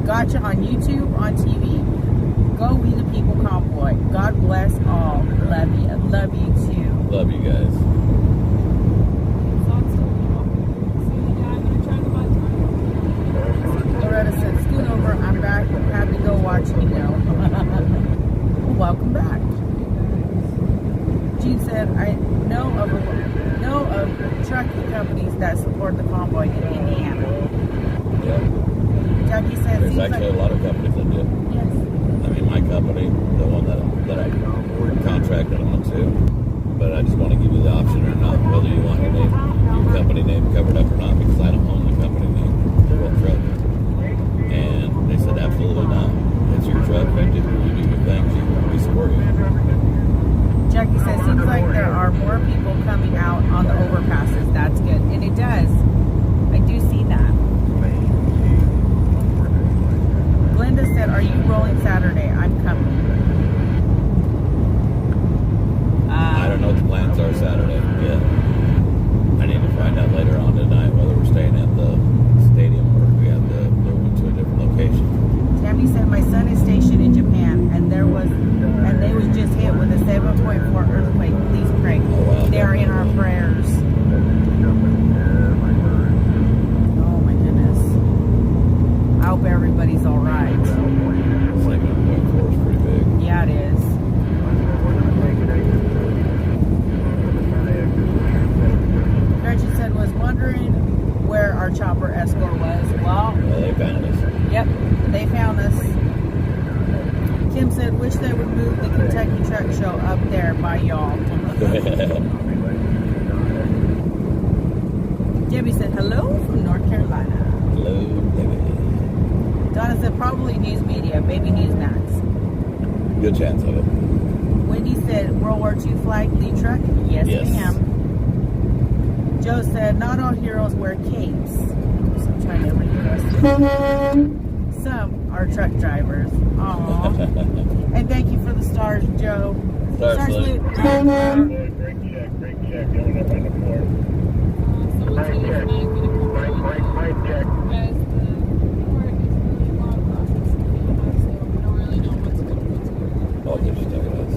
"Gotcha on YouTube, on TV. Go We the People Convoy. God bless all. Love you. Love you too." Love you guys. Loretta said, "Scoot over. I'm back. Had to go watch me now." Well, welcome back. Gene said, "I know of trucking companies that support the convoy in Indiana." Yeah. Jackie said, There's "Seems actually like..." a lot of companies that do. Yes. I mean, my company, the one that I contracted on to, but I just want to give you the option or not, whether you want your company name covered up or not, because I don't own the company name. They're both truck. And they said, absolutely not. It's your truck. You do your thing. We support you. Jackie says, "Seems like there are more people coming out on the overpasses. That's good." And it does. I do see that. Glenda said, "Are you rolling Saturday? I'm coming." I don't know what the plans are Saturday yet. I need to find out later on tonight whether we're staying at the stadium or if we have to move to a different location. Tammy said, "My son is stationed in Japan, and they was just hit with a 7.4 earthquake. Please pray. Oh, wow. They are in our prayers." Oh my goodness. I hope everybody's all right. 7.4 is pretty big. Yeah, it is. Gretchen said, "Was wondering where our chopper escort was." Well, They found us. yep, they found us. Kim said, "Wish they would move the Kentucky Truck Show up there by y'all." Debbie said, "Hello from North Carolina." Hello, baby. Donna said, "Probably news media, maybe Newsmax." Good chance of it. Wendy said, World War II flag, lead truck? Yes, ma'am. Joe said, not all heroes wear capes. So I'm trying to read us. Some are truck drivers. Aww. And thank you for the stars, Joe. Star salute. Great check. Going up on the floor. Someone said it's not going to come Mic check. Guys, the court is really long process to be honest, so we don't really know what's going to go Oh, they're just talking about us.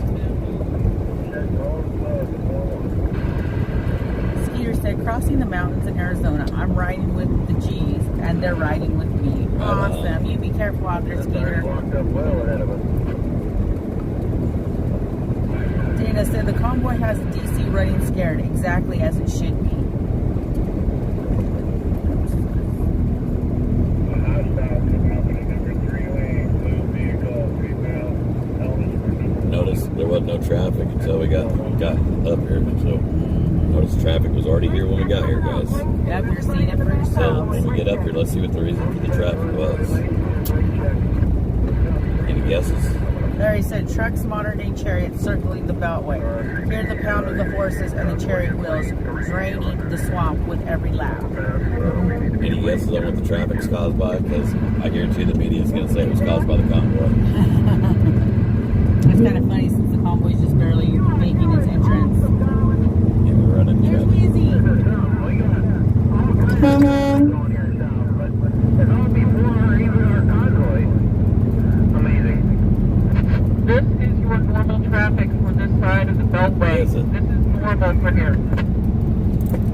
Skeeter said, crossing the mountains in Arizona, I'm riding with the G's, and they're riding with me. Awesome. You be careful out there, Skeeter. Walked up well ahead of us. Dana said, the convoy has DC running scared, exactly as it should be. Notice there was no traffic until we got up here. So notice traffic was already here when we got here, guys. Yep, you're seeing it for So yourselves. when we get up here, let's see what the reason for the traffic was. Any guesses? Larry said, trucks, modern day chariots circling the beltway. Hear the pound of the horses and the chariot wheels draining the swamp with every lap. Any guesses on what the traffic's caused by? Because I guarantee the media is going to say it was caused by the convoy. It's kind of funny since the convoy's just barely making its entrance. Yeah, we're running There's traffic. Wheezy. This is your normal traffic for this side of the beltway. Is it? This is normal for here.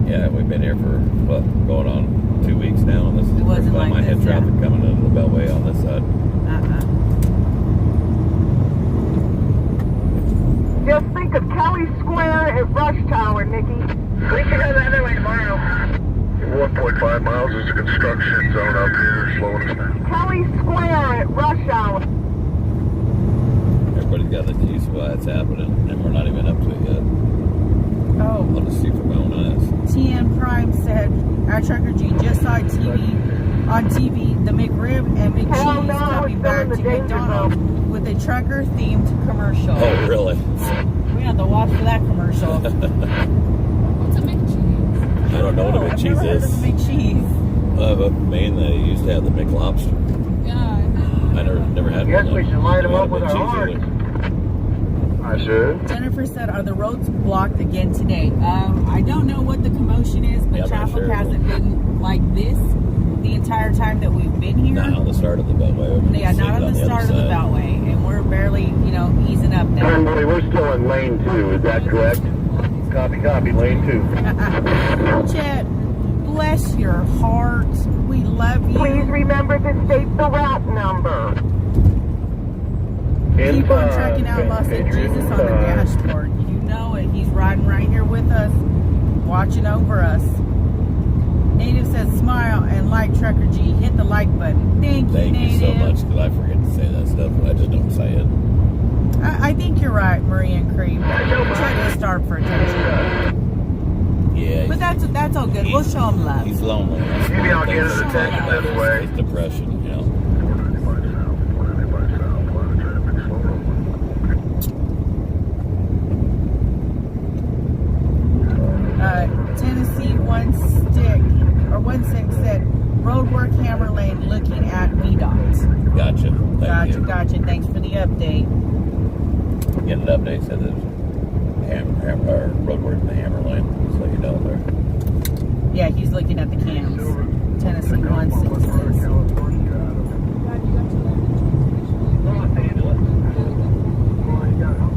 Yeah, we've been here for, what, going on 2 weeks now, and this is the first wasn't time like I had this, traffic yeah. coming into the Beltway on this side. Just think of Kelly Square at rush hour, Nikki. We should go the other way tomorrow. 1.5 miles is a construction zone up here, slowing us down. Kelly Square at rush hour. Everybody's got the juice why it's happening, and we're not even up to it yet. Oh, I'll just see from my own eyes. TN Prime said, our trucker G just saw on TV, the McRib and McCheese coming back to McDonald's with a trucker-themed commercial. Oh, really? We have to watch for that commercial. What's a McCheese? I don't know what a I've never McCheese heard of is. a McCheese. But Maine, they used to have the McLobster. Yeah, I know. I never had Guess one. we should line them up with our McCheese hearts. either. I should. Jennifer said, are the roads blocked again today? I don't know what the commotion is, but Yeah, I'm not traffic sure. hasn't been like this the entire time that we've been here. Not on the start of the Beltway. Yeah, not on the start of the Beltway, and we're barely, easing up now. Convoy, we're still in lane 2, is that correct? Copy, lane 2. Chet, bless your heart. We love you. Please remember to state the route number. Keep on tracking out Los Jesus on the dashboard. You know it. He's riding right here with us, watching over us. Native says, smile and like Trucker G. Hit the like button. Thank you, Thank Native. you so much, because I forget to say that stuff, but I just don't say it. I think you're right, Marie and Cream. Try to starve for attention. Yeah. But that's all good. We'll show him love. He's lonely. That's Maybe I'll get his one of the attention things. this way. His depression, Tennessee one six said road work Hammer Lane looking at VDOT. Gotcha. Thank you. Gotcha. Thanks for the update. Getting an update said there's road work in the Hammer Lane, so you know there. Yeah, he's looking at the cams. Tennessee 166.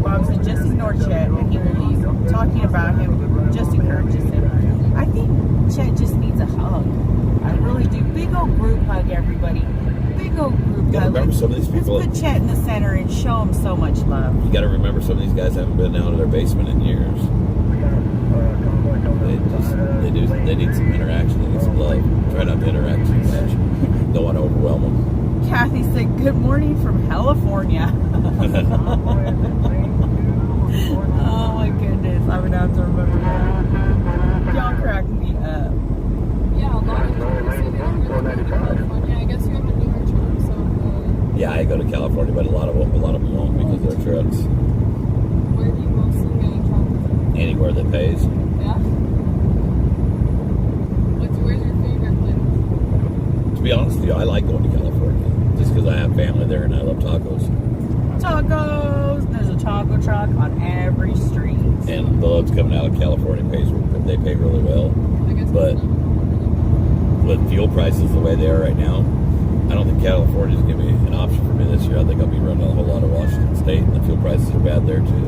Bob said just ignore Chet and he will leave. Talking about him just encourages him. I think Chet just needs a hug. I really do. Big old group hug, everybody. Big old group You gotta hug. remember some of these people. Let's put Chet in the center and show him so much love. You got to remember some of these guys haven't been out of their basement in years. They need some interaction. They need some love. Try not to interact too much. Don't want to overwhelm them. Kathy said, good morning from California. Oh my goodness. I'm going to have to remember that. Y'all crack me up. Yeah, a lot of people say they don't really go to California. I guess you have a newer truck, so Yeah, I go to California, but a lot of them won't because they're trucks. where do you Anywhere that pays. Yeah. Where's your favorite place? To be honest with you, I like going to California just because I have family there and I love tacos. Tacos! There's a taco truck on every street. And the loads coming out of California they pay really well. I guess But with fuel prices the way they are right now, I don't think California is going to be an option for me this year. I think I'll be running a whole lot of Washington State, and the fuel prices are bad there too.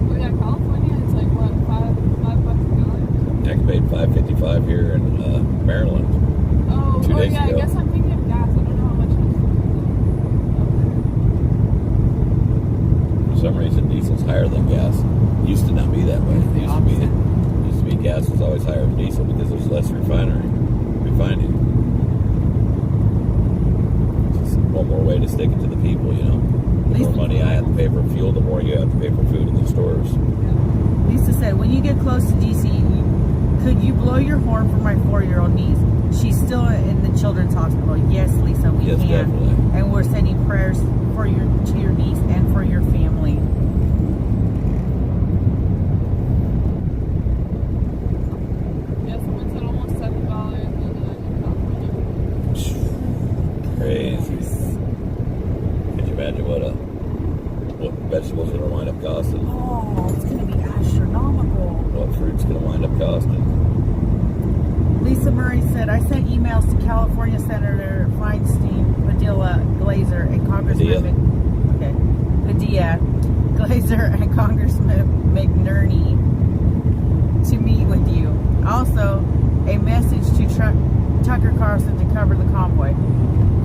Oh yeah, California, it's like what, $5 a gallon? I paid $5.55 here in Maryland. Oh, 2 days yeah, ago. I guess I'm thinking of gas. I don't know how much For some reason, diesel's higher than gas. It used to not be that way. It used to be gas was always higher than diesel because there's less refining. It's just one more way to stick it to the people, you know. The more money I have to pay for fuel, the more you have to pay for food in the stores. Lisa said, when you get close to DC, could you blow your horn for my 4-year-old niece? She's still in the children's hospital. Yes, Lisa, we Yes, can. definitely. And we're sending prayers to your niece and for your family. Yeah, someone said almost $7 in California. Crazy. Can you imagine what vegetables are going to wind up costing? Oh, it's going to be astronomical. What fruit's going to wind up costing? Lisa Murray said, I sent emails to California Senator Feinstein, Padilla, Glazer, and Congressman Padilla, Glazer, and Congressman McNerney to meet with you. Also, a message to Tucker Carlson to cover the convoy.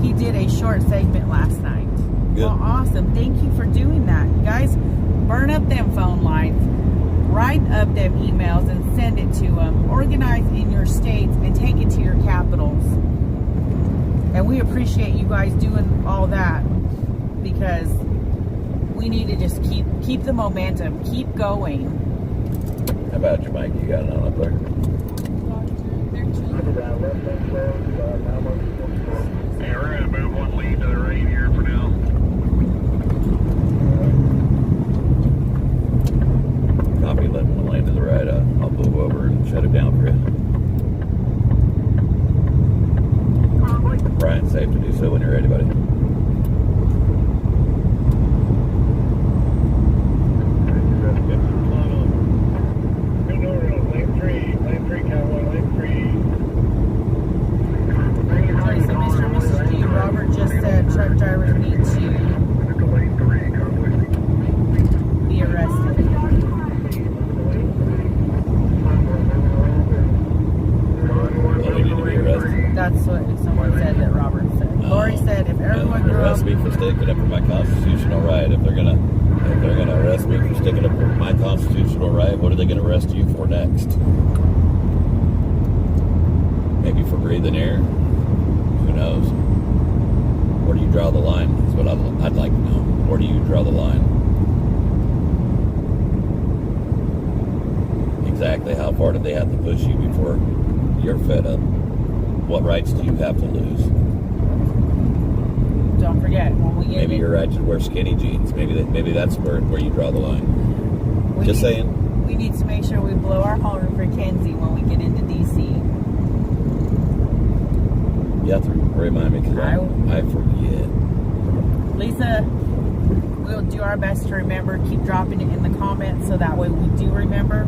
He did a short segment last night. Good. Well, awesome. Thank you for doing that. Guys, burn up them phone lines. Write up them emails and send it to them. Organize in your states and take it to your capitals. And we appreciate you guys doing all that because we need to just keep the momentum, keep going. How about you, Mike? You got it on up there? Hey, we're going to move one lead to the right here for now. Copy, let one lane to the right. I'll move over and shut it down for you. Brian, safe to do so when you're ready, buddy. So Mr. and Mrs. G, Robert just said truck drivers need to be arrested. Oh, we need to be arrested. That's what someone said that Robert said. Lori said if everyone grew up... Arrest me for sticking up for my constitutional right. If they're gonna arrest me for sticking up for my constitutional right, what are they gonna arrest you for next? Maybe for breathing air? Who knows? Where do you draw the line? Is what I'd like to know. Where do you draw the line? Exactly how far do they have to push you before you're fed up? What rights do you have to lose? Don't forget, when we get Maybe your right to wear skinny jeans. Maybe that's where you draw the line. Just saying. We need to make sure we blow our horn for Kenzie when we get into DC. You have to remind me because I forget. Lisa, we'll do our best to remember. Keep dropping it in the comments so that way we do remember.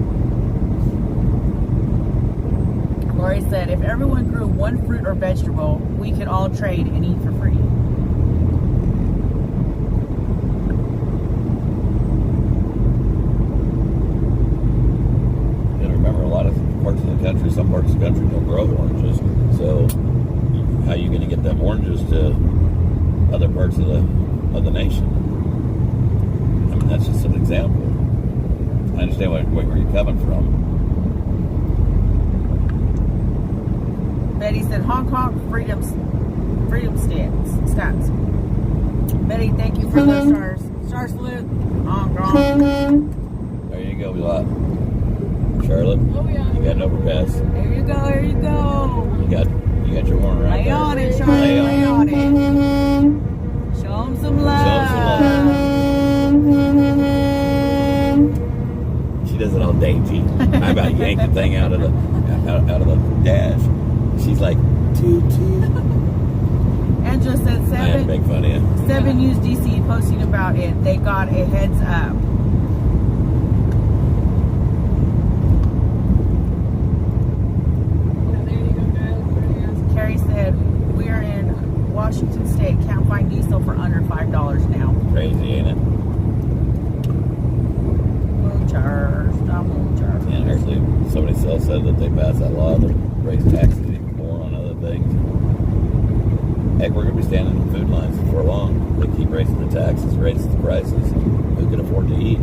Lori said, if everyone grew one fruit or vegetable, we could all trade and eat for free. And remember, a lot of parts of the country, some parts of the country don't grow oranges. So how are you going to get them oranges to other parts of the nation? I mean, that's just an example. I understand where you're coming from. Betty said, Hong Kong freedom stats. Betty, thank you for those stars. Star salute. Hong Kong. There you go, lot. Charlotte, Oh, yeah. you got an overpass. There you go, there you go. You got your horn right Lay there. on it, Charlotte. Lay on it. Show them some love. Show 'em some love. said I had to make fun of you. 7 News DC posting about it. They got a heads up. Yeah, there you go, guys. Carrie said, we're in Washington State. Can't find diesel for under $5 now. Crazy, ain't it? Moochers. Stop moochers. And actually, somebody else said that they passed that law to raise taxes even more on other things. Heck, we're going to be standing in food lines for long. They keep raising the taxes, raising the prices. Who can afford to eat?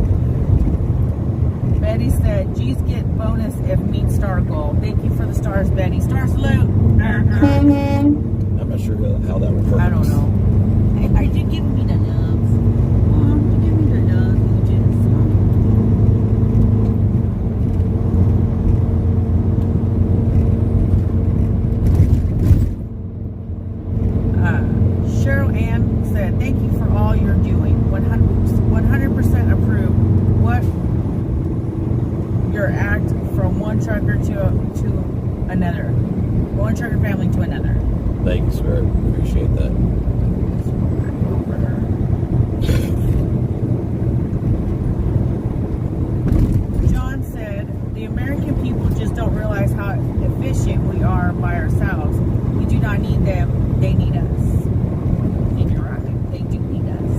Betty said, G's get bonus if meet star goal. Thank you for the stars, Betty. Star salute. I'm not sure how that would work. I don't know. Hey, are you giving me the loves? You give me the loves, Cheryl Ann said, thank you for all you're doing. 100% approve. What your act from one trucker to another. One trucker family to another. Thanks, sir. Appreciate that. John said, the American people just don't realize how efficient we are by ourselves. We do not need them. They need us. And you're right. They do need us.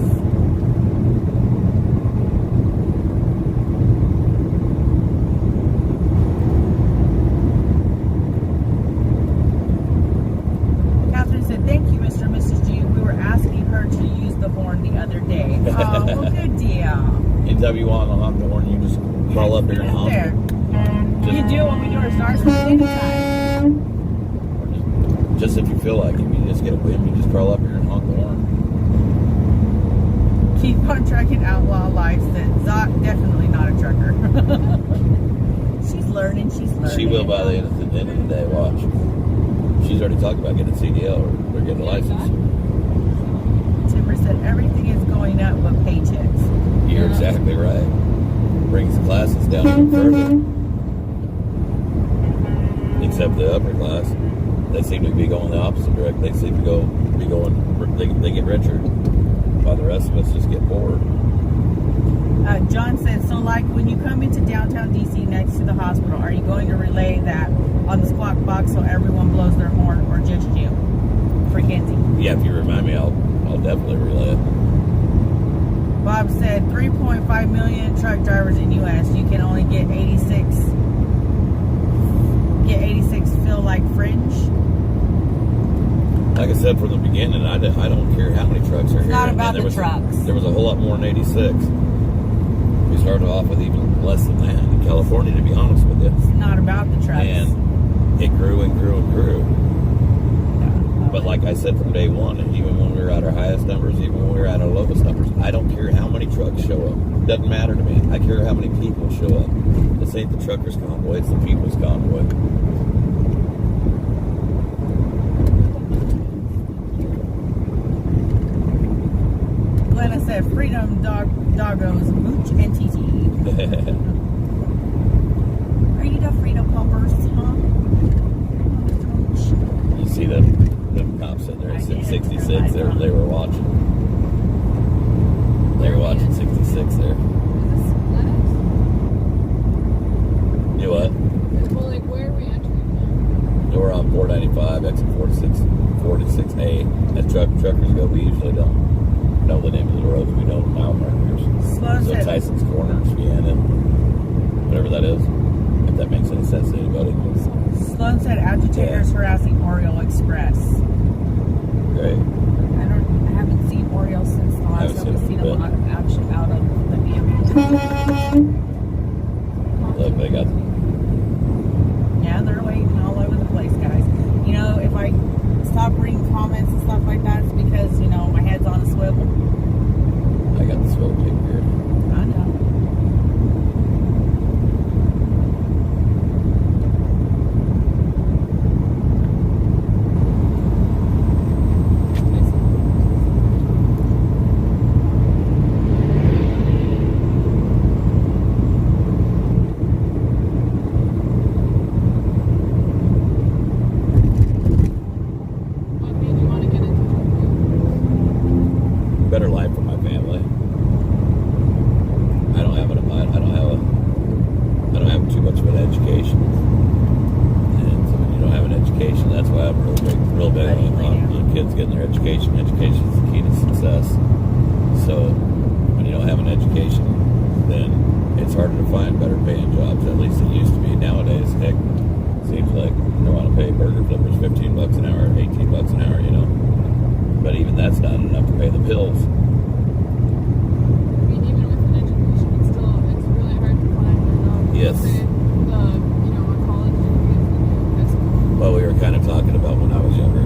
Catherine said, thank you, Mr. and Mrs. G. We were asking her to use the horn the other day. Oh, well, good deal. Anytime you want to honk the horn, you just crawl up here and honk. There. You do when we do our stars anytime. Just if you feel like it, you just get a whim, you just crawl up here and honk the horn. Keep on trucking outlaw life, said Zot, definitely not a trucker. She's learning. She will by the end of the day, watch. She's already talked about getting a CDL or getting a license. Timber said everything is going up but paychecks. You're exactly right. Brings the classes down even further. Except the upper class. They seem to be going the opposite direction. They seem to they get richer, while the rest of us just get bored. John said, so like when you come into downtown DC next to the hospital, are you going to relay that on the squawk box so everyone blows their horn, or just you? For Kenzie. Yeah, if you remind me, I'll definitely relay it. Bob said 3.5 million truck drivers in U.S. You can only get 86 feel like fringe. Like I said from the beginning, I don't care how many trucks are here. Not about the trucks. There was a whole lot more than 86. We started off with even less than that in California, to be honest with you. It's not about the trucks. And it grew and grew and grew. Yeah. But like I said from day one, and even when we were at our highest numbers, even when we were at our lowest numbers, I don't care how many trucks show up. Doesn't matter to me. I care how many people show up. This ain't the truckers' convoy, it's the people's convoy. Glenna said, freedom, doggos, mooch, and TT. Are you the freedom pumpers, huh? You see them cops in there, 66, they were watching. They were watching 66 there. You what? Well, like, where are we entering? We're on 495, exit 46A. As truckers go, we usually don't know the name of the roads. We know mile markers. So Tyson's Corner, Vienna, whatever that is. If that makes any sense to anybody. Sloan said agitators harassing Oriole Express. Great. I haven't seen Oriole since the last time. I've seen a lot of action out of the vehicle. Look, they got. Yeah, they're waiting all over the place, guys. You know, if I stop reading comments and stuff like that, it's because, you know, my head's on a swivel. I got the swivel kick here. I know. better life for my family. I don't have too much of an education, and so when you don't have an education, that's why I'm real big on the kids getting their education. Education is the key to success. So when you don't have an education, then it's harder to find better paying jobs. At least it used to be. Nowadays, heck, it seems like they want to pay burger flippers $15 an hour, $18 an hour, you know. But even that's not enough to pay the bills. I mean, even with an education, it's really hard to find a job. Yes. A college degree if you do high school. Well, we were kind of talking about when I was younger.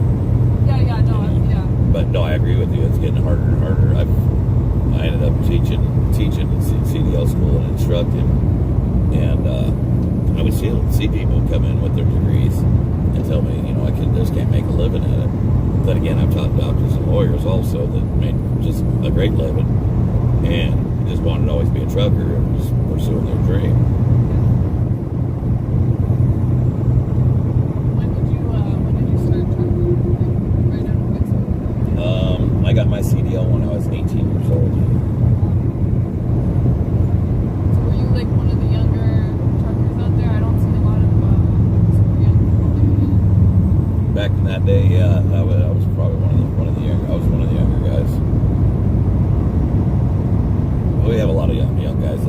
Yeah. But no, I agree with you. It's getting harder and harder. I ended up teaching in CDL school and instructing, and I would see people come in with their degrees and tell me, you know, I just can't make a living at it. But again, I've taught doctors and lawyers also that made just a great living and just wanted to always be a trucker and just pursuing their dream. When did you start trucking? Right out of high school? I got my CDL when I was 18 years old. So were you like one of the younger truckers out there? I don't see a lot of super young people doing it. Back in that day, yeah, I was probably one of the younger guys. We have a lot of young guys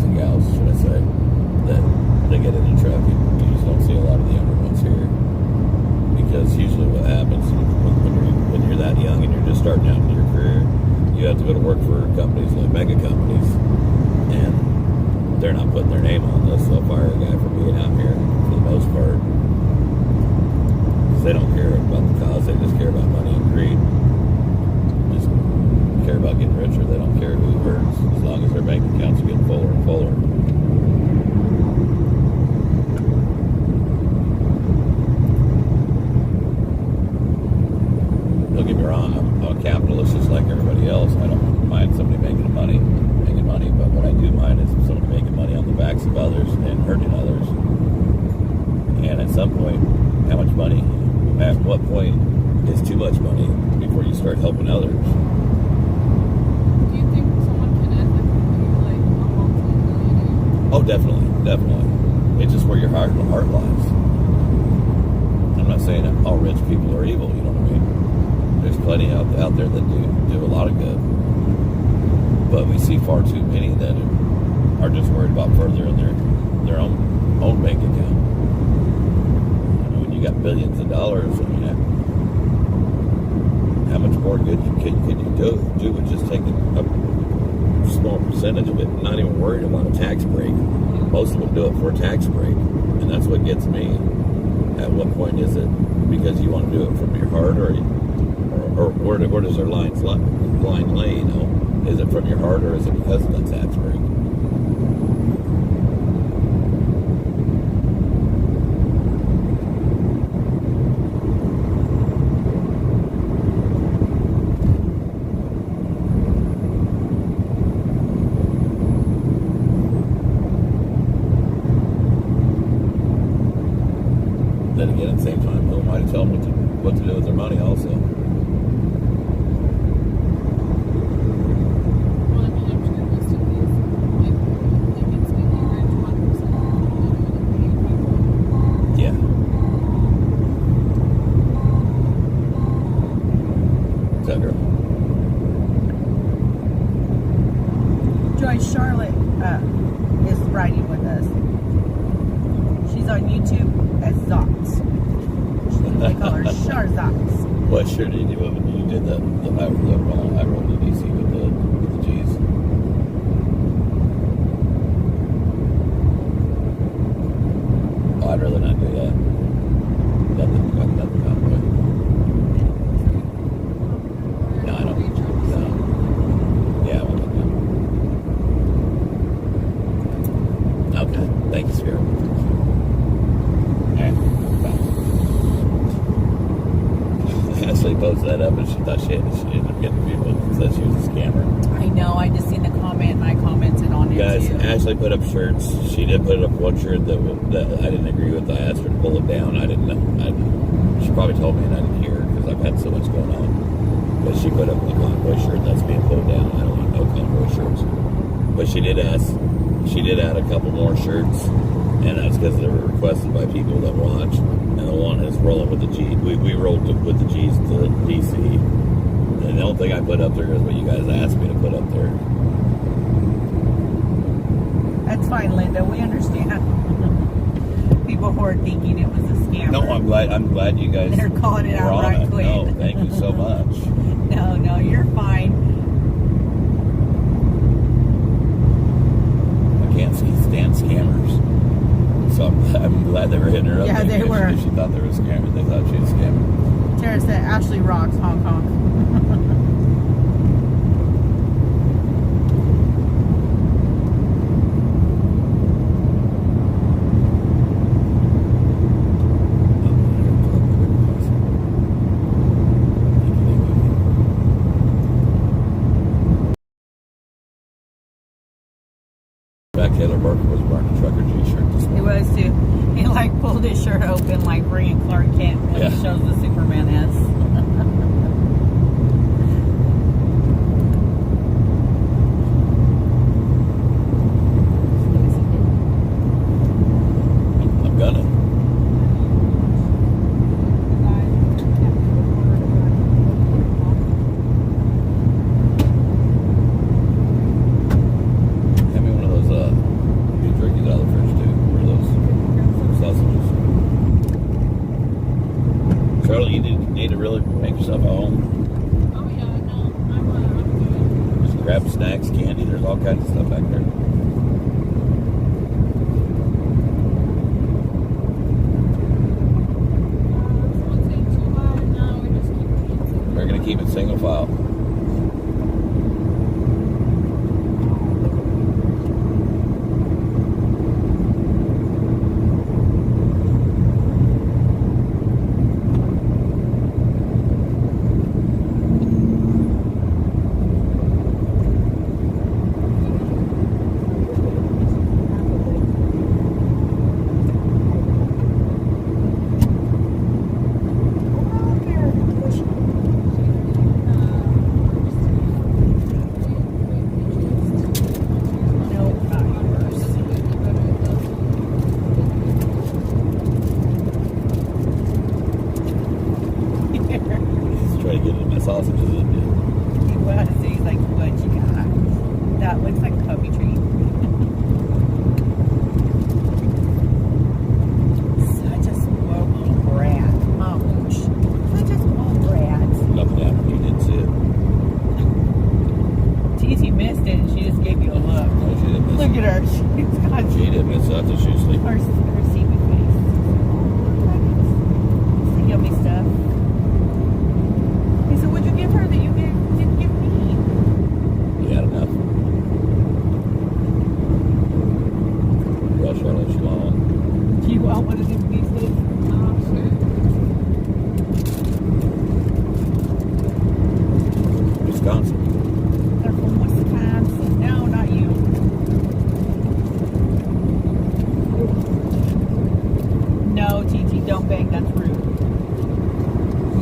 and gals, should I say, that they get into trucking. You just don't see a lot of the younger ones here, because usually what happens when you're that young and you're just starting out in your career, you have to go to work for companies like mega companies, and they're not putting their name on this. They'll fire a guy for being out here for the most part. They don't care about the cause, they just care about money and greed. Just care about getting richer. They don't care who hurts, as long as their bank accounts are getting fuller and fuller. Don't get me wrong, I'm a capitalist just like everybody else. I don't mind somebody making money, but what I do mind is somebody making money on the backs of others and hurting others. And at some point, how much money? At what point is too much money before you start helping others? Do you think someone can ethically be like a multi-millionaire? Oh, definitely. It's just where your heart lies. I'm not saying that all rich people are evil, you know what I mean? There's plenty out there that do a lot of good. But we see far too many that are just worried about furthering their own bank account. You got billions of dollars, I mean, how much more good can you do with just taking a small percentage of it, not even worried about a tax break? Most of them do it for a tax break, and that's what gets me. At what point is it because you want to do it from your heart, or where does their line lay, you know? Is it from your heart, or is it because of the tax break? Then again, at the same time, who am I to tell them what to do with their money also? Well, I mean, I'm sure most of these, like it's going to be rich 1%. Yeah. What's that, girl? Joyce Charlotte is riding with us. She's on YouTube as Zox. They call her Charzox. What shirt did you do when you did the high road to DC with the G's? Oh, I'd rather not do that. Nothing Convoy. No, I don't. No. Yeah, I won't do that. Okay. Thank you, Spirit. Ashley posted that up and she thought she ended up getting people and said she was a scammer. I know, I just seen the comment and I commented on it Guys, too. Ashley put up shirts. She did put up one shirt that I didn't agree with. I asked her to pull it down. I didn't know. She probably told me and I didn't hear because I've had so much going on. But because she put up the Convoy shirt that's being pulled down. I don't want no Convoy shirts. But she did add a couple more shirts, and that's because they were requested by people that watch. And the one is rolling with the G. We rolled with the G's to DC. And the only thing I put up there is what you guys asked me to put up there. That's fine, Linda. We understand. People who are thinking it was a scam. No, I'm glad you guys. They're calling it out right quick. No, thank you so much. No, you're fine. I can't stand scammers. So I'm glad they were hitting her up. Yeah, they were. If she thought they were scamming, they thought she was scamming. Tara said, Ashley rocks Hong Kong. Taylor Barker was wearing a Trucker G shirt this He morning. was too. He like pulled his shirt open like bringing Clark Kent when Yeah. he shows the Superman S. I'm gonna. Hand me one of those beef jerkies out of the fridge too. Or those sausages. Charlie, you need to really make yourself at home. Oh yeah, no, I'm good. Just grab snacks, candy. There's all kinds of stuff back there. Someone's saying too loud. No, we just keep it. We're gonna keep it single file. No, not yours. Just try to get into my sausages in there. He was. He's like, what you got? That looks like a puppy treat. Such a spoiled little brat. Ouch. Such a spoiled brat. Nothing happened. You didn't see it. Titi missed it and she just gave you a look. No, she didn't miss Look it. at her. She's got She didn't miss it. I thought she was asleep. her seaweed face. It's the yummy stuff. He said, what'd you give her that you didn't give me? You had enough. Well, Charlotte, you want one? Do you want one of these pieces? Sure. Wisconsin. They're from Wisconsin. No, not you. No, Titi, don't beg. That's rude.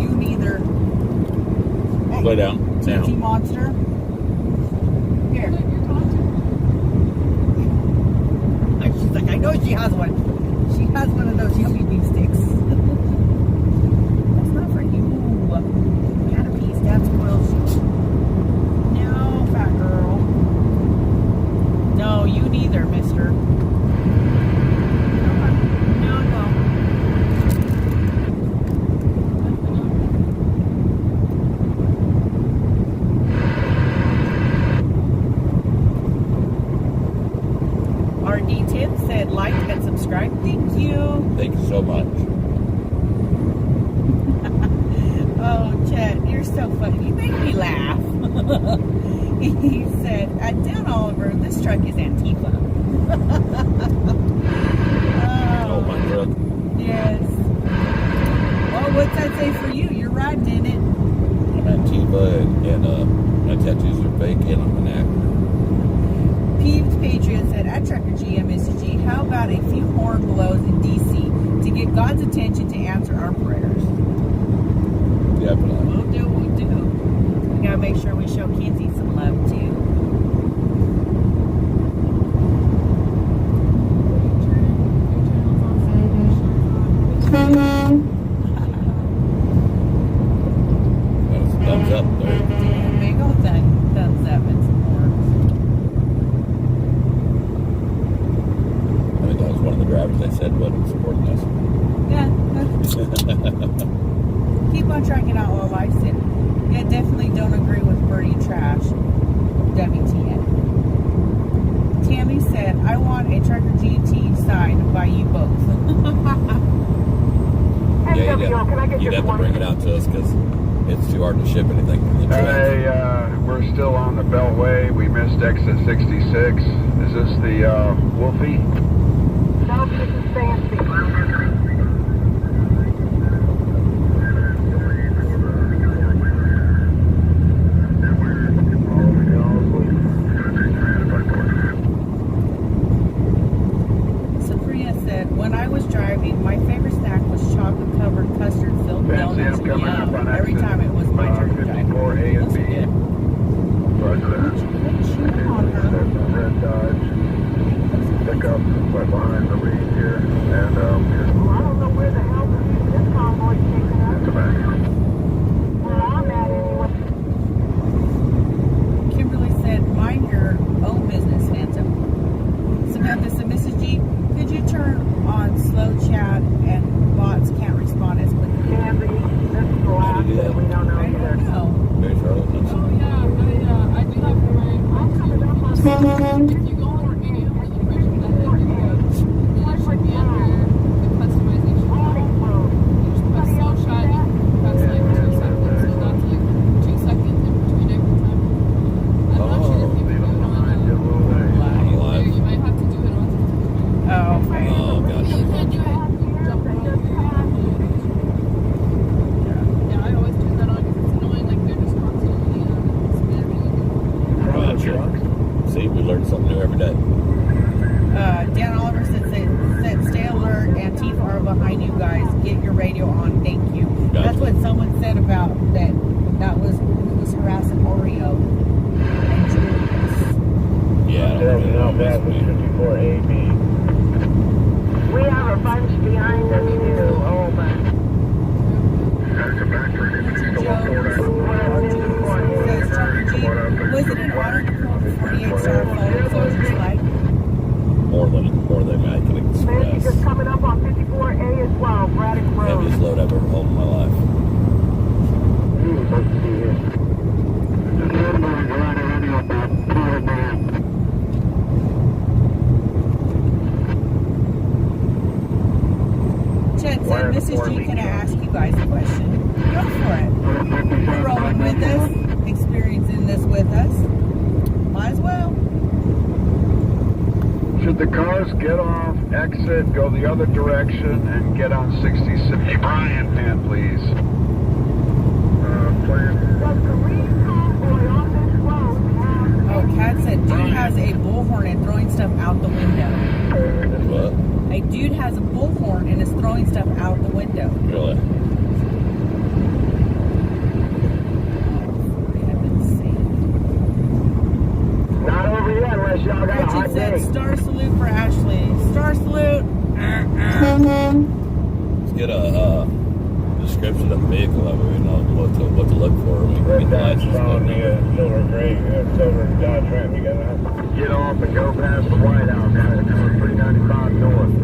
You neither. Hey, Lay down. Titi Now. monster. Here. You're talking. She's like, I know she has one. She has one of those yummy beef sticks. That's not for you. Got a piece. That's spoiled. No, fat girl. No, you neither, mister. No. RD10 said like and subscribe. Thank you. Thank you so much. Oh, Chet, you're so funny. You make me laugh. He said, at Dan Oliver, this truck is Antifa. Oh, my truck. Yes. Well, what's that say for you? You're riding in it. I'm Antifa and my tattoos are fake and I'm an actor. Peeved Patriot said, at Trucker GMSG, how about a few horn blows in DC to get God's attention to answer our prayers? Definitely. We'll do. make sure we show Kenzie some love too. That's a thumbs up there. Big old thumbs up and support. I think that was one of the drivers they said wasn't supporting us. Yeah. Keep on tracking out while life's in. Yeah, definitely don't agree with Birdie Trash. WTN. Tammy said, I want a Tracker GT signed by you both. Yeah, MWO, can I get you'd just have to one? bring it out to us because it's too hard to ship anything from the truck. Hey, we're still on the Beltway. We missed exit 66. Is this the Wolfie? No, this is Fancy. Sabrina said, when I was driving, my favorite snack was chocolate-covered custard-filled Fancy, donuts. I'm coming up Yum. on Every exit time it was my turn to drive. 54A and Those B. are good. Roger that. Red Dodge. Pick up right behind the lead here. And Well, I don't know where the hell this convoy's taking us. come back. Where I'm at anyway. Kimberly said, mind your own business, Phantom. Samantha said, Mrs. G, could you turn on slow chat and bots can't respond as quickly? Can't be. This is the last that we don't know I either. don't know. Very Charlotte. Oh yeah, I do have for my if you go on the video that you mentioned that video, it should be under the customization tab. You just press slow shot, you press like 2 seconds, so that's like 2 seconds in between every time. I'm not sure if you can do it on there. You might have to do it on Oh, okay. Oh, gosh. you can't do it. Jump on. Yeah, I always turn that on because it's annoying, like they're just constantly spamming you. Right, sure. See, we learn something new every day. Dan Oliver said, stay alert. Antifa are behind you guys. Get your radio on. Thank you. Gotcha. That's what someone said about that. That was harassing Oreo and Julius. Yeah, I don't know. That's me. 54A, B. We have a bunch behind us too. Oh, but Says Trucker G, was it an honor to pull the 48-star photo soldiers flag? More than I can Fancy express. just coming up on 54A as well. Braddock Heaviest Road. load I've ever held in my life. Chet said, Mrs. G, can I ask you guys a question? Go for it. You're rolling with us, experiencing this with us. Might as well. Should the cars get off, exit, go the other direction, and get on 66? Hey, Brian, man, please. Does the Reed convoy on this road have Oh, Kat said, dude has a bullhorn and throwing stuff out the window. What? A dude has a bullhorn and is throwing stuff out the window. Really? Not over yet unless y'all got a hot Richard said, day. star salute for Ashley. Star salute. Let's get a description of the vehicle that we know what to look for. We can get the license plate number. silver gray, silver Dodge Ram. You got that? Get off and go past the White House, guys. It's on 395 north.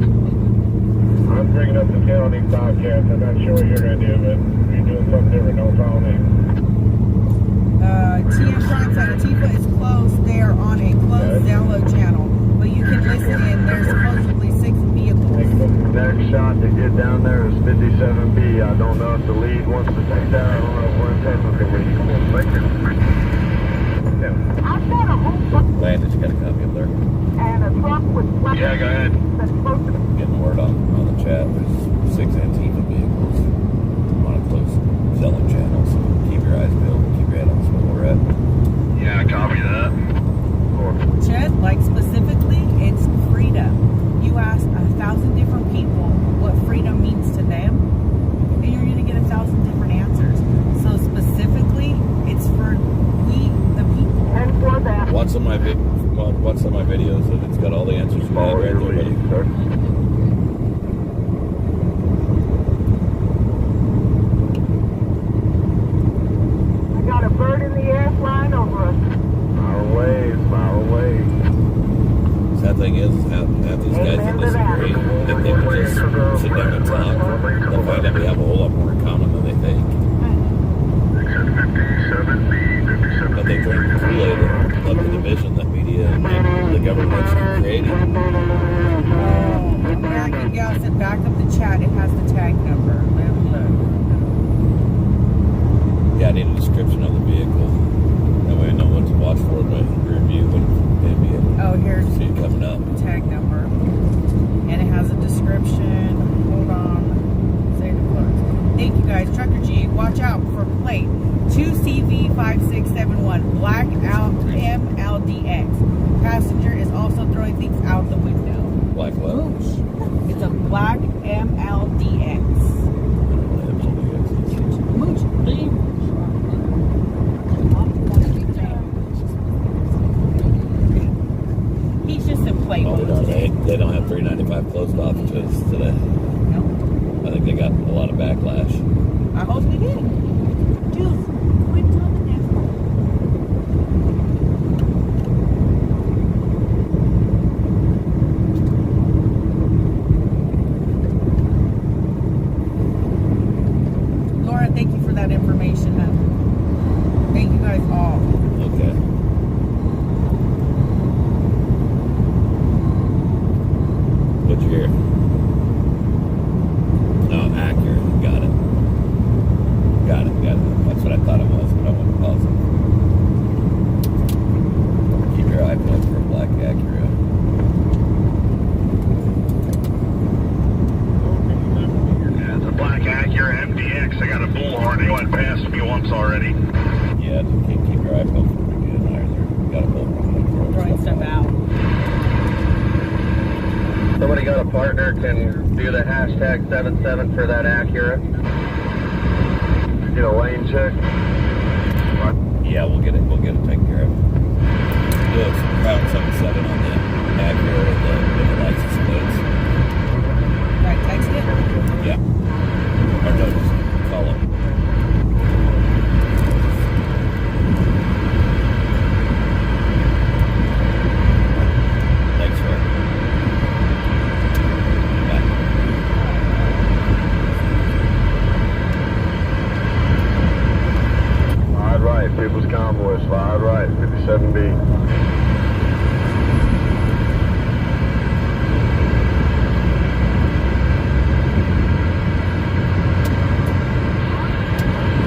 I'm bringing up the county podcast. I'm not sure what you're going to do, but if you're doing something different, don't follow me. TM Sean said, Antifa is closed. They are on a closed download channel, but you can listen in. There's supposedly 6 vehicles. Next shot to get down there is 57B. I don't know if the lead wants to take that. I don't know if we're in touch with the lead. I've got a whole bunch Landon, you got a copy up there? and a truck with Yeah, go ahead. that's supposed to be Getting the word on the chat. There's 6 Antifa vehicles on a closed selling channel, so keep your eyes peeled. Keep your head on where we're at. Yeah, copy that. Chet, like specifically, it's freedom. You ask 1,000 different people what freedom means to them, and you're going to get 1,000 different answers. So specifically, it's for some of my watch some of my videos, and it's got all the answers you need Follow right your there, buddy. lead, sir. I got a bird in the air flying over us. Fire away, fire away. Sad thing is, half these guys that disagree, if they would just sit down and talk, they'll find out we have a whole lot more in common than they think. But they drink the Kool-Aid and love the division that media and the government's creating. American Gal said, back up the chat. It has the tag number. Let me look. Yeah, I need a description of the vehicle. That way I know what to watch for in my review and maybe Oh, here's see it coming up. the tag number. And it has a description. Hold on. Say the close. Thank you guys. Trucker G, watch out for plate 2CV5671. Black out MLDX. Passenger is also throwing things out the window. Black what? Mooch. It's a black MLDX. Mooch. He's just a plate. Oh, no, they don't have 395 closed off to us today. No. I think they got a lot of backlash. I hope they did. Dude, quit talking that. Laura, thank you for that information. Thank you guys all. Okay. What'd you hear? Oh, accurate. Got it. Got it. That's what I thought it was, but I wasn't positive. Keep your eye peeled for a black Acura. Yeah, it's a black Acura MDX. I got a bullhorn. He went past me once already. Yeah, keep your eye peeled for a good iron there. Got a bullhorn. Throwing stuff out. Somebody got a partner can do the hashtag 77 for that Acura. Get a lane check. Yeah, we'll get it taken care of. Do a Crown 77 on the Acura with the license plates. Right, text it. Yeah. Or no, just call them. Thanks, sir. Bye. Slide right, People's Convoy. Slide right, 57B.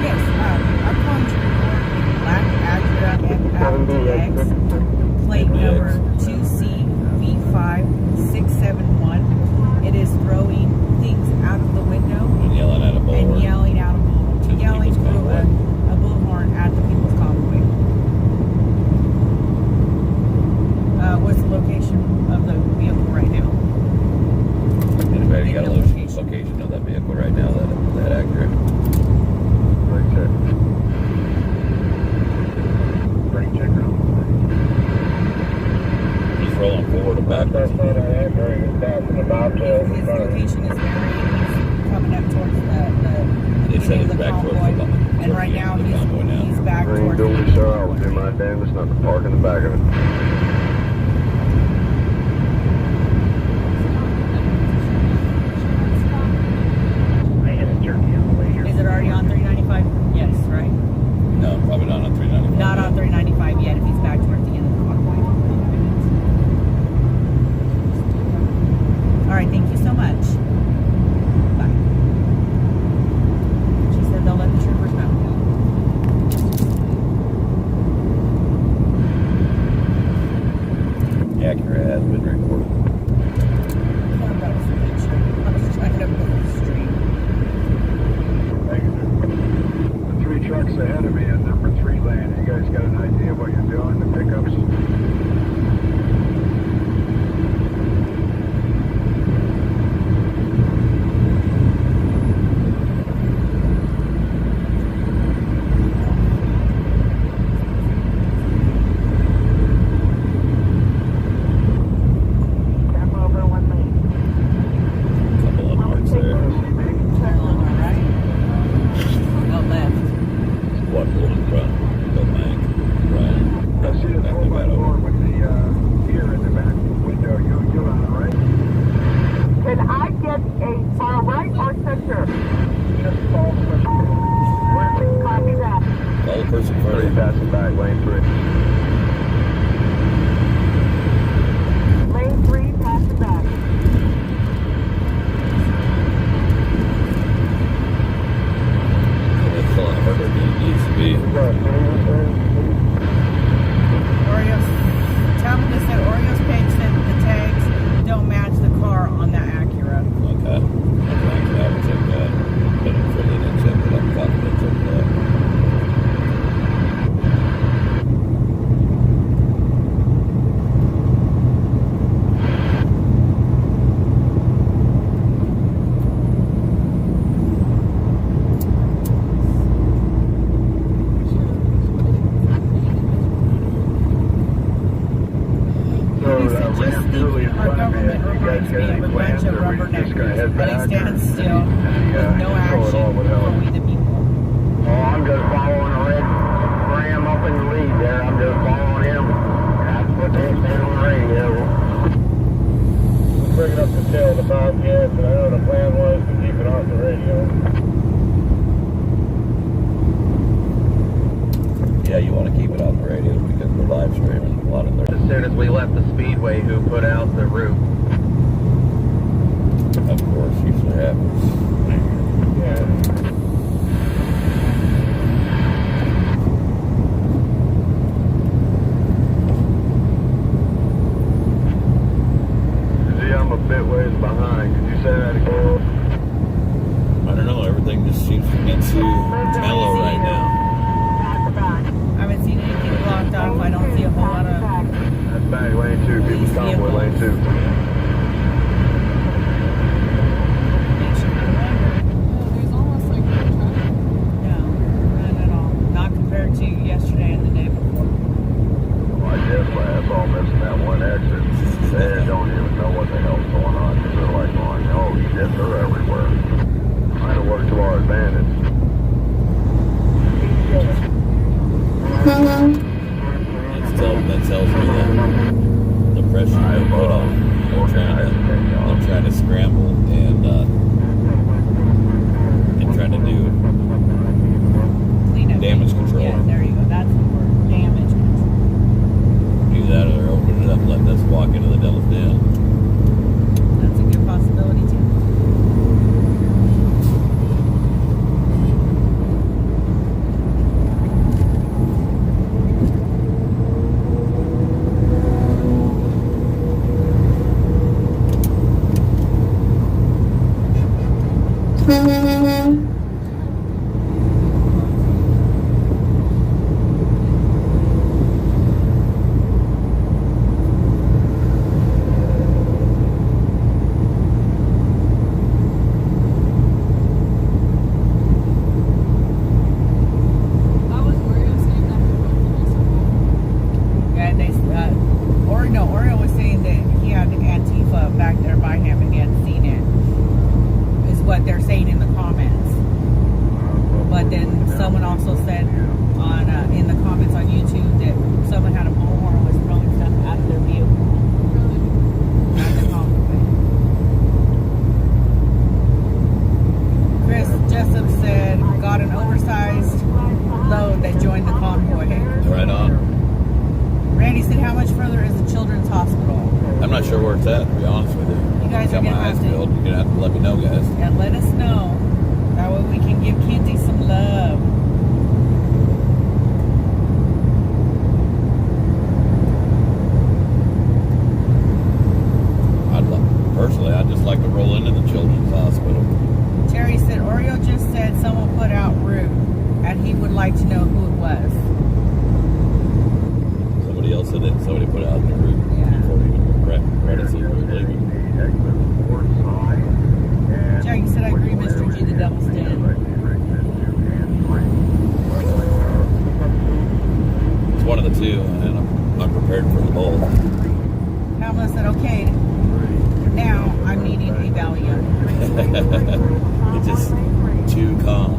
Yes, I'm calling to report a black Acura MLDX, plate number 2CV5671. It is throwing things out of the window And yelling at a bullhorn. and yelling out To the yelling People's through Convoy. a bullhorn at the People's Convoy. What's the location of the vehicle right now? Anybody got a Maybe the location of that vehicle right now, that Acura? Brake check. Brake check around. He's rolling forward and backwards. His location is varying. He's coming up towards the They said beginning of he's back towards convoy. the And right now convoy now. he's back Green towards the dually, sir. I will do convoy. my damnedest not to park in the back of it. Is it already on 395? Yes, right? No, probably not on 395. Not on 395 yet if he's back towards the end of the convoy. All right, thank you so much. Bye. She said they'll let the troopers know. Acura has been recorded. That was a picture. I was trying to move the street. The three trucks ahead of me in number 3 lane. You guys got an idea what you're doing, the pickups? front, go bank, right. I see the 4x4 with the gear in the back window. You're on, right? Can I get a far right or center? Just fall for Copy that. All the person in front of you. passing back lane 3. Lane 3, pass it back. It's a lot harder than it needs to be. Oreos. Tabitha said Oreo's page said the tags don't match the car on that Acura. Okay. I will check that. But I'm sure they didn't check it. I'm confident they checked that. Just thinking our government reminds me of a bunch of rubberneckers, but he stands still with no action for we the people. Oh, I'm just following the red Ram up in the lead there. I'm just following him. That's what they said on the radio. We're bringing up the tail of the Bobcat, and I know the plan was to keep it off the radio. Yeah, you want to keep it on the radio because we're live streaming a lot of their. As soon as we left the speedway, who put out the route? Of course, usually happens. Yeah. See, I'm a bit ways behind. Could you say that again? I don't know. Everything just seems to get too mellow right now. Pass it back. I haven't seen anything blocked off. I don't see a whole lot of. That's back lane 2. People Convoy lane 2. There's almost like no traffic. No, none at all. Not compared to yesterday and the day before. Well, I guess that's all missing that one exit. They don't even know what the hell's going on. They're like going, oh, shit, they're everywhere. Might have worked to our advantage. That tells me that the pressure they put on them trying to scramble and trying to do Clean up. damage control. Yeah, there you go. That's the word. Damage control. Do that or open it up and let us walk into the devil's den. That's a good possibility too. That was Oreo saying that we both did this. Yeah, Oreo was saying that he had Antifa back there by him and he hadn't seen it. Is what they're saying in the comments. But then someone also said on in the comments on YouTube that someone had a bullhorn and was throwing stuff out of their vehicle. That's a compliment. Chris Jessup said got an oversized load that joined the convoy. Right on. Randy said, how much further is the children's hospital? I'm not sure where it's at, to be honest with you. You guys are Got my gonna eyes have to- filled. You're going to have to let me know, guys. And let us know. That way we can give Kenzie some love. Personally, I'd just like to roll into the children's hospital. Terry said, Oreo just said someone put out route and he would like to know who it was. Somebody else said that somebody put out the route Yeah. before we even credits it was leaving. Terry said, I agree, Mr. G, the devil's den. It's one of the two, and I'm prepared for the both. Pamela said, okay, now I'm needing a Valium. It's just too calm.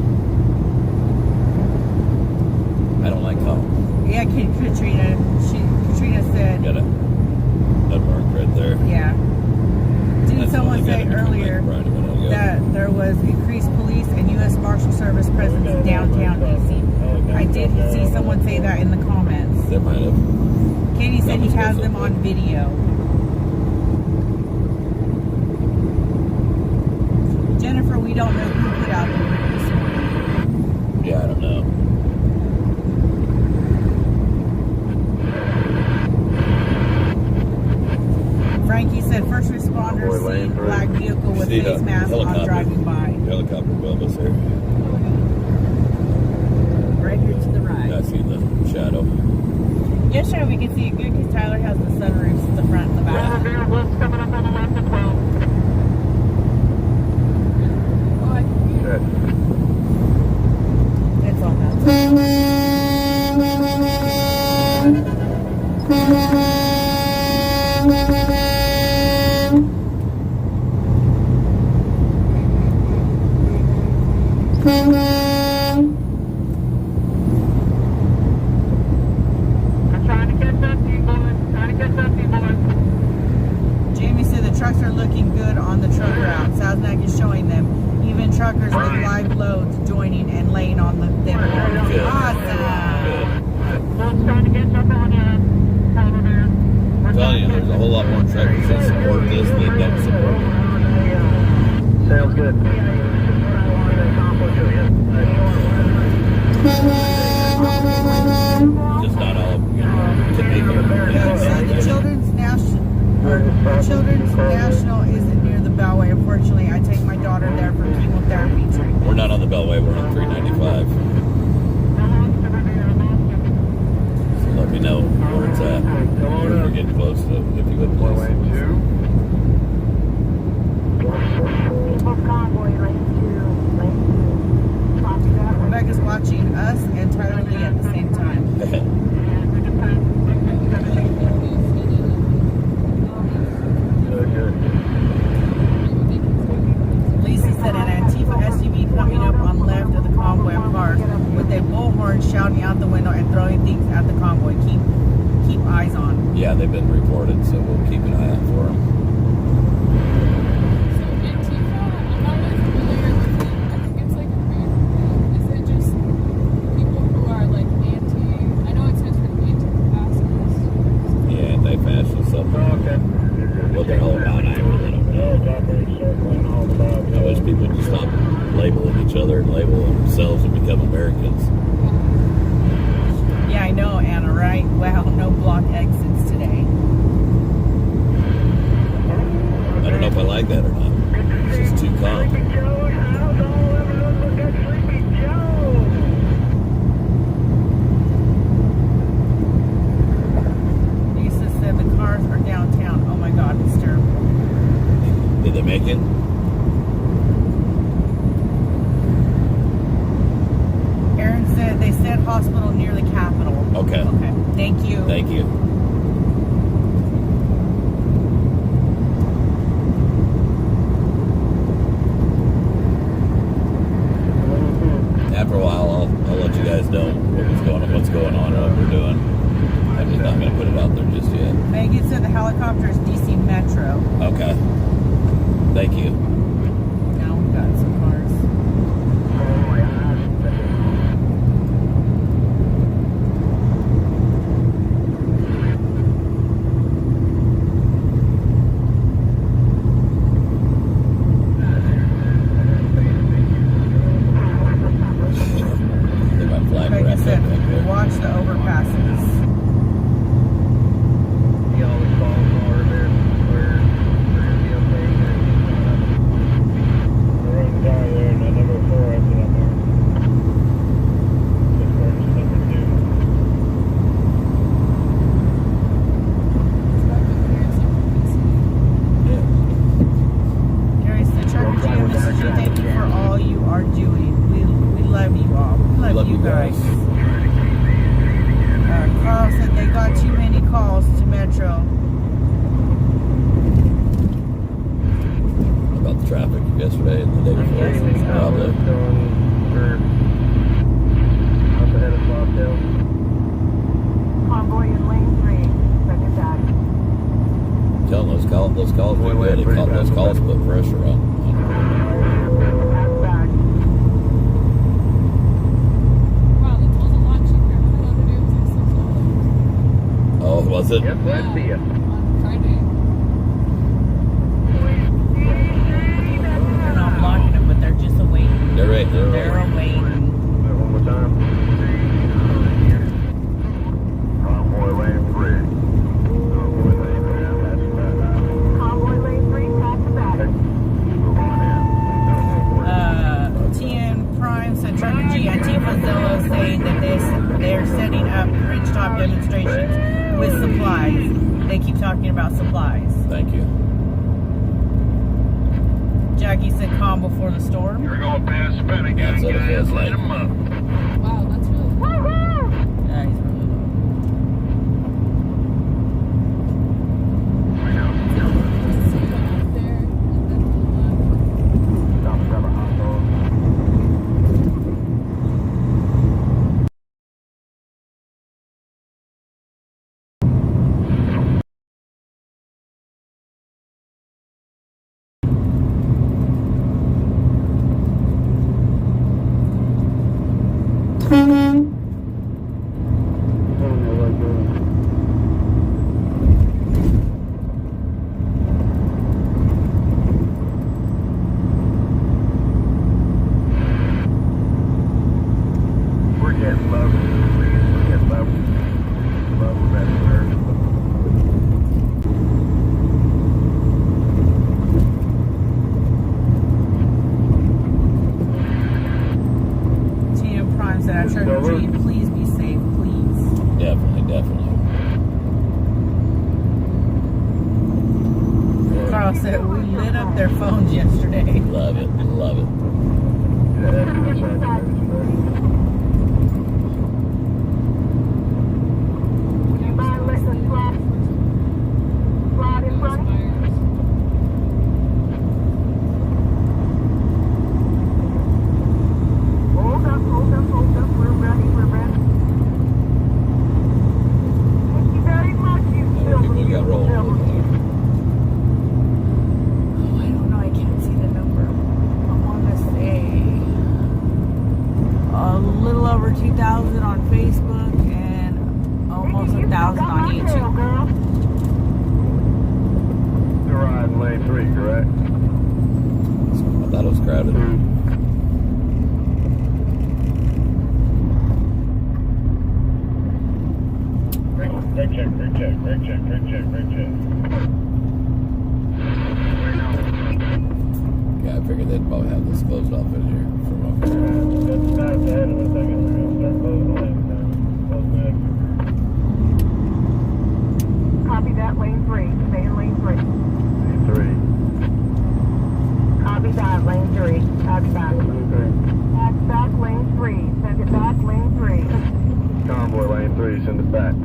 I Oh, Yeah, Katrina said, got a mark right there. yeah. Didn't That's someone the one say that got earlier Brian a minute ago. that there was increased police and U.S. Marshal Service presence in downtown DC? I did see someone say that in the comments. They might have. Katie said he has them on video. Jennifer, we don't know who put out the word this morning. Yeah, I don't know. Frankie said first responders seen black vehicle with See face the mask on helicopter. driving by. Helicopter above us there. Right here to the right. Yeah, I see the shadow. Yesterday we could see it good because Tyler has the sunroofs, the front and the back. Coming up on the left at 12. It's on that. I'm trying to catch up to you, boys. Trying to catch up to you, boys. Jamie said the trucks are looking good on the truck route. Saznak is showing them. Even truckers with live loads joining and laying on them. Good. Awesome. One's trying to catch up on over there. I'm telling you, there's a whole lot more truckers that support this than don't support it. Sounds good. Just not all, to me. So the Children's National isn't near the Beltway. Unfortunately, I take my daughter there for chemotherapy treatment. We're not on the Beltway, we're on 395. So let me know where it's at. We're getting close to, if you would please. Convoy, Rebecca's watching us and Tyler Lee at the same time. Lisa said an Antifa SUV coming up on left of the Convoy park with a bullhorn shouting out the window and throwing things at the convoy. Keep eyes on. Yeah, they've been reported, so we'll keep an eye out for them. Anti-fascist something. What they're all about, I really don't know. I wish people would stop labeling each other and label themselves and become Americans. Yeah, I know, Anna, right? Wow, no block exits today. I don't know if I like that or not. It's just too calm. The cars are downtown. Oh my God, it's terrible. Did they make it? Aaron said they said hospital near the Capitol. Okay. Okay. Thank you. Thank you. After a while, I'll let you guys know what's going on, what we're doing. I'm just not going to put it out there just yet. Megan said the helicopter is DC Metro. Okay. Thank you. Now we've got some cars. They got flag Megan wrapped said, up back there. watch the overpasses. Gary said, Trucker Jim, Mr. G, thank you for all you are doing. We love you all. We love you guys. Carl said they got too many calls to Metro. About the traffic yesterday and the day before. Probably. Up ahead of Slopdale. those calls do good. Those calls put pressure on. Wow, the toll's a lot cheaper. All I had to do was like $6. Oh, was it? Yep, glad to see you. On Friday. They're not blocking them, but they're just awaiting. They're right. They're They're right. awaiting. One more time. Convoy lane 3. Convoy lane 3, that's back. Convoy lane 3, pass back. Move on in. TN Prime said Trucker G Antifa Zillow saying that they're setting up ridgetop demonstrations with supplies. They keep talking about supplies. Thank you. Jackie said calm before the storm. You're going past the Pentagon, That's what it guys. feels Let like. them up. Wow, that's really cool. Yeah, he's really low. See that up there, and then to the left. Stop and grab a hot dog. We're getting low. We're getting low. Low messenger. TN Prime said Trucker G, please be safe, please. Definitely. Carl said we lit up their phones yesterday. Love it. Love it. Yeah, that's good. You mind letting us slide in front of you? Hold up. We're ready. Thank you very much, you silver we got rolling. Oh, I don't know. I can't see the number. I want to say a little over 2,000 on Facebook and almost 1,000 on YouTube. You're riding lane 3, correct? I thought it was crowded. Brake check. Yeah, I figured they'd probably have this closed off in here from up here. That's not ahead of us. I guess we're going to start closing lanes now. Close good. Copy that, lane 3. Stay in lane 3. Lane 3. Copy that, lane 3. Copy that. That's back, lane 3. Send it back, lane 3. Convoy lane 3, send it back.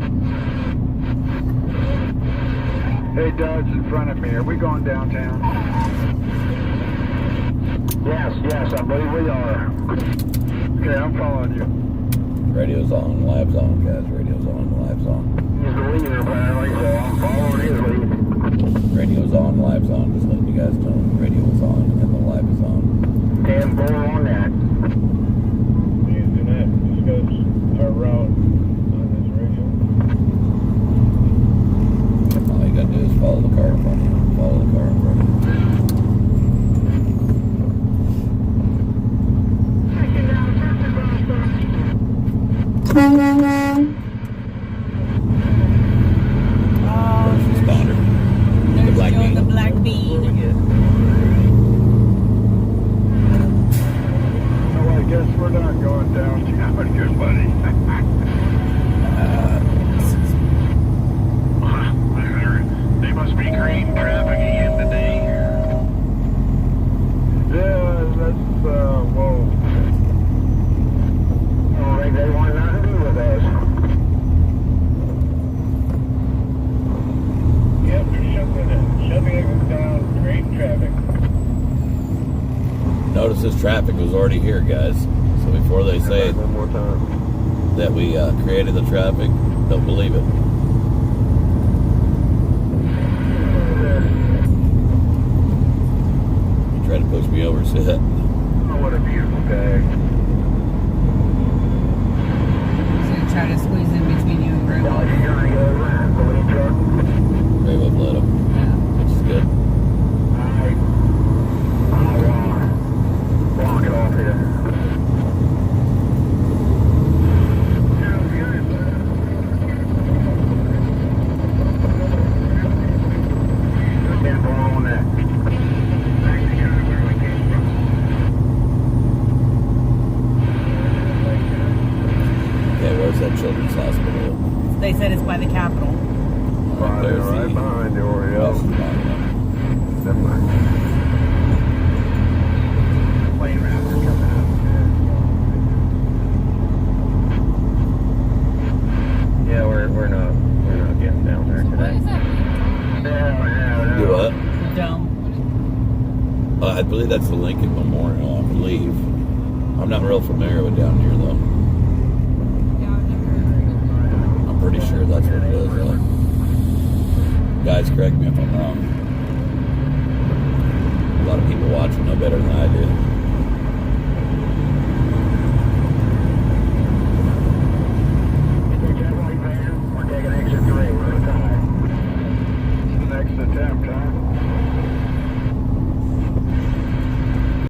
Hey, Dodge in front of me. Are we going downtown? Yes, I believe we are. Okay, I'm following you. Radio's on, live's on, guys. Radio's on, live's on. He's the leader, apparently, so I'm following his lead. Radio's on, live's on. Just letting you guys know. Radio's on and the live is on. 10-4 on that. Using that discuss our route on this radio. All you gotta do is follow the car in front of you. Follow the car in front of you. Oh, Spawner. The there's black Joe bean. the black bean. So I guess we're not going downtown. Good buddy. They must be creating traffic again today. Yeah, that's, whoa. I don't think they want nothing to do with us. Yep, they're shutting it down, creating traffic. Notice this traffic was already here, guys. So before they say One more time. that we created the traffic, don't believe it. Try to push me over, sit. Oh, what a beautiful day. So try to squeeze in between you and Grandma. You gotta go around the lead truck. They won't let him, Yeah. which is good. I'll block it off here. Can't go on that. Okay, where's that children's hospital? They said it's by the Capitol. Right, There's right the behind the Oreo. house behind them. Never mind. Plane routes are coming up. Yeah, we're not getting down there What today. is that? Do what? Dome. I believe that's the Lincoln Memorial, I believe. I'm not real familiar with down here, though. Yeah, I've never heard of it. I'm pretty sure that's what it is. Guys, correct me if I'm wrong. A lot of people watching know better than I do.